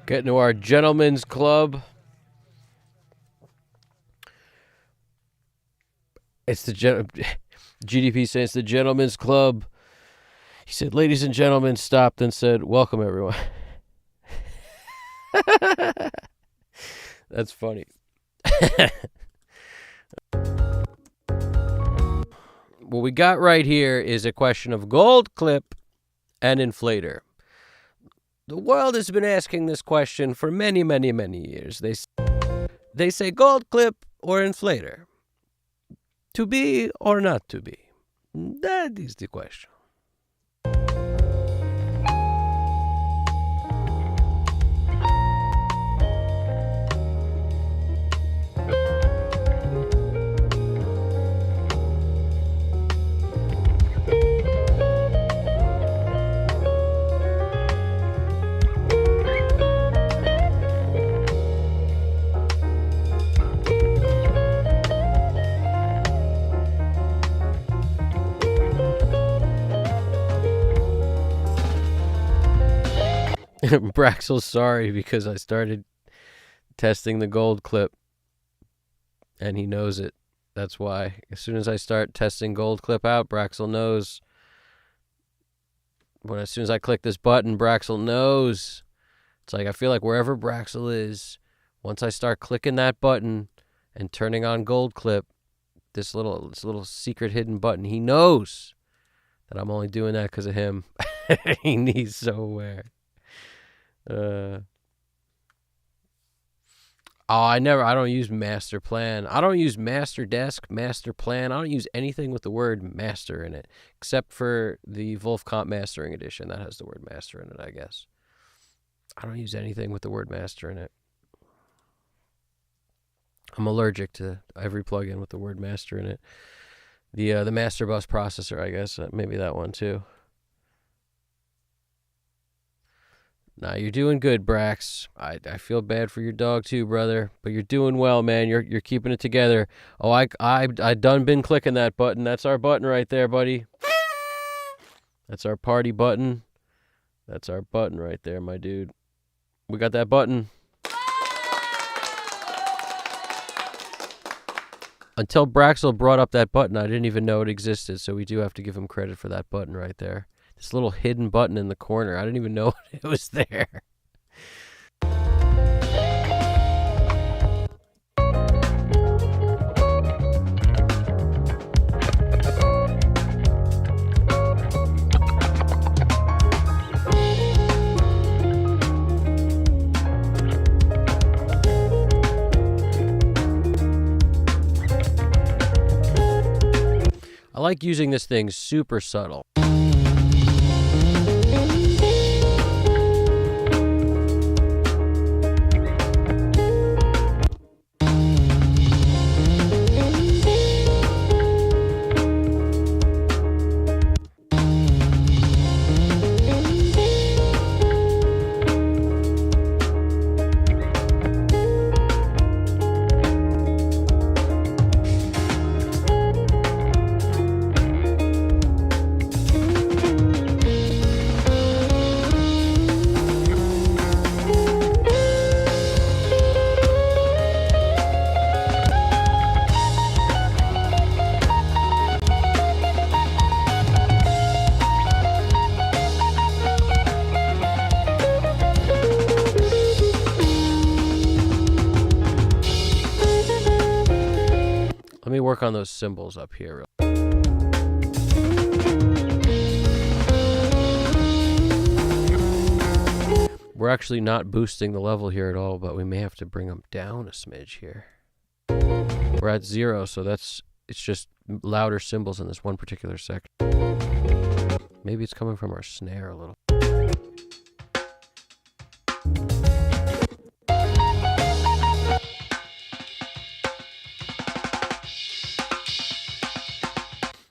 Getting to our gentlemen's club. It's the GDP saying it's the gentlemen's club. He said, ladies and gentlemen, stopped and said, welcome everyone. That's funny. What we got right here is a question of gold clip and inflator. The world has been asking this question for many, many, many years. They say gold clip or inflator. To be or not to be? That is the question. Braxel's sorry because I started testing the gold clip and he knows it. That's why. As soon as I start testing gold clip out, Braxel knows. As soon as I click this button, Braxel knows. It's like I feel like wherever Braxel is, once I start clicking that button and turning on gold clip, this little secret hidden button, he knows that I'm only doing that because of him. He's so aware. I don't use master plan. I don't use master desk, master plan. I don't use anything with the word master in it, except for the Wolfcomp Mastering Edition. That has the word master in it, I guess. I don't use anything with the word master in it. I'm allergic to every plugin with the word master in it. The master bus processor, I guess, maybe that one too. Nah, you're doing good, Brax. I feel bad for your dog too, brother. But you're doing well, man. You're keeping it together. Oh, I done been clicking that button. That's our button right there, buddy. That's our party button. That's our button right there, my dude. We got that button. Until Braxel brought up that button, I didn't even know it existed. So we do have to give him credit for that button right there. This little hidden button in the corner. I didn't even know it was there. I like using this thing super subtle. Let me work on those cymbals up here. We're actually not boosting the level here at all, but we may have to bring them down a smidge here. We're at 0, so it's just louder cymbals in this one particular section. Maybe it's coming from our snare a little.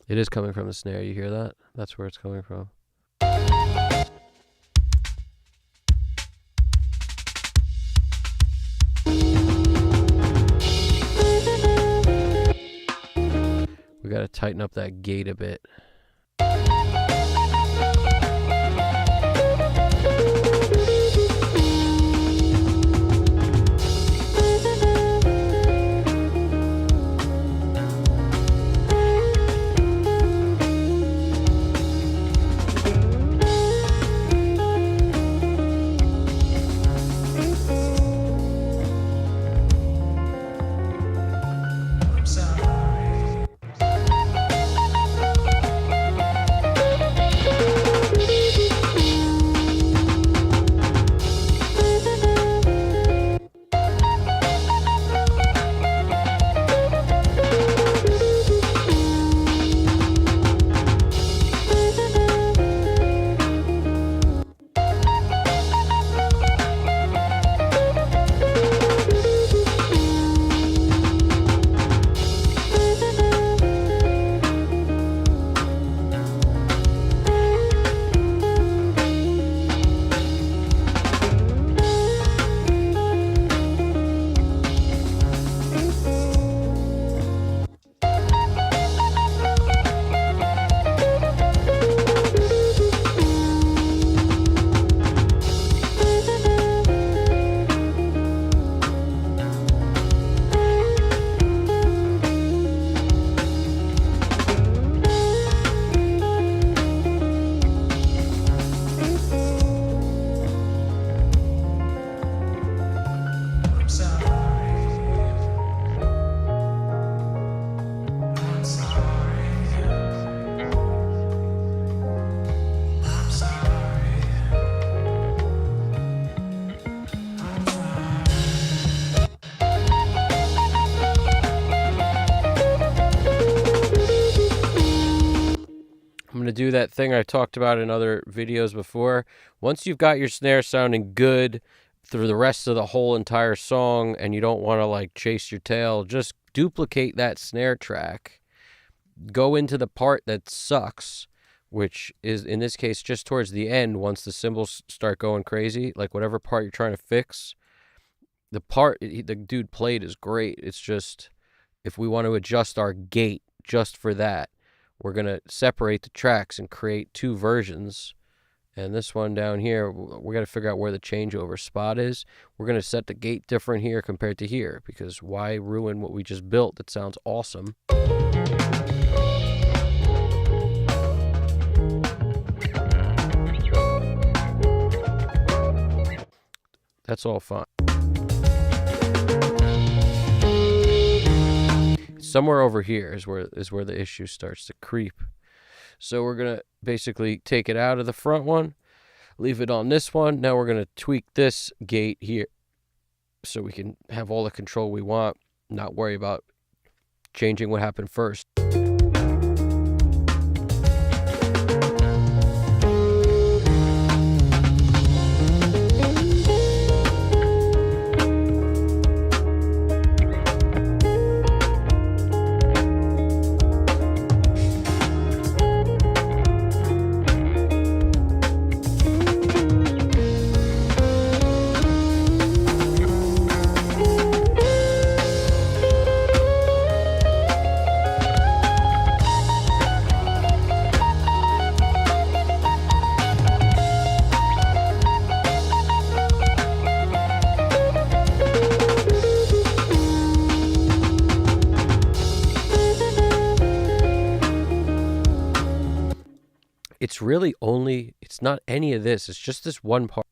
It is coming from the snare. You hear that? That's where it's coming from. We got to tighten up that gate a bit. do that thing I talked about in other videos before. Once you've got your snare sounding good through the rest of the whole entire song and you don't want to like chase your tail, just duplicate that snare track. Go into the part that sucks, which is in this case just towards the end once the cymbals start going crazy, like whatever part you're trying to fix. The part the dude played is great. It's just if we want to adjust our gate just for that, we're going to separate the tracks and create two versions. And this one down here, we got to figure out where the changeover spot is. We're going to set the gate different here compared to here, because why ruin what we just built that sounds awesome? That's all fine. Somewhere over here is where the issue starts to creep. So we're going to basically take it out of the front one, leave it on this one. Now we're going to tweak this gate here so we can have all the control we want, not worry about changing what happened first. It's really only, it's not any of this. It's just this one part.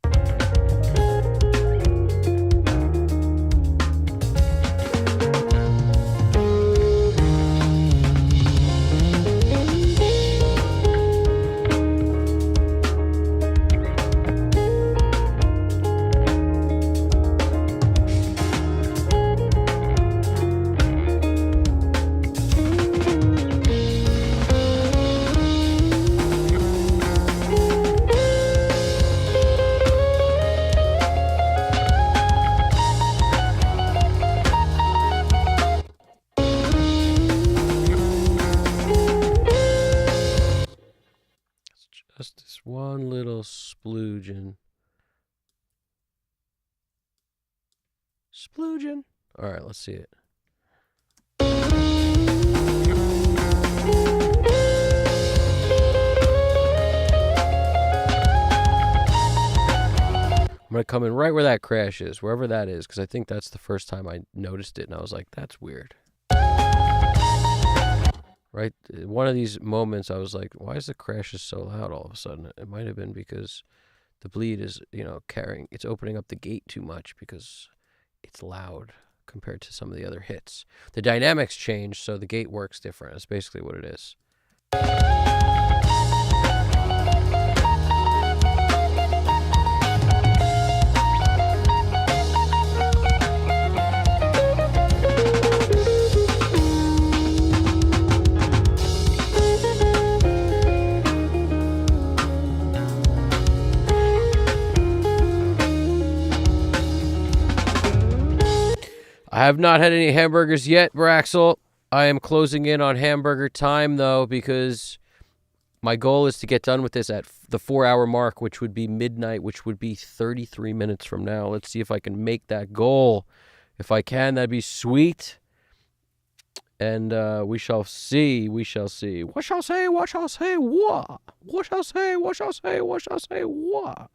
Just this one little sploogin. Sploogin. All right, let's see it. I'm going to come in right where that crash is, wherever that is, because I think that's the first time I noticed it, and I was like, that's weird. Right? One of these moments, I was like, why is the crashes so loud all of a sudden? It might have been because the bleed is, it's opening up the gate too much because it's loud compared to some of the other hits. The dynamics change, so the gate works different. That's basically what it is. I have not had any hamburgers yet, Braxel. I am closing in on hamburger time, though, because my goal is to get done with this at the 4-hour mark, which would be midnight, which would be 33 minutes from now. Let's see if I can make that goal. If I can, that'd be sweet. And we shall see. We shall see. What shall say? What shall say? What? What shall say? What shall say? What shall say? What?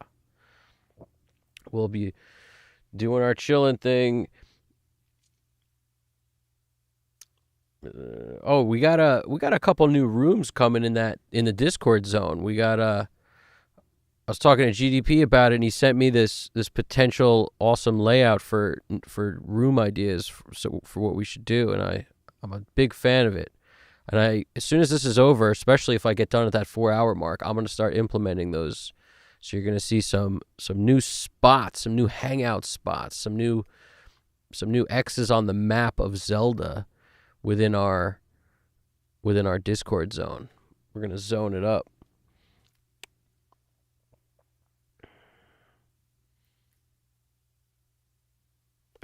We'll be doing our chilling thing. We got a couple new rooms coming in the Discord zone. We got I was talking to GDP about it, and he sent me this potential awesome layout for room ideas for what we should do, and I'm a big fan of it. And as soon as this is over, especially if I get done at that 4-hour mark, I'm going to start implementing those. So you're going to see some new spots, some new hangout spots, some new X's on the map of Zelda within our Discord zone. We're going to zone it up.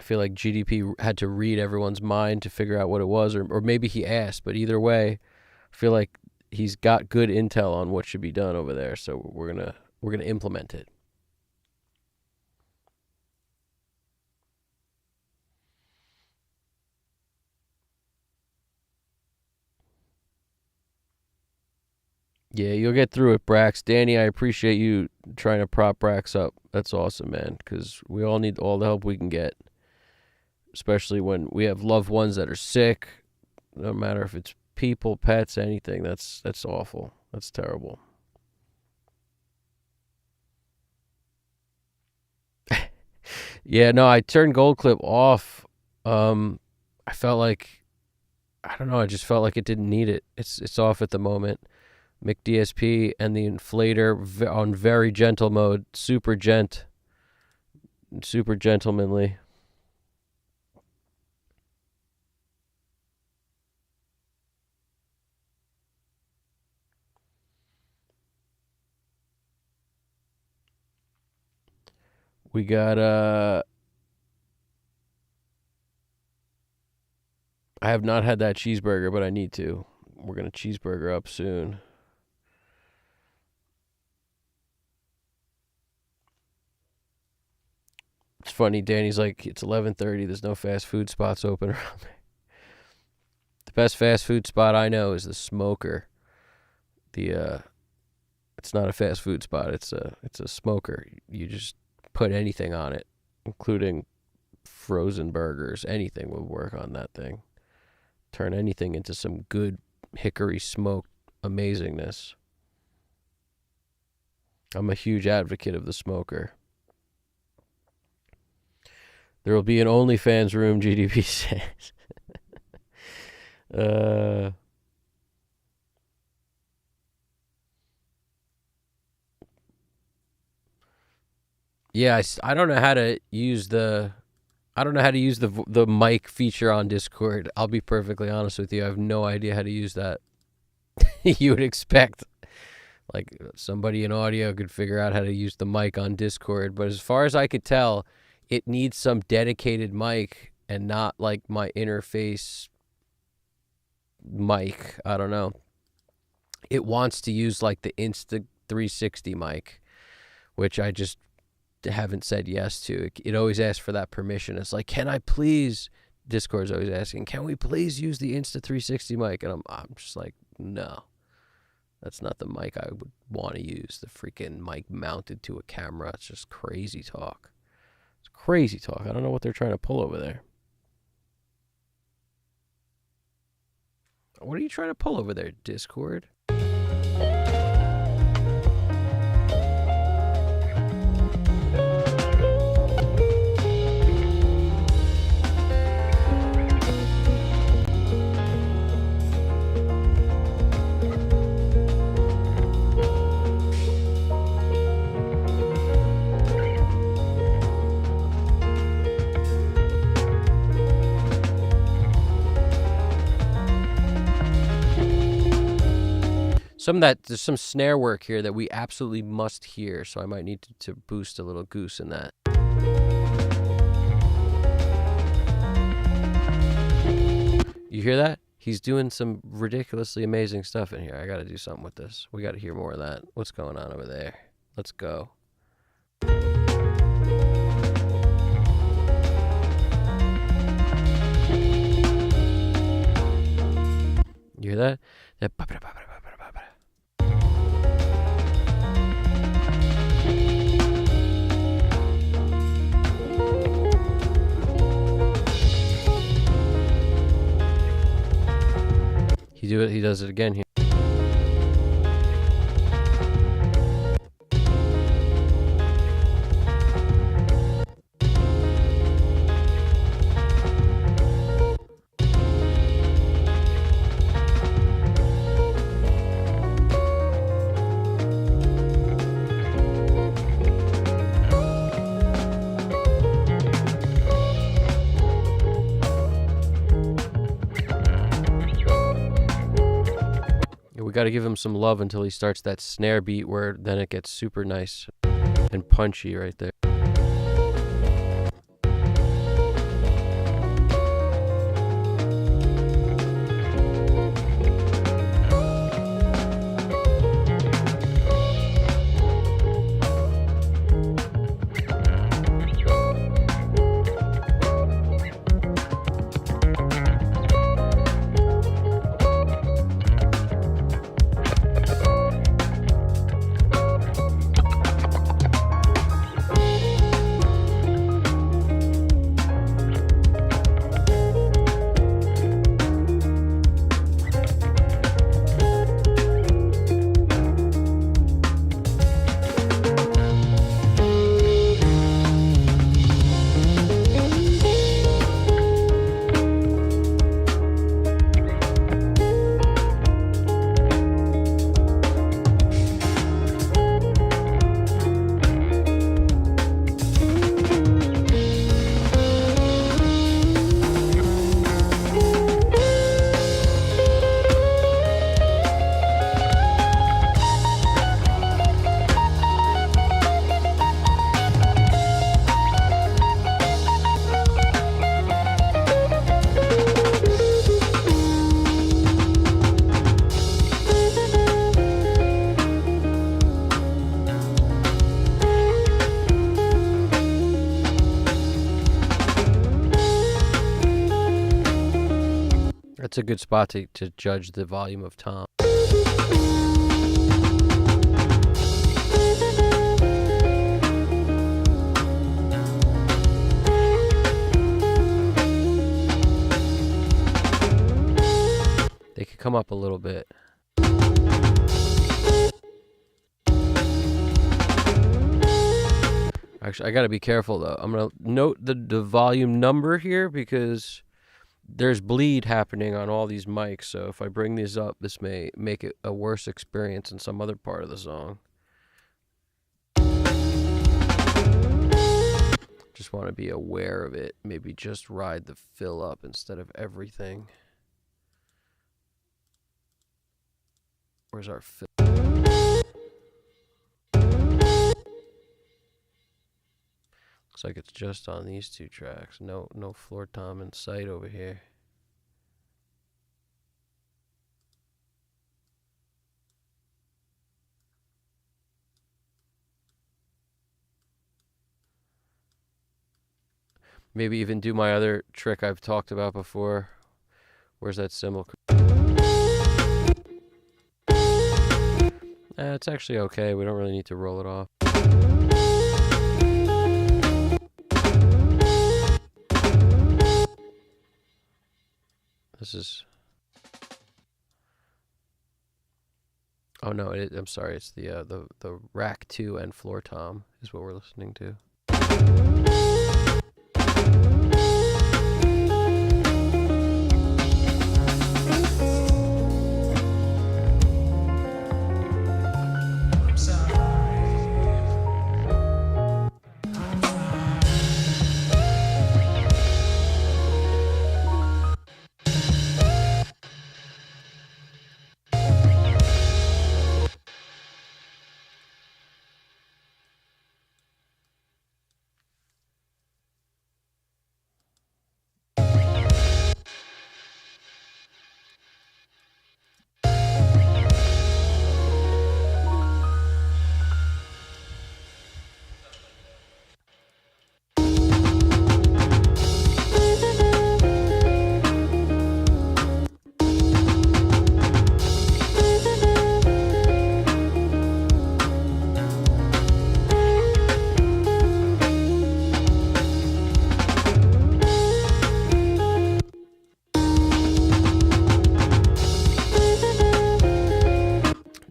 feel like GDP had to read everyone's mind to figure out what it was, or maybe he asked. But either way, I feel like he's got good intel on what should be done over there. So we're gonna implement it. Yeah, you'll get through it, Brax. Danny, I appreciate you trying to prop Brax up. That's awesome, man, because we all need all the help we can get, especially when we have loved ones that are sick. No matter if it's people, pets, anything. That's awful. That's terrible. Yeah, no, I turned Gold Clip off. I felt like I don't know. I just felt like it didn't need it. It's off at the moment. Mic DSP and the inflator on very gentle mode, super gentlemanly. We got I have not had that cheeseburger, but I need to. We're gonna cheeseburger up soon. It's funny, Danny's like, it's 11:30. There's no fast food spots open around me. The best fast food spot I know is the Smoker. It's not a fast food spot. It's a smoker. You just put anything on it, including frozen burgers. Anything would work on that thing. Turn anything into some good hickory smoked amazingness. I'm a huge advocate of the Smoker. There will be an OnlyFans room, GDP says. Yeah, I don't know how to use the mic feature on Discord. I'll be perfectly honest with you. I have no idea how to use that. You would expect like somebody in audio could figure out how to use the mic on Discord, but as far as I could tell, it needs some dedicated mic and not like my interface mic. I don't know. It wants to use like the Insta360 mic, which I just haven't said yes to. It always asks for that permission. It's like, can I please? Discord's always asking, can we please use the Insta360 mic? And I'm just like, no, that's not the mic I would want to use. The freaking mic mounted to a camera. It's just crazy talk. It's crazy talk. I don't know what they're trying to pull over there. What are you trying to pull over there, Discord? There's some snare work here that we absolutely must hear, so I might need to boost a little goose in that. You hear that? He's doing some ridiculously amazing stuff in here. I gotta do something with this. We gotta hear more of that. What's going on over there? Let's go. You hear that? He does it again here. Got to give him some love until he starts that snare beat where then it gets super nice and punchy right there. that's a good spot to judge the volume of tom. They could come up a little bit. Actually, I gotta be careful though. I'm gonna note the volume number here because there's bleed happening on all these mics. So if I bring these up, this may make it a worse experience in some other part of the song. Just want to be aware of it. Maybe just ride the fill up instead of everything. Where's our fill? Looks like it's just on these two tracks. No floor tom in sight over here. Maybe even do my other trick I've talked about before. Where's that cymbal? It's actually okay. We don't really need to roll it off. This is... Oh no, I'm sorry. It's the rack 2 and floor tom is what we're listening to.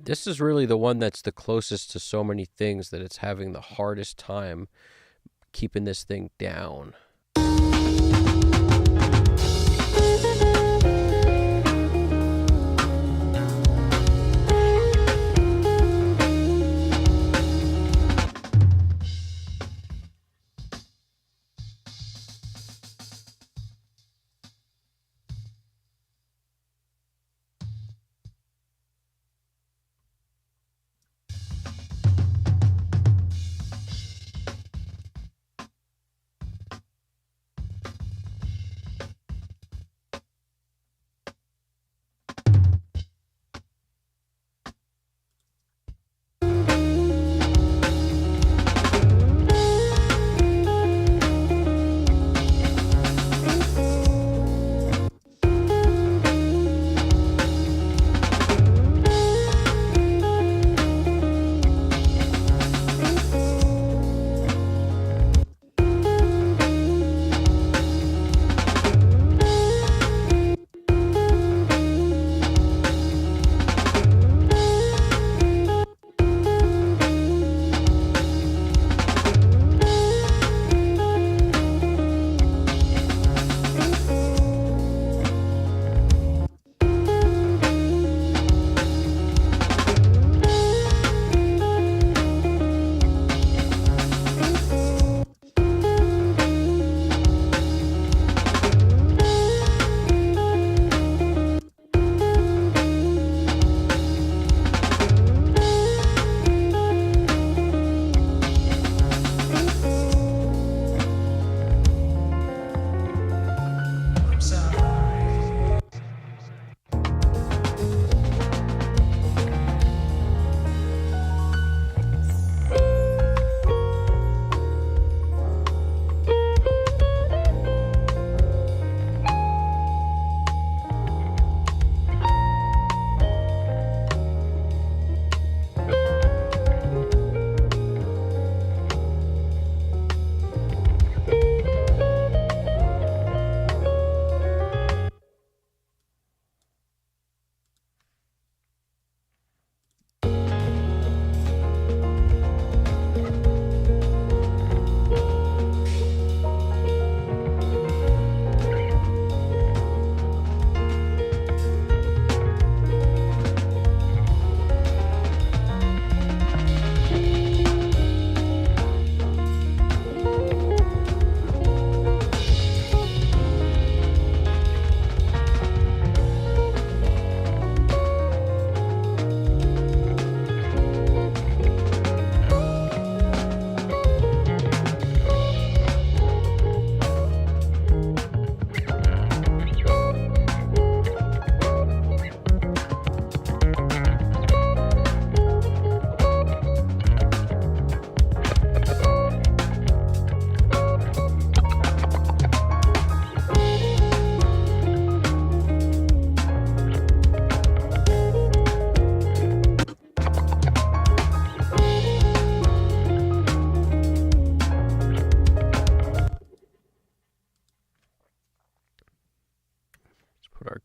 This is really the one that's the closest to so many things that it's having the hardest time keeping this thing down.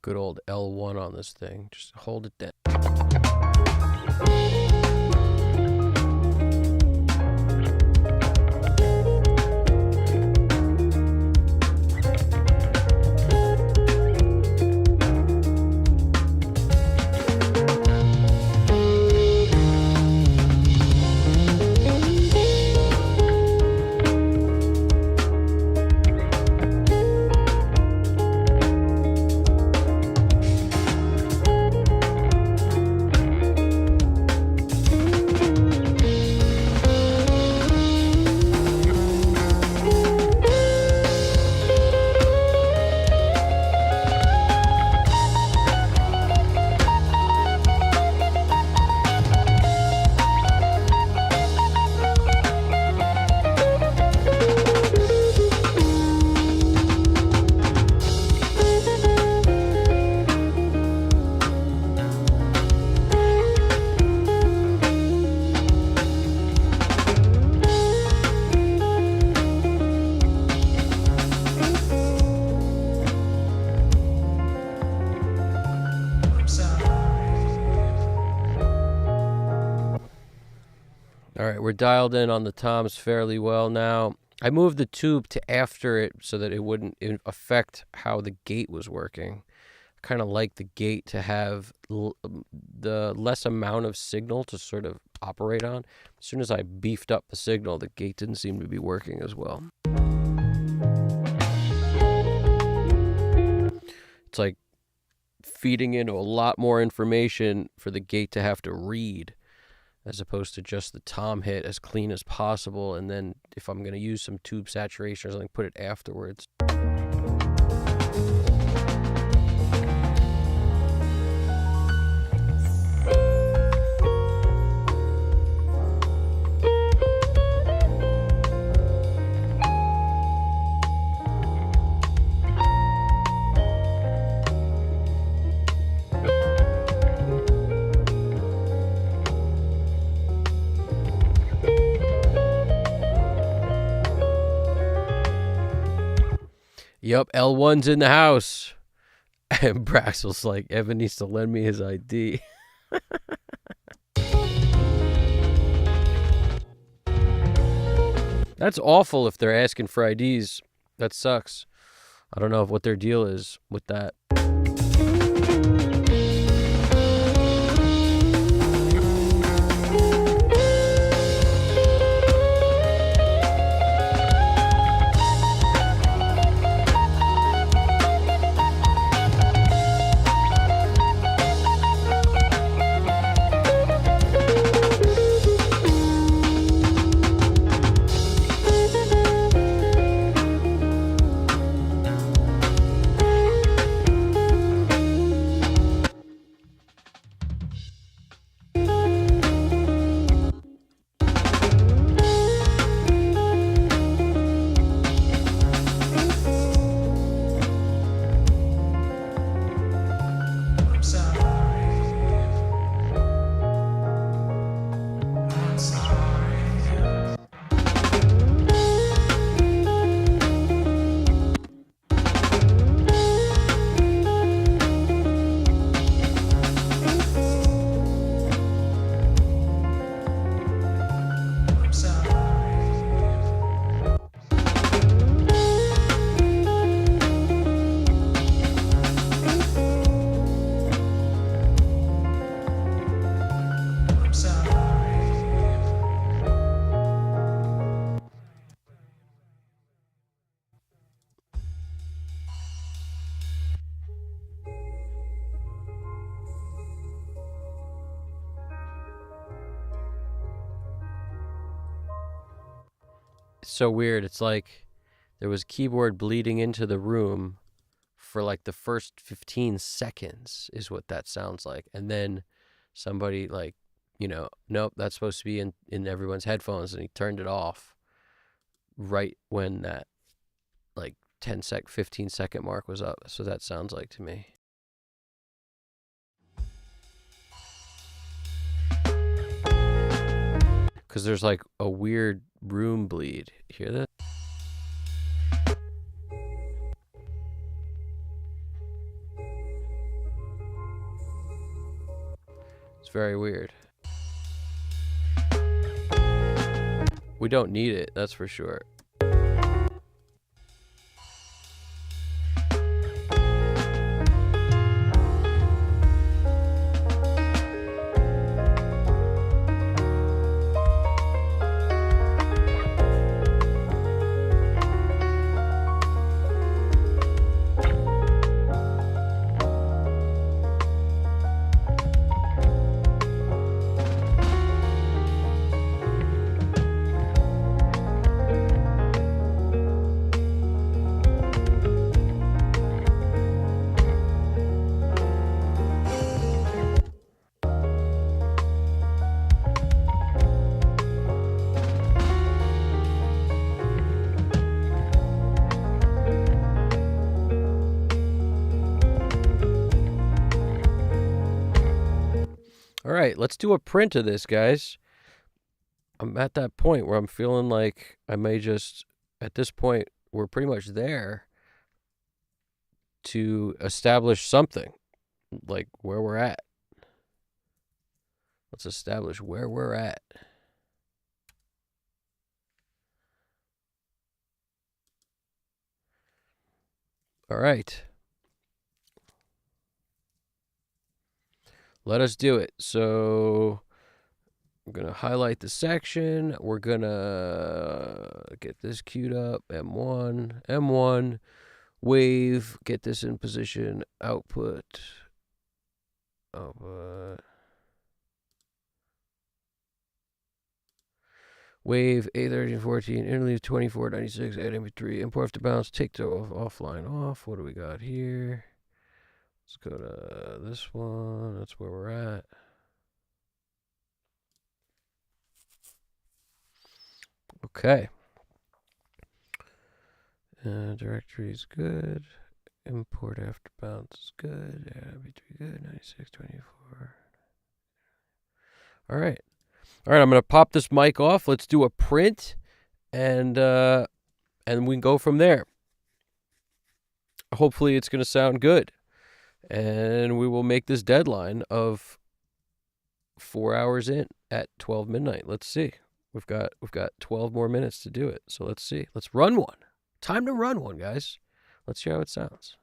good old L1 on this thing. Just hold it down. All right, we're dialed in on the toms fairly well now. I moved the tube to after it so that it wouldn't affect how the gate was working. I kind of like the gate to have the less amount of signal to sort of operate on. As soon as I beefed up the signal, the gate didn't seem to be working as well. It's like feeding into a lot more information for the gate to have to read, as opposed to just the tom hit as clean as possible, and then if I'm going to use some tube saturation or something, put it afterwards. Yup, L1's in the house. And Braxel's like, Evan needs to lend me his ID. That's awful if they're asking for IDs. That sucks. I don't know what their deal is with that. It's so weird. It's like there was keyboard bleeding into the room for like the first 15 seconds is what that sounds like. And then somebody like, nope, that's supposed to be in everyone's headphones, and he turned it off right when that like 15-second mark was up. So that sounds like to me. Because there's like a weird room bleed. Hear that? very weird. We don't need it, that's for sure. All right, let's do a print of this, guys. I'm at that point where I'm feeling like I may just, at this point, we're pretty much there to establish something, like where we're at. Let's establish where we're at. All right. Let us do it. So I'm going to highlight the section. We're going to get this queued up. M1, M1, wave, get this in position, output. Wave A1314, interleave 2496, add MP3, import after bounce, take to offline off. What do we got here? Let's go to this one. That's where we're at. Okay. Directory is good. Import after bounce is good. MP3 good. 9624. All right. All right. I'm gonna pop this mic off. Let's do a print, and we can go from there. Hopefully, it's gonna sound good, and we will make this deadline of 4 hours in at 12 midnight. Let's see. We've got 12 more minutes to do it. So let's see. Let's run one. Time to run one, guys. Let's hear how it sounds.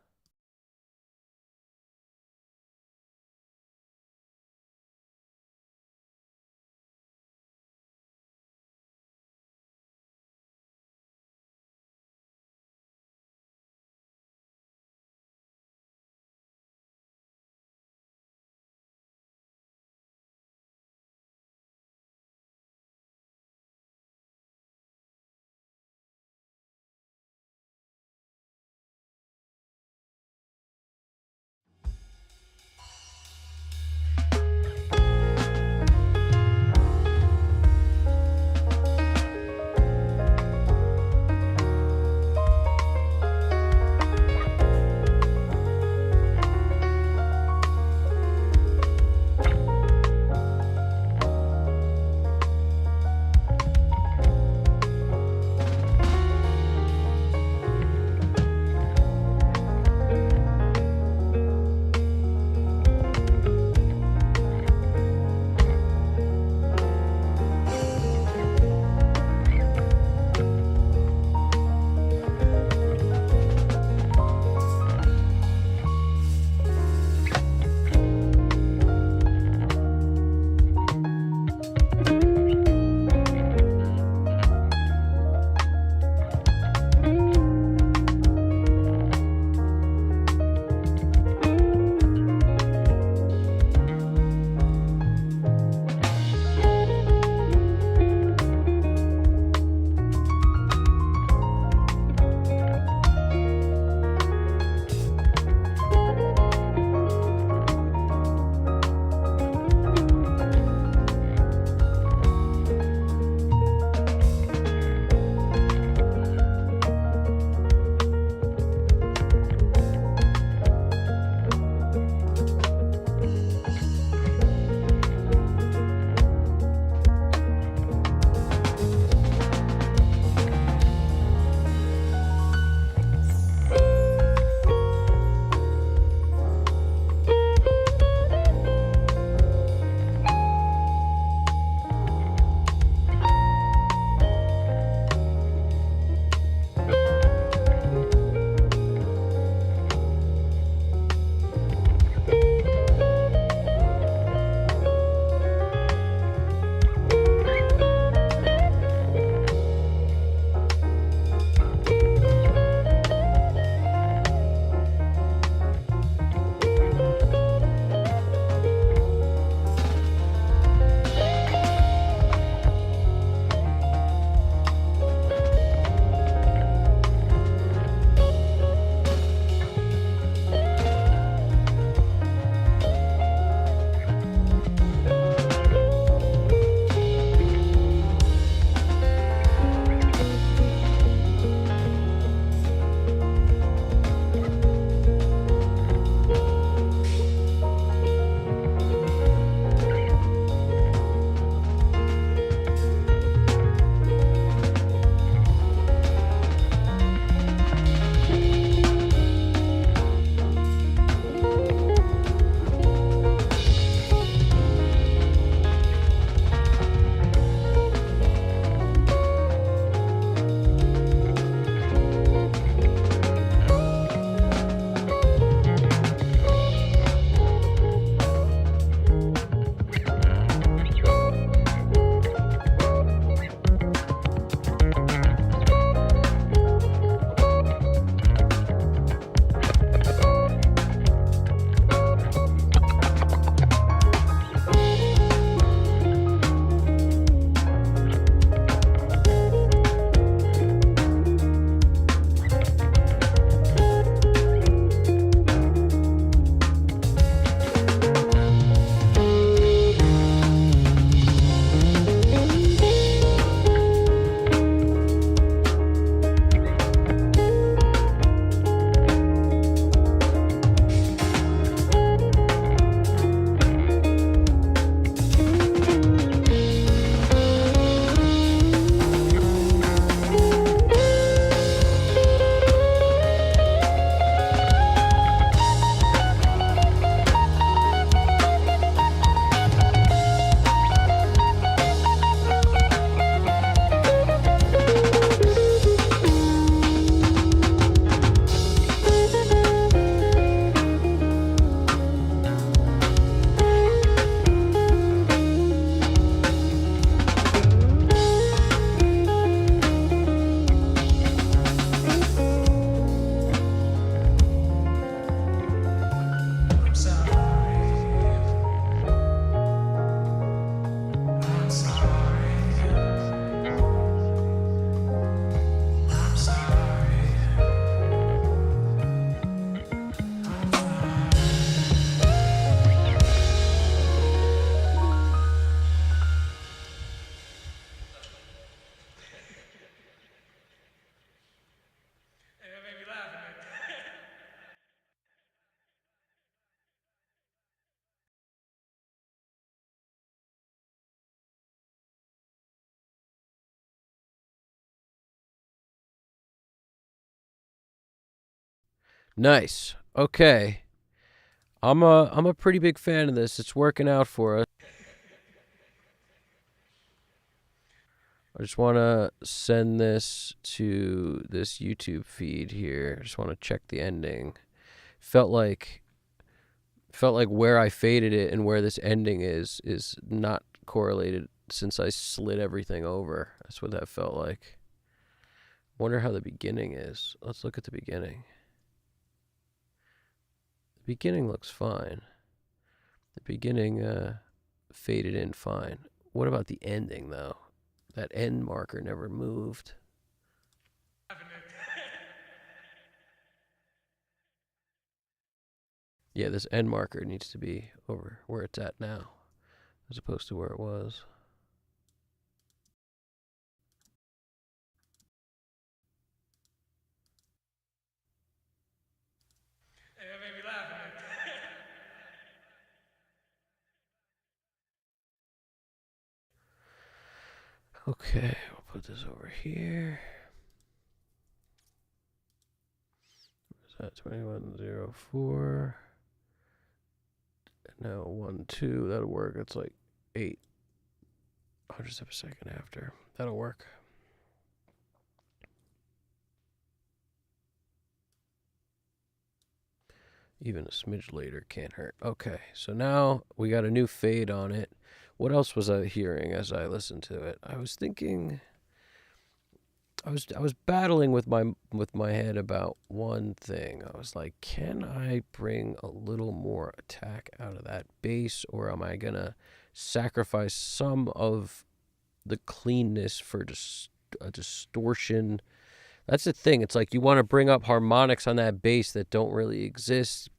Nice. Okay. I'm a pretty big fan of this. It's working out for us. I just want to send this to this YouTube feed here. I just want to check the ending. Felt like where I faded it and where this ending is not correlated since I slid everything over. That's what that felt like. Wonder how the beginning is. Let's look at the beginning. The beginning looks fine. The beginning faded in fine. What about the ending though? That end marker never moved. Yeah, this end marker needs to be over where it's at now, as opposed to where it was. That made me laugh a minute. Okay, we'll put this over here. Is that 2104? Now 1, 2. That'll work. It's like 8 hundredths of a second after. That'll work. Even a smidge later can't hurt. Okay, so now we got a new fade on it. What else was I hearing as I listened to it? I was thinking, I was battling with my head about one thing. I was like, can I bring a little more attack out of that bass, or am I gonna sacrifice some of the cleanness for just a distortion? That's the thing. It's like you want to bring up harmonics on that bass that don't really exist.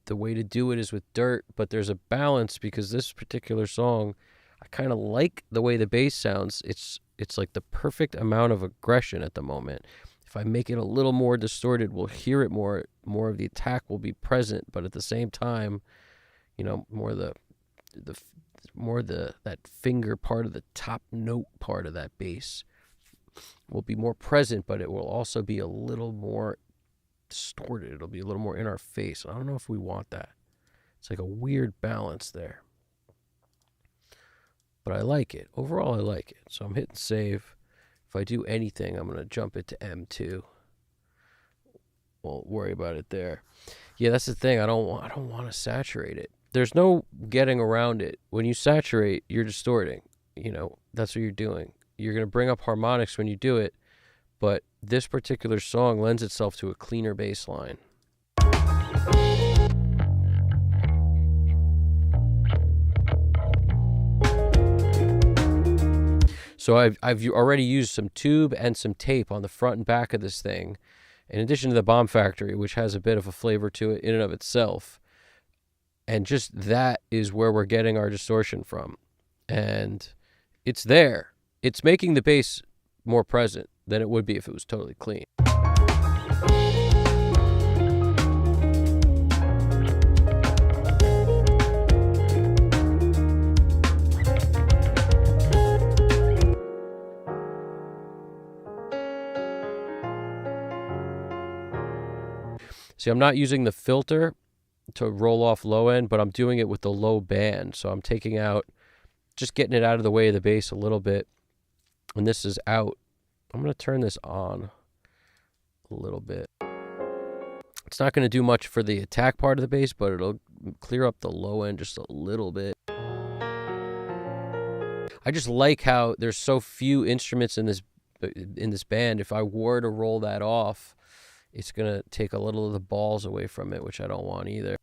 The way to do it is with dirt, but there's a balance because this particular song, I kind of like the way the bass sounds. It's like the perfect amount of aggression at the moment. If I make it a little more distorted, we'll hear it more. More of the attack will be present, but at the same time, more the that finger part of the top note part of that bass will be more present, but it will also be a little more distorted. It'll be a little more in our face. I don't know if we want that. It's like a weird balance there. But I like it. Overall, I like it. So I'm hitting save. If I do anything, I'm going to jump it to M2. Won't worry about it there. Yeah, that's the thing. I don't want to saturate it. There's no getting around it. When you saturate, you're distorting. That's what you're doing. You're going to bring up harmonics when you do it, but this particular song lends itself to a cleaner bass line. So I've already used some tube and some tape on the front and back of this thing, in addition to the Bomb Factory, which has a bit of a flavor to it in and of itself. And just that is where we're getting our distortion from. And it's there. It's making the bass more present than it would be if it was totally clean. See, I'm not using the filter to roll off low end, but I'm doing it with the low band. So I'm taking out, just getting it out of the way of the bass a little bit. And this is out. I'm going to turn this on a little bit. It's not going to do much for the attack part of the bass, but it'll clear up the low end just a little bit. I just like how there's so few instruments in this band. If I were to roll that off, it's going to take a little of the balls away from it, which I don't want either.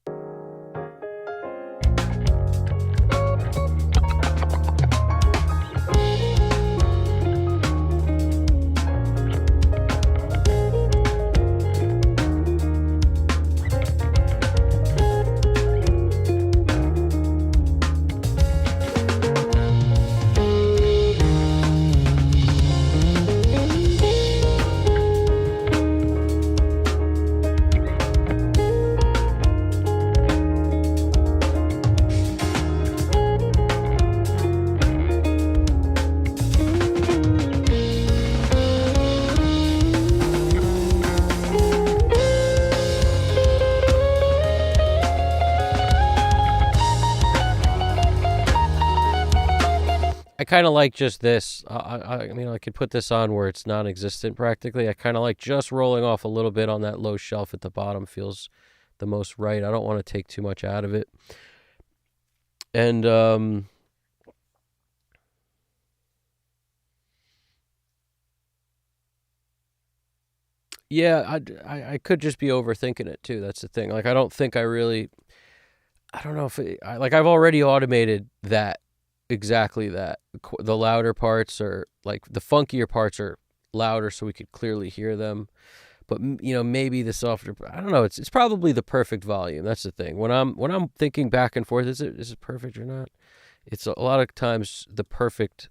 kind of like just this. I mean, I could put this on where it's non-existent practically. I kind of like just rolling off a little bit on that low shelf at the bottom feels the most right. I don't want to take too much out of it. And yeah, I could just be overthinking it too. That's the thing. Like, I don't think I really. I don't know if I've already automated that, exactly that. The louder parts are like the funkier parts are louder, so we could clearly hear them. But maybe the softer. I don't know. It's probably the perfect volume. That's the thing. When I'm thinking back and forth, is it perfect or not? It's a lot of times the perfect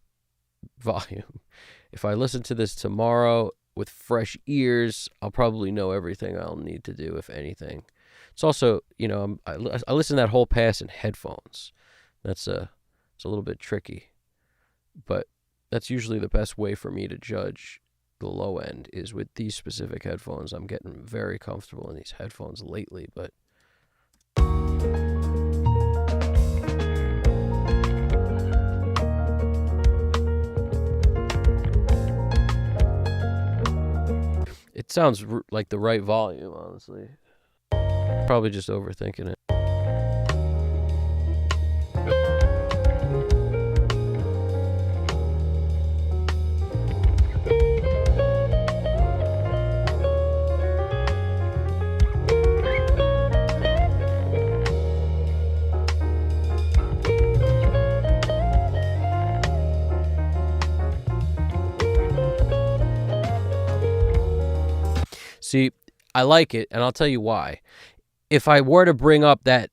volume. If I listen to this tomorrow with fresh ears, I'll probably know everything I'll need to do, if anything. It's also, I listen to that whole pass in headphones. It's a little bit tricky, but that's usually the best way for me to judge the low end is with these specific headphones. I'm getting very comfortable in these headphones lately, but it sounds like the right volume, honestly. Probably just overthinking it. See, I like it, and I'll tell you why. If I were to bring up that,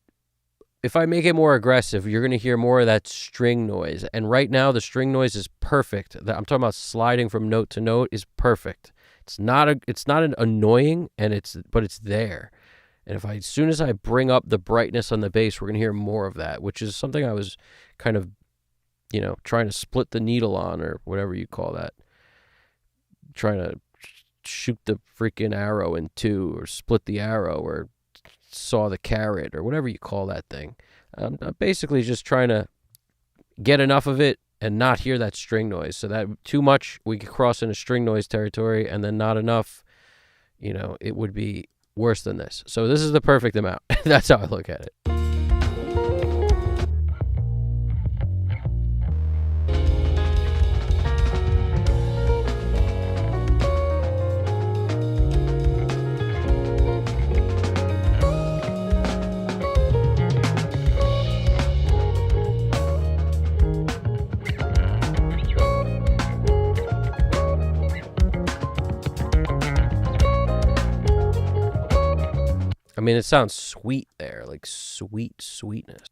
if I make it more aggressive, you're going to hear more of that string noise. And right now, the string noise is perfect. I'm talking about sliding from note to note is perfect. It's not an annoying, but it's there. And as soon as I bring up the brightness on the bass, we're going to hear more of that, which is something I was kind of, trying to split the needle on, or whatever you call that. Trying to shoot the freaking arrow in two, or split the arrow, or saw the carrot, or whatever you call that thing. I'm basically just trying to get enough of it and not hear that string noise. So that too much, we could cross into string noise territory, and then not enough, it would be worse than this. So this is the perfect amount. That's how I look at it. I mean, it sounds sweet there, like sweetness.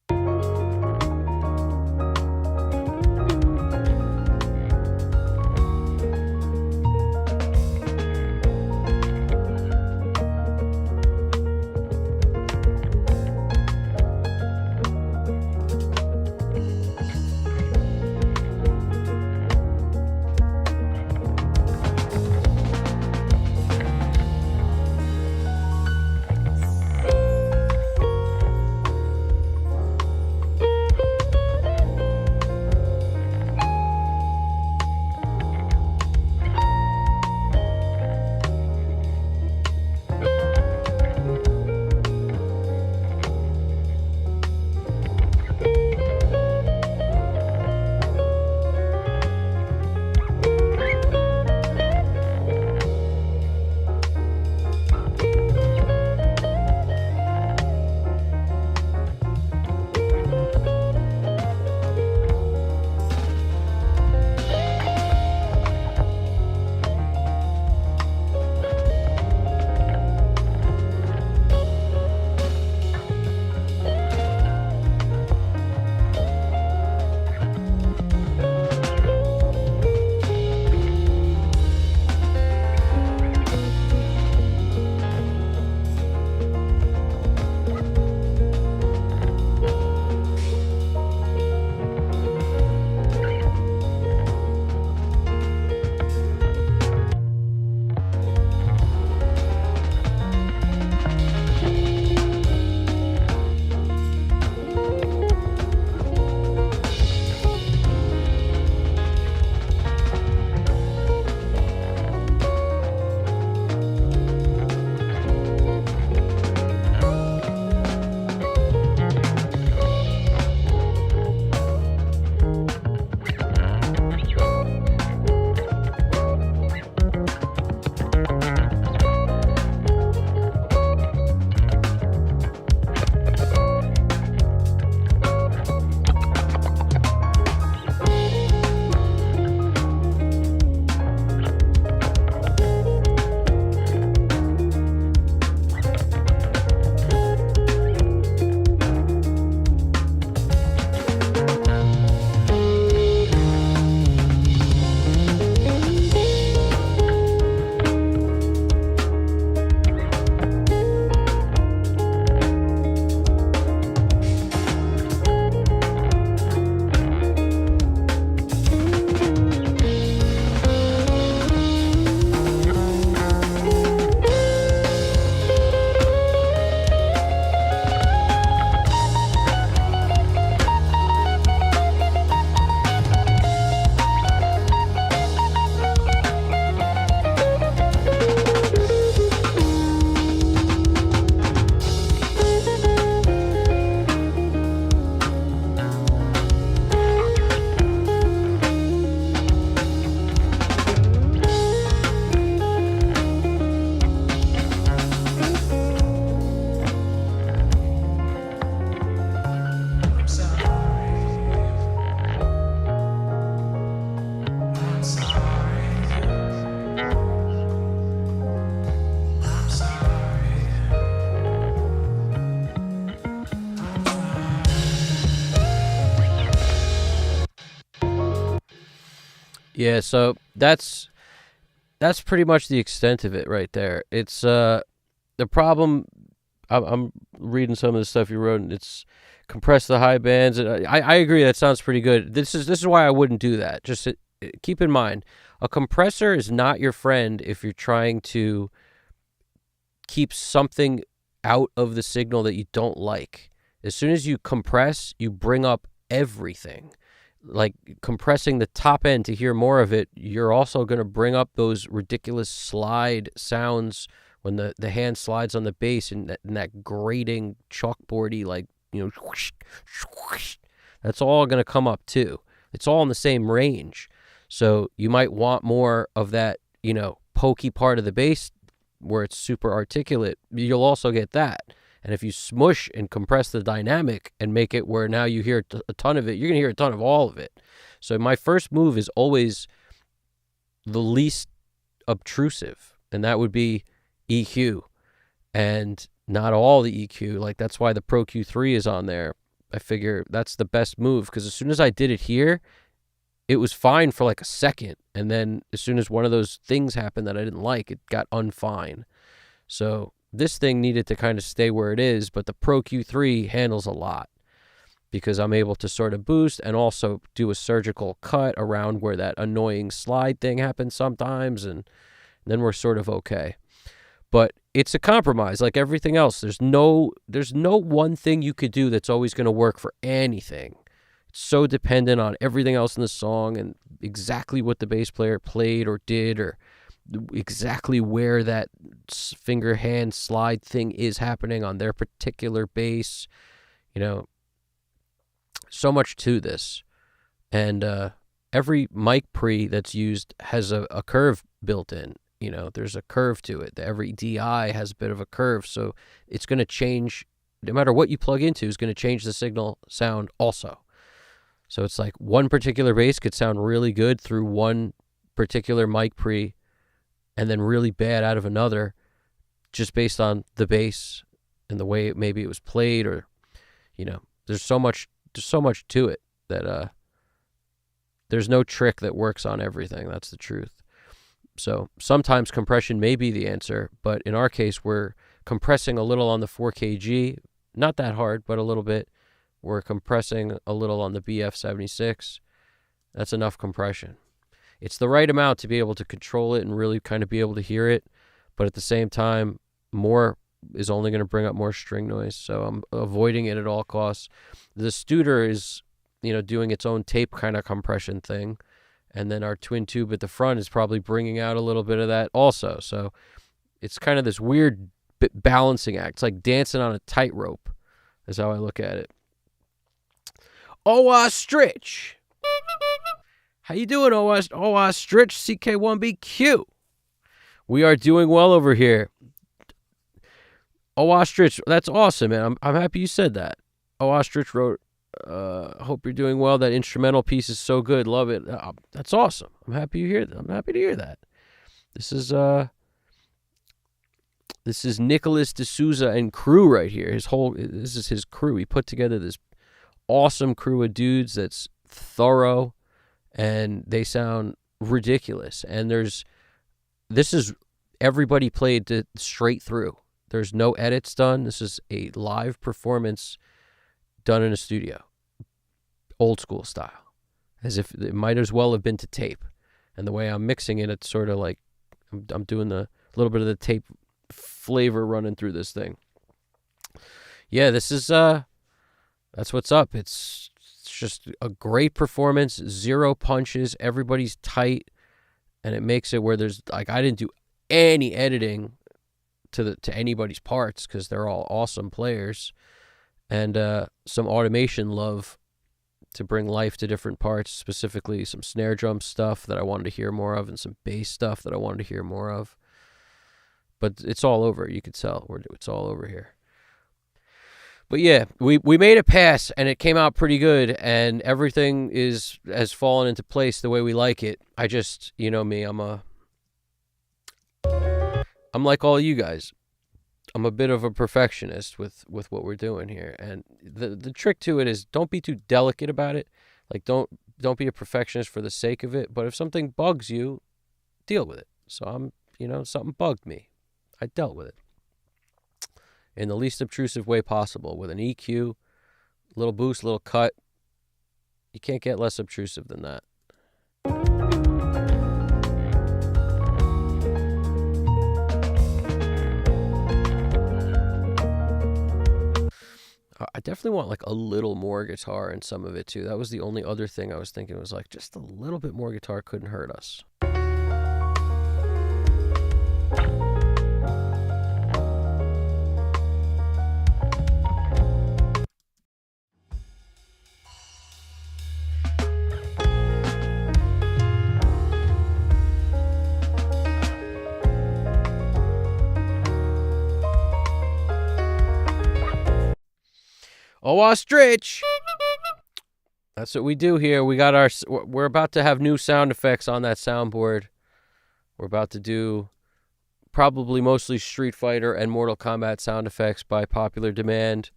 Yeah, so that's pretty much the extent of it right there. It's the problem. I'm reading some of the stuff you wrote, and it's compress the high bands. And I agree that sounds pretty good. This is why I wouldn't do that. Just keep in mind, a compressor is not your friend if you're trying to keep something out of the signal that you don't like. As soon as you compress, you bring up everything. Like compressing the top end to hear more of it, you're also going to bring up those ridiculous slide sounds when the hand slides on the bass and that grating chalkboardy, like, whoosh, whoosh, that's all going to come up too. It's all in the same range. So you might want more of that, pokey part of the bass where it's super articulate. You'll also get that. And if you smush and compress the dynamic and make it where now you hear a ton of it, you're going to hear a ton of all of it. So my first move is always the least obtrusive, and that would be EQ, and not all the EQ. Like, that's why the Pro Q3 is on there. I figure that's the best move, because as soon as I did it here, it was fine for like a second. And then as soon as one of those things happened that I didn't like, it got unfine. So this thing needed to kind of stay where it is, but the Pro Q3 handles a lot because I'm able to sort of boost and also do a surgical cut around where that annoying slide thing happens sometimes, and then we're sort of okay. But it's a compromise like everything else. There's no one thing you could do that's always going to work for anything. It's so dependent on everything else in the song and exactly what the bass player played or did, or exactly where that finger hand slide thing is happening on their particular bass. So much to this. And every mic pre that's used has a curve built in. There's a curve to it. Every DI has a bit of a curve. So it's going to change, no matter what you plug into, is going to change the signal sound also. So it's like one particular bass could sound really good through one particular mic pre and then really bad out of another, just based on the bass and the way maybe it was played, or there's so much to it that there's no trick that works on everything. That's the truth. So sometimes compression may be the answer, but in our case, we're compressing a little on the 4KG, not that hard, but a little bit. We're compressing a little on the BF76. That's enough compression. It's the right amount to be able to control it and really kind of be able to hear it, but at the same time, more is only going to bring up more string noise, so I'm avoiding it at all costs. The Studer is, doing its own tape kind of compression thing, and then our twin tube at the front is probably bringing out a little bit of that also. So it's kind of this weird balancing act. It's like dancing on a tightrope, is how I look at it. Stritch. How you doing, Stritch CK1BQ? We are doing well over here. Stritch, that's awesome, man. I'm happy you said that. Stritch wrote, hope you're doing well. That instrumental piece is so good. Love it. That's awesome. I'm happy you hear that. I'm happy to hear that. This is Nicholas Desouza and crew right here. This is his crew. He put together this awesome crew of dudes that's thorough, and they sound ridiculous. And this is everybody played straight through. There's no edits done. This is a live performance done in a studio, old school style, as if it might as well have been to tape. And the way I'm mixing it, it's sort of like I'm doing a little bit of the tape flavor running through this thing. Yeah, this is that's what's up. It's just a great performance, zero punches, everybody's tight, and it makes it where there's like, I didn't do any editing to anybody's parts because they're all awesome players, and some automation love to bring life to different parts, specifically some snare drum stuff that I wanted to hear more of and some bass stuff that I wanted to hear more of. But it's all over. You could tell it's all over here. But yeah, we made a pass, and it came out pretty good, and everything has fallen into place the way we like it. I just, me, I'm like all you guys. I'm a bit of a perfectionist with what we're doing here, and the trick to it is don't be too delicate about it. Like, don't don't be a perfectionist for the sake of it. But if something bugs you, deal with it. So something bugged me. I dealt with it in the least obtrusive way possible with an EQ, little boost, little cut. You can't get less obtrusive than that. I definitely want like a little more guitar in some of it too. That was the only other thing I was thinking, was like just a little bit more guitar couldn't hurt us. Oh, ostrich! That's what we do here. We're about to have new sound effects on that soundboard. We're about to do probably mostly Street Fighter and Mortal Kombat sound effects by popular demand,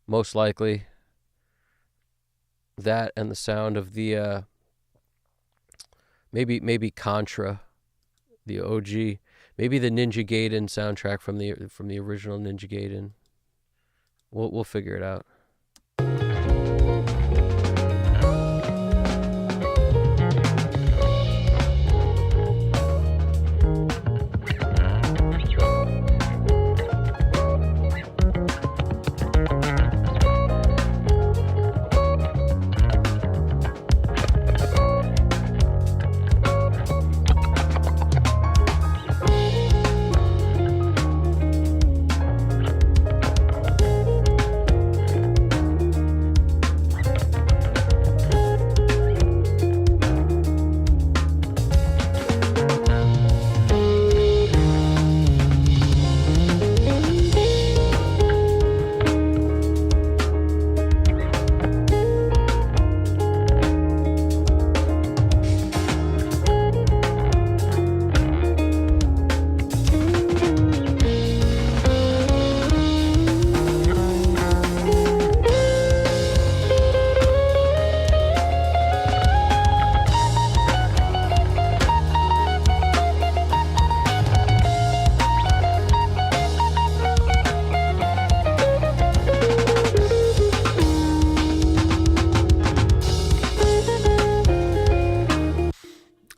most likely. That and the sound of the maybe Contra, the OG, maybe the Ninja Gaiden soundtrack from the original Ninja Gaiden. We'll figure it out.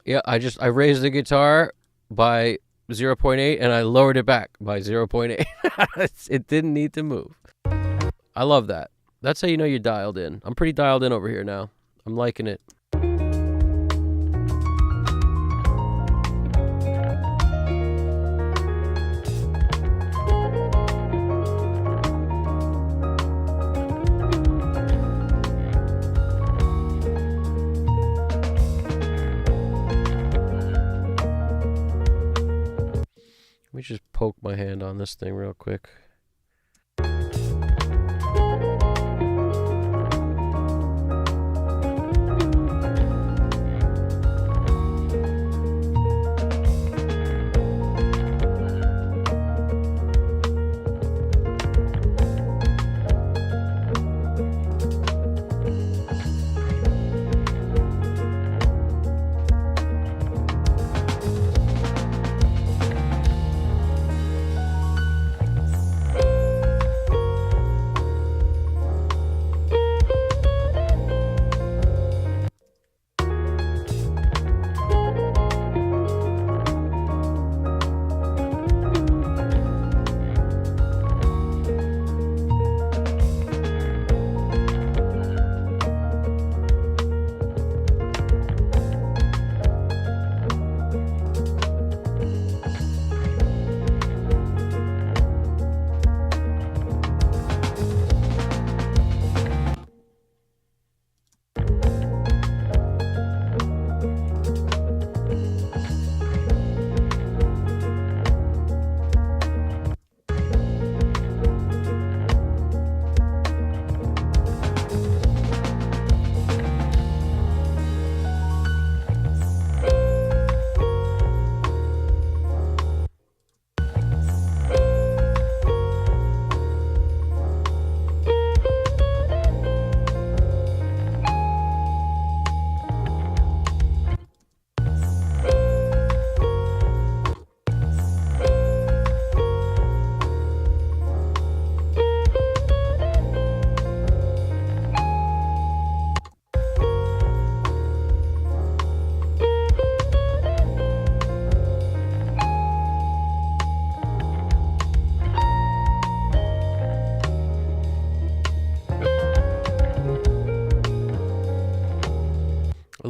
Yeah, I raised the guitar by 0.8 and I lowered it back by 0.8. It didn't need to move. I love that. That's how you know you're dialed in. I'm pretty dialed in over here now. I'm liking it. Let me just poke my hand on this thing real quick.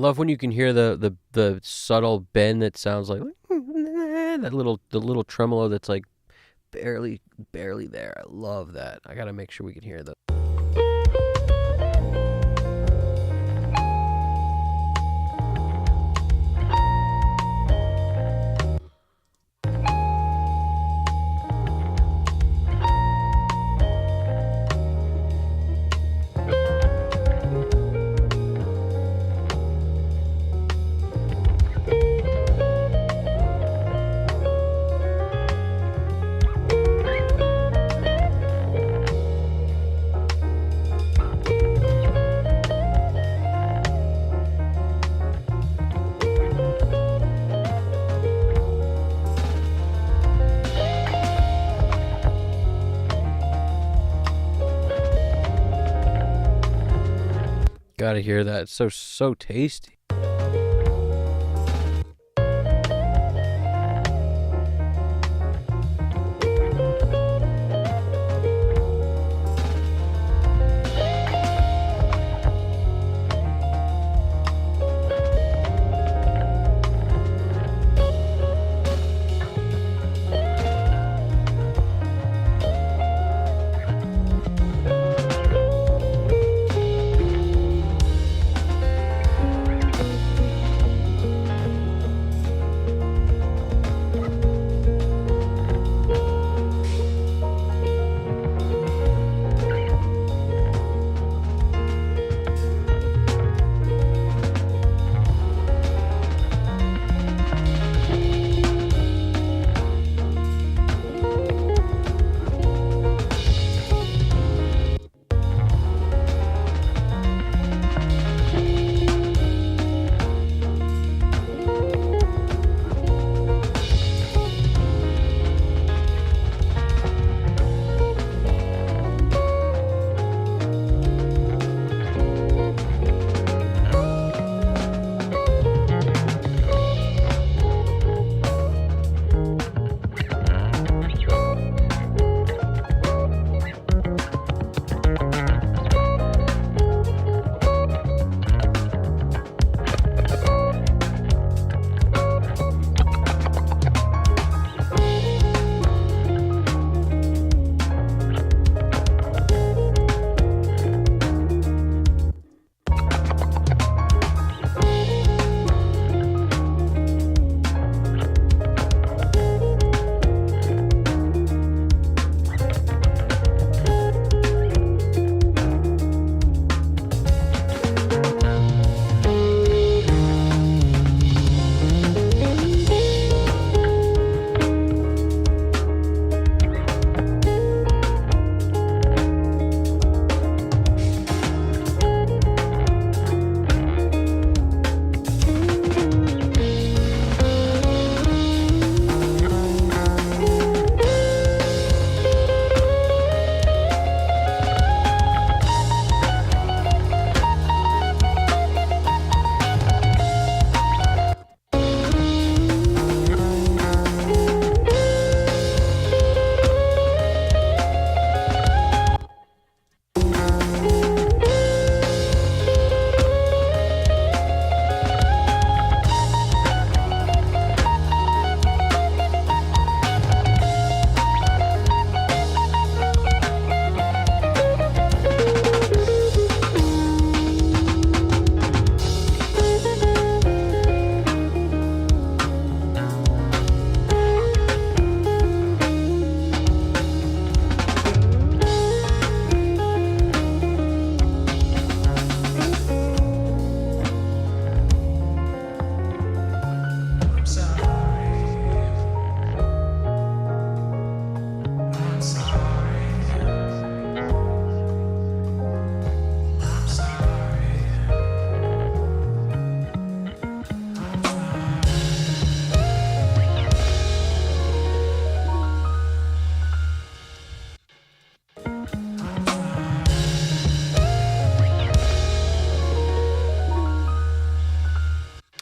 love when you can hear the subtle bend that sounds like that little tremolo that's like barely there. I love that. I gotta make sure we can hear that. Gotta hear that. It's so tasty.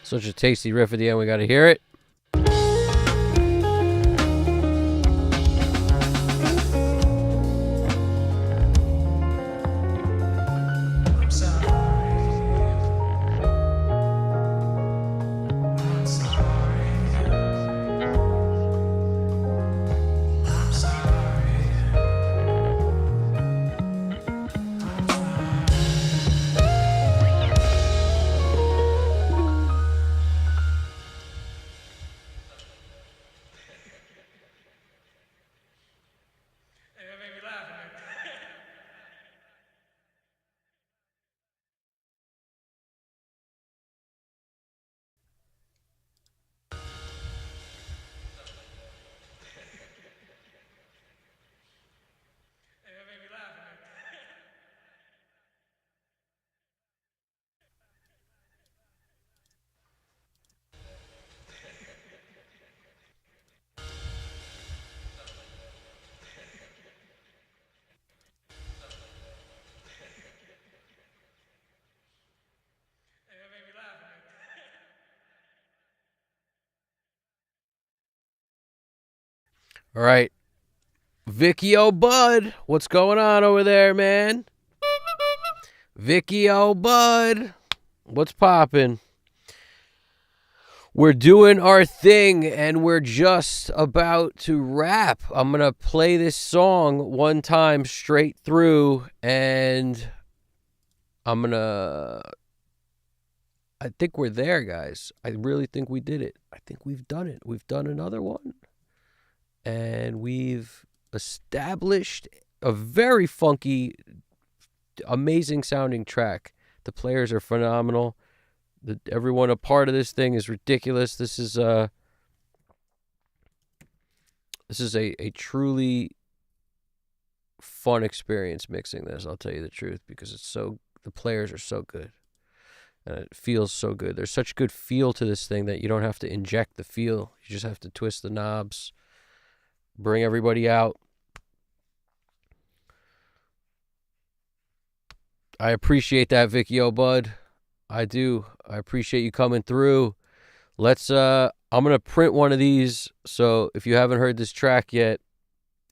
Such a tasty riff at the end. We got to hear it. All right. Vicky O Bud, what's going on over there, man? Vicky O Bud, what's poppin'? We're doing our thing and we're just about to wrap. I'm going to play this song one time straight through and I'm going to. I think we're there, guys. I really think we did it. I think we've done it. We've done another one and we've established a very funky, amazing sounding track. The players are phenomenal. Everyone a part of this thing is ridiculous. This is a truly fun experience mixing this. I'll tell you the truth because the players are so good and it feels so good. There's such good feel to this thing that you don't have to inject the feel. You just have to twist the knobs, bring everybody out. I appreciate that, Vicky O Bud. I do. I appreciate you coming through. I'm gonna print one of these, so if you haven't heard this track yet,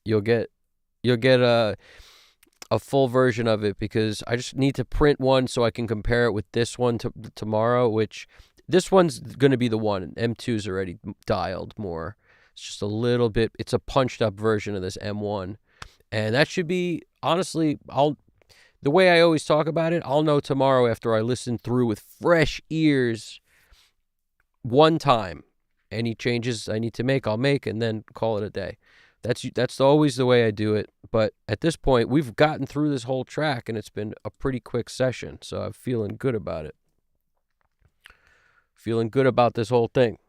you'll get a full version of it because I just need to print one so I can compare it with this one tomorrow, which this one's gonna be the one. M2's already dialed more. It's just a little bit, it's a punched up version of this M1. And that should be, honestly, the way I always talk about it, I'll know tomorrow after I listen through with fresh ears one time. Any changes I need to make, I'll make, and then call it a day. That's always the way I do it. But at this point, we've gotten through this whole track, and it's been a pretty quick session, so I'm feeling good about it. Feeling good about this whole thing.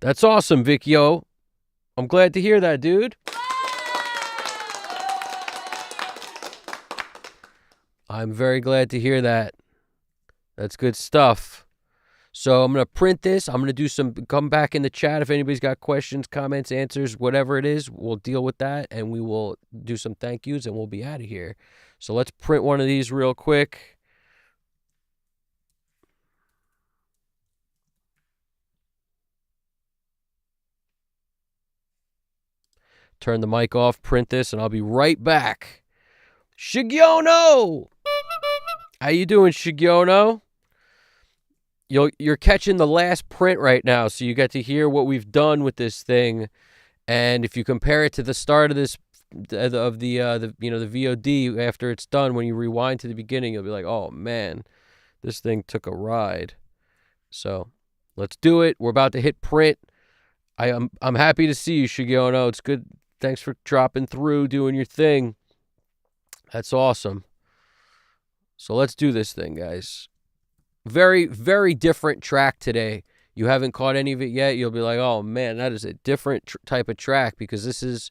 That's awesome, Vicky-O. I'm glad to hear that, dude. I'm very glad to hear that. That's good stuff. So I'm going to print this. I'm going to come back in the chat if anybody's got questions, comments, answers, whatever it is. We'll deal with that and we will do some thank yous and we'll be out of here. So let's print one of these real quick. Turn the mic off, print this, and I'll be right back. Shigiono! How you doing, Shigiono? You're catching the last print right now, so you get to hear what we've done with this thing. And if you compare it to the start of this of the VOD after it's done, when you rewind to the beginning, you'll be like, "Oh man, this thing took a ride." So let's do it. We're about to hit print. I'm happy to see you, Shigiono. It's good. Thanks for dropping through, doing your thing. That's awesome. So let's do this thing, guys. Very, very different track today. You haven't caught any of it yet. You'll be like, oh man, that is a different type of track because this is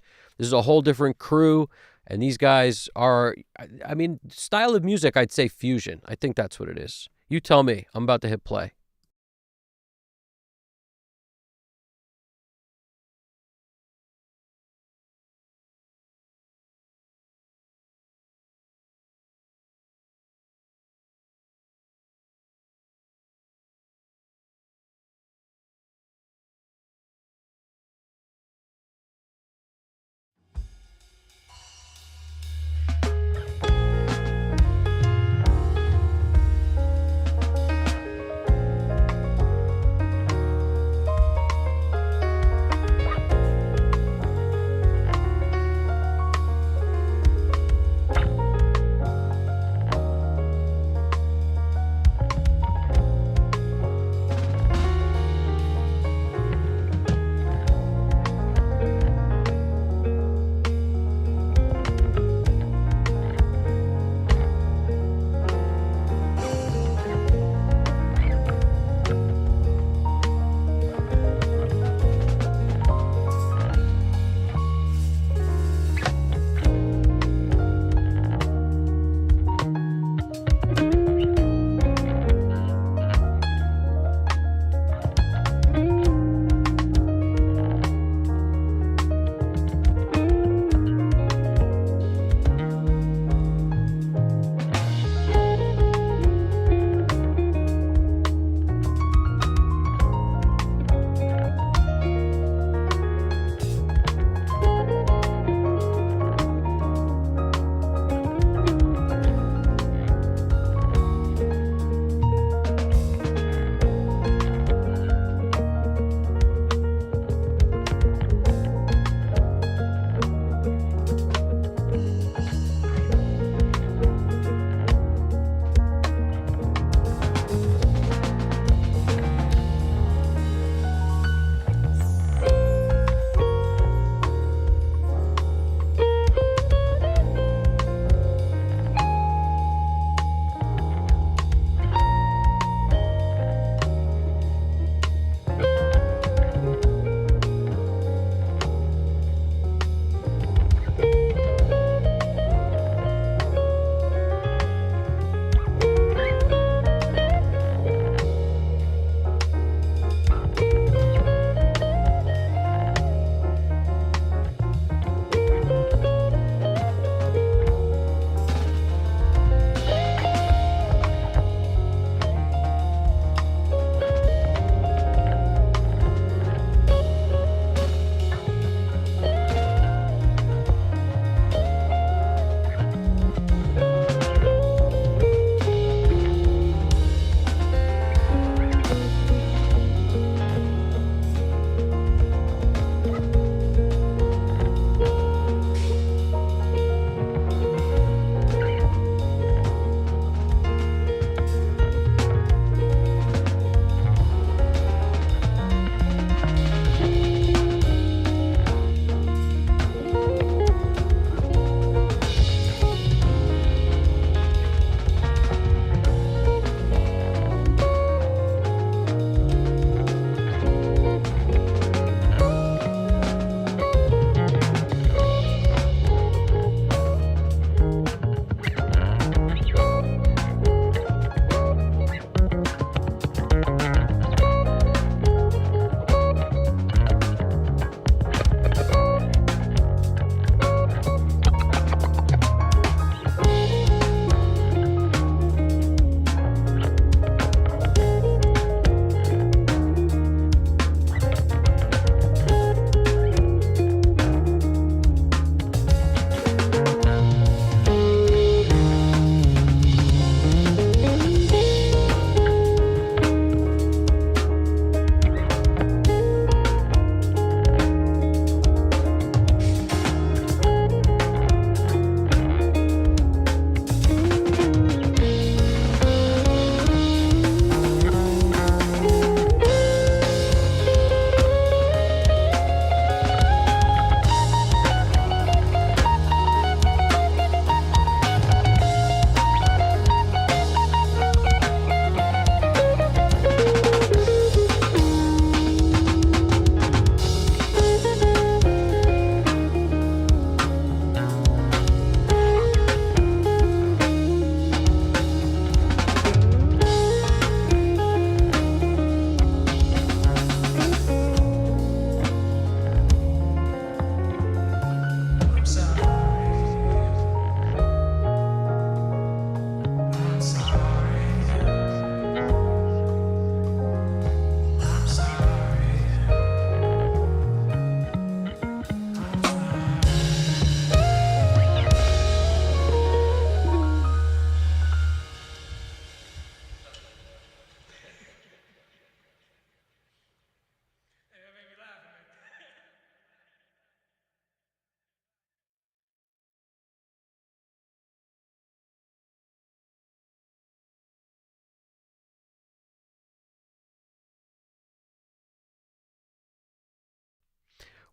a whole different crew. And these guys are, I mean, style of music, I'd say fusion. I think that's what it is. You tell me. I'm about to hit play.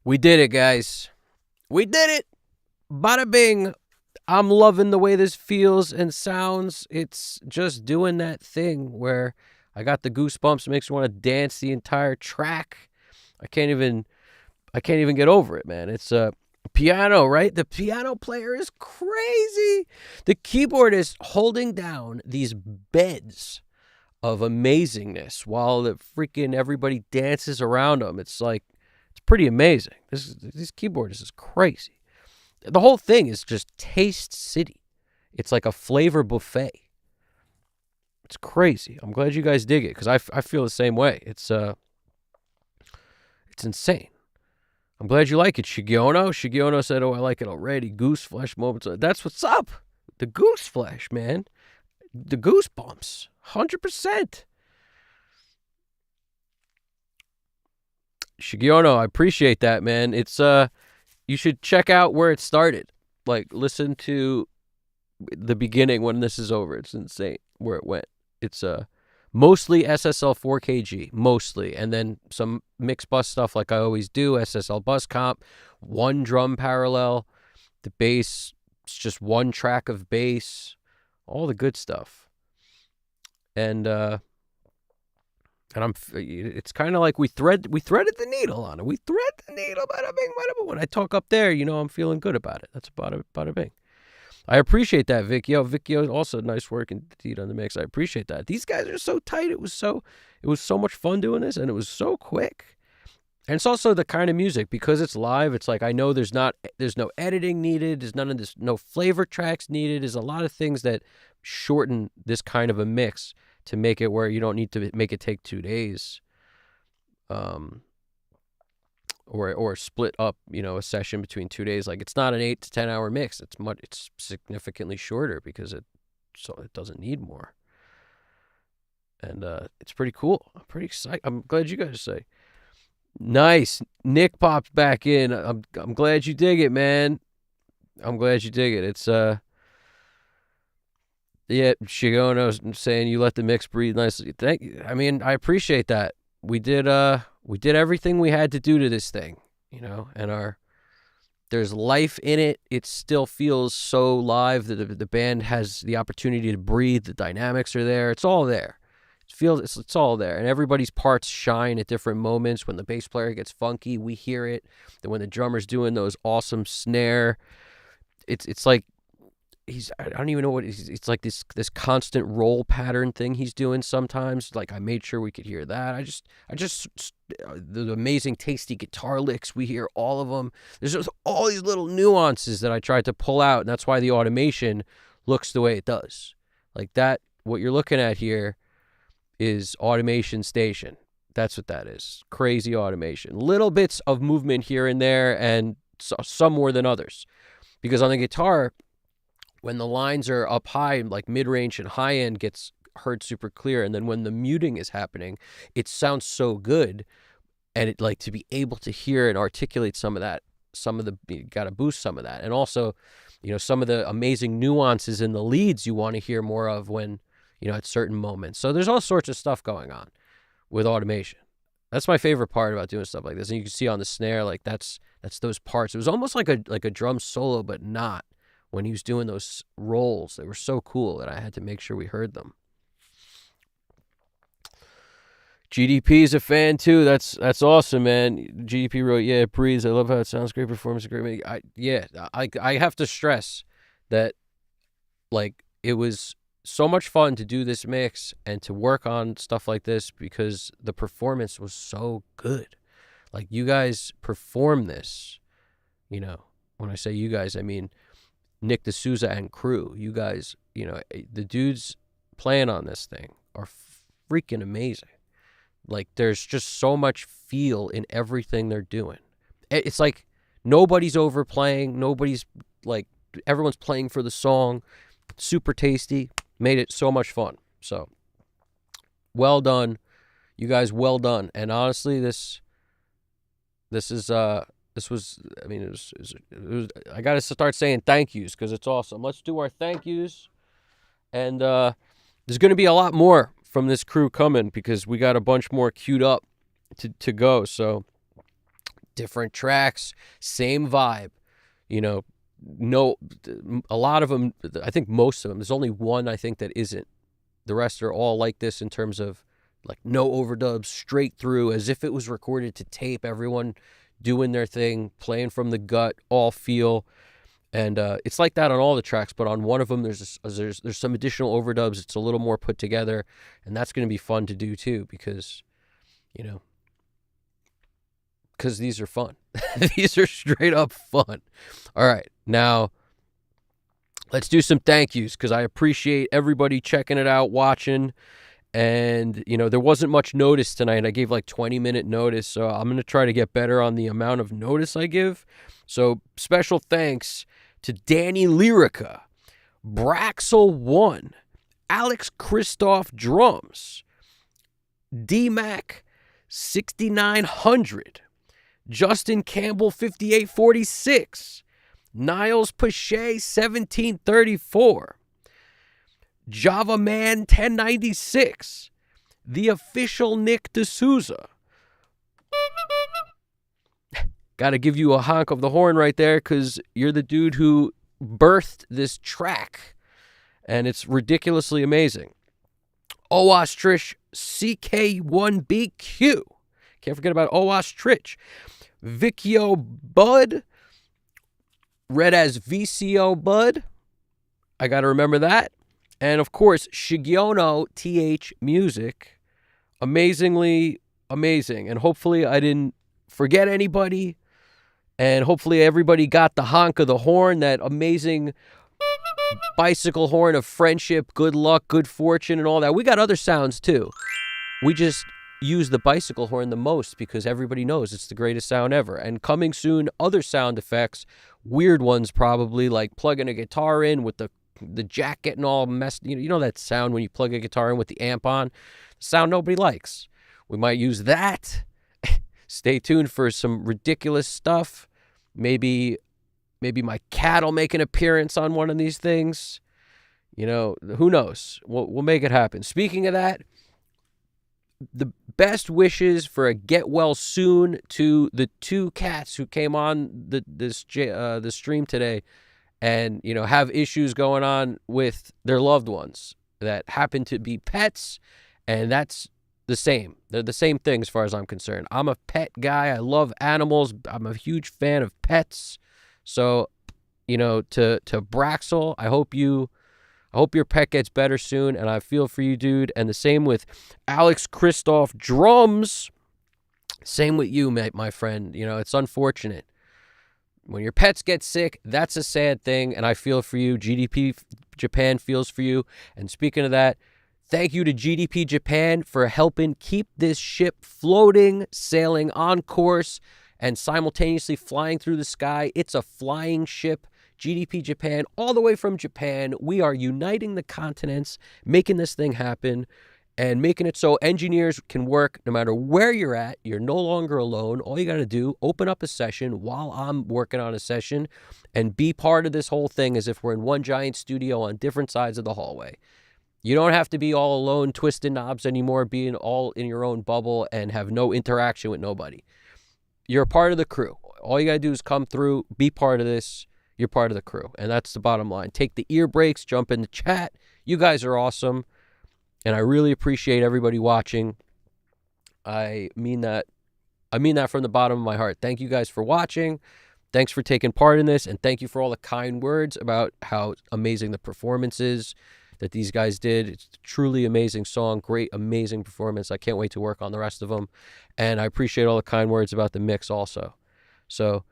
We did it, guys. We did it. Bada bing. I'm loving the way this feels and sounds. It's just doing that thing where I got the goosebumps. It makes me want to dance the entire track. I can't even get over it, man. It's a piano, right? The piano player is crazy. The keyboard is holding down these beds of amazingness while the freaking everybody dances around them. It's like it's pretty amazing. This keyboard is crazy. The whole thing is just taste city. It's like a flavor buffet. It's crazy. I'm glad you guys dig it because I feel the same way. It's insane. I'm glad you like it, Shigiono. Shigiono said, "Oh, I like it already." Goose flesh moments. That's what's up. The goose flesh, man. The goosebumps. 100%. Shigiono, I appreciate that, man. It's you should check out where it started. Like listen to the beginning when this is over. It's insane where it went. It's mostly SSL 4KG, mostly, and then some mix bus stuff like I always do, SSL bus comp, one drum parallel, the bass, it's just one track of bass, all the good stuff. And it's kind of like we threaded the needle on it. We thread the needle, bada bing, bada bing. When I talk up there, I'm feeling good about it. That's bada bing. I appreciate that, Vicchio. Vicchio also nice work indeed on the mix. I appreciate that. These guys are so tight. It was so much fun doing this, and it was so quick. And it's also the kind of music because it's live. It's like I know there's no editing needed. There's none of this, no flavor tracks needed. There's a lot of things that shorten this kind of a mix to make it where you don't need to make it take 2 days. Or split up, a session between 2 days. Like it's not an 8 to 10 hour mix. It's significantly shorter because it doesn't need more. And it's pretty cool. I'm pretty excited. I'm glad you guys say. Nice. Nick popped back in. I'm glad you dig it, man. I'm glad you dig it. It's yeah, Shigono's saying you let the mix breathe nicely. Thank you. I mean, I appreciate that. We did everything we had to do to this thing, and there's life in it. It still feels so live that the band has the opportunity to breathe. The dynamics are there. It's all there. It's all there, and everybody's parts shine at different moments. When the bass player gets funky, we hear it. Then when the drummer's doing those awesome snare, it's like I don't even know what it's like this constant roll pattern thing he's doing sometimes. Like I made sure we could hear that. I just the amazing tasty guitar licks, we hear all of them. There's just all these little nuances that I tried to pull out, and that's why the automation looks the way it does. Like that, what you're looking at here is automation station. That's what that is. Crazy automation. Little bits of movement here and there, and some more than others. Because on the guitar, when the lines are up high, like mid-range and high-end gets heard super clear, and then when the muting is happening, it sounds so good, and it like to be able to hear and articulate some of that, you got to boost some of that. And also, some of the amazing nuances in the leads you want to hear more of when, at certain moments. So there's all sorts of stuff going on with automation. That's my favorite part about doing stuff like this. And you can see on the snare, like that's those parts. It was almost like a drum solo, but not. When he was doing those rolls, they were so cool that I had to make sure we heard them. GDP is a fan too. That's awesome, man. GDP wrote, "Yeah, it breathes. I love how it sounds. Great performance, great." I have to stress that, like, it was so much fun to do this mix and to work on stuff like this because the performance was so good. Like, you guys perform this. When I say you guys, I mean Nick Desouza and crew. You guys, the dudes playing on this thing are freaking amazing. Like, there's just so much feel in everything they're doing. It's like nobody's overplaying. Nobody's like, everyone's playing for the song. Super tasty. Made it so much fun. So, well done. You guys, well done. And honestly, this was, I mean, it was I got to start saying thank yous because it's awesome. Let's do our thank yous. And there's going to be a lot more from this crew coming because we got a bunch more queued up to go. So different tracks, same vibe. You know, no, a lot of them, I think most of them, there's only one I think that isn't. The rest are all like this in terms of like no overdubs, straight through, as if it was recorded to tape, everyone doing their thing, playing from the gut, all feel. And it's like that on all the tracks, but on one of them there's some additional overdubs. It's a little more put together, and that's going to be fun to do too, because you know, because these are fun. These are straight up fun. All right, now let's do some thank yous, because I appreciate everybody checking it out, watching. And, you know, there wasn't much notice tonight. I gave like 20-minute notice, so I'm going to try to get better on the amount of notice I give. So special thanks to Danny Lyrica, Braxel1, Alex Christoph Drums, D-Mac 6900, Justin Campbell 5846, Niles Pache 1734, Java Man 1096, the official Nick Desouza. Got to give you a honk of the horn right there, because you're the dude who birthed this track, and it's ridiculously amazing. Owastrish CK1BQ. Can't forget about Owastrich. Vicchio Bud, read as VCO Bud. I got to remember that. And, of course, Shigiono TH Music. Amazingly amazing. And hopefully I didn't forget anybody. And hopefully everybody got the honk of the horn, that amazing bicycle horn of friendship, good luck, good fortune, and all that. We got other sounds, too. We just use the bicycle horn the most because everybody knows it's the greatest sound ever. And coming soon, other sound effects, weird ones probably, like plugging a guitar in with the jack getting all messed. You know that sound when you plug a guitar in with the amp on? Sound nobody likes. We might use that. Stay tuned for some ridiculous stuff. Maybe my cat will make an appearance on one of these things. You know, who knows? We'll make it happen. Speaking of that, the best wishes for a get well soon to the two cats who came on the stream today, and, you know, have issues going on with their loved ones that happen to be pets, and that's the same. They're the same thing as far as I'm concerned. I'm a pet guy. I love animals. I'm a huge fan of pets. So, you know, to Braxel, I hope your pet gets better soon, and I feel for you, dude. And the same with Alex Christoph Drums. Same with you, my friend. You know, it's unfortunate. When your pets get sick, that's a sad thing, and I feel for you. GDP Japan feels for you. And speaking of that, thank you to GDP Japan for helping keep this ship floating, sailing on course, and simultaneously flying through the sky. It's a flying ship. GDP Japan, all the way from Japan. We are uniting the continents, making this thing happen, and making it so engineers can work no matter where you're at. You're no longer alone. All you got to do, open up a session while I'm working on a session, and be part of this whole thing as if we're in one giant studio on different sides of the hallway. You don't have to be all alone, twisting knobs anymore, being all in your own bubble and have no interaction with nobody. You're a part of the crew. All you got to do is come through, be part of this. You're part of the crew, and that's the bottom line. Take the ear breaks, jump in the chat. You guys are awesome, and I really appreciate everybody watching. I mean that from the bottom of my heart. Thank you guys for watching. Thanks for taking part in this, and thank you for all the kind words about how amazing the performance is that these guys did. It's a truly amazing song, great, amazing performance. I can't wait to work on the rest of them, and I appreciate all the kind words about the mix also. So,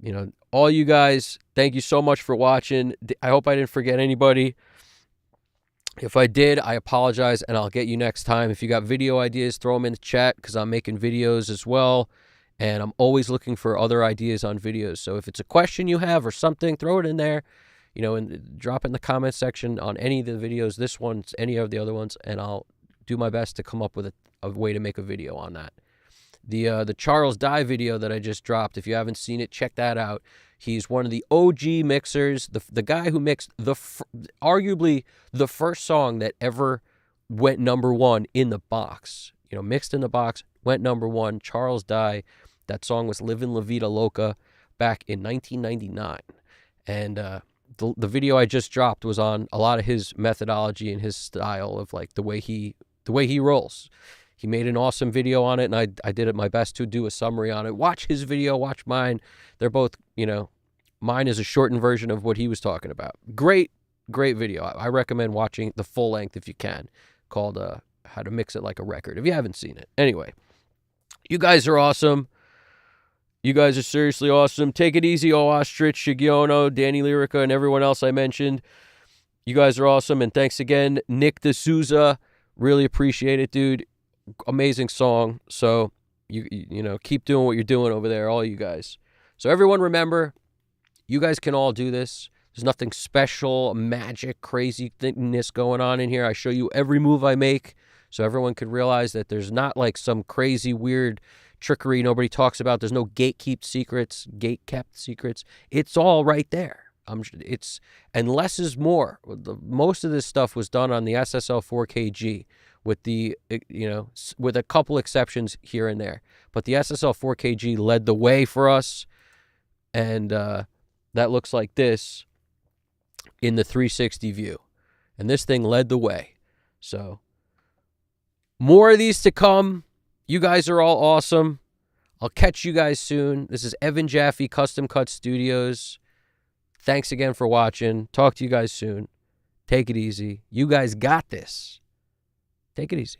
you know, all you guys, thank you so much for watching. I hope I didn't forget anybody. If I did, I apologize, and I'll get you next time. If you got video ideas, throw them in the chat, because I'm making videos as well, and I'm always looking for other ideas on videos. So if it's a question you have or something, throw it in there, you know, and drop it in the comment section on any of the videos, this one, any of the other ones, and I'll do my best to come up with a way to make a video on that. The Charles Dye video that I just dropped, if you haven't seen it, check that out. He's one of the OG mixers, the guy who mixed arguably the first song that ever went #1 in the box. You know, mixed in the box, went #1. Charles Dye, That song was Livin' La Vida Loca back in 1999. And the video I just dropped was on a lot of his methodology and his style of like the way he rolls. He made an awesome video on it, and I did my best to do a summary on it. Watch his video, watch mine. They're both, mine is a shortened version of what he was talking about. Great video. I recommend watching the full length if you can, called How to Mix It Like a Record, if you haven't seen it. Anyway, you guys are awesome. You guys are seriously awesome. Take it easy, O Ostrich, Shigiono, Danny Lyrica, and everyone else I mentioned. You guys are awesome, and thanks again, Nick Desouza. Really appreciate it, dude. Amazing song. So, you keep doing what you're doing over there, all you guys. So everyone remember, you guys can all do this. There's nothing special, magic, crazy thingness going on in here. I show you every move I make so everyone could realize that there's not like some crazy, weird trickery nobody talks about. There's no gate-kept secrets. It's all right there. And less is more. Most of this stuff was done on the SSL 4KG with with a couple exceptions here and there. But the SSL 4KG led the way for us, and that looks like this in the 360 view. And this thing led the way. So more of these to come. You guys are all awesome. I'll catch you guys soon. This is Evan Jaffe, Custom Cut Studios. Thanks again for watching. Talk to you guys soon. Take it easy. You guys got this. Take it easy.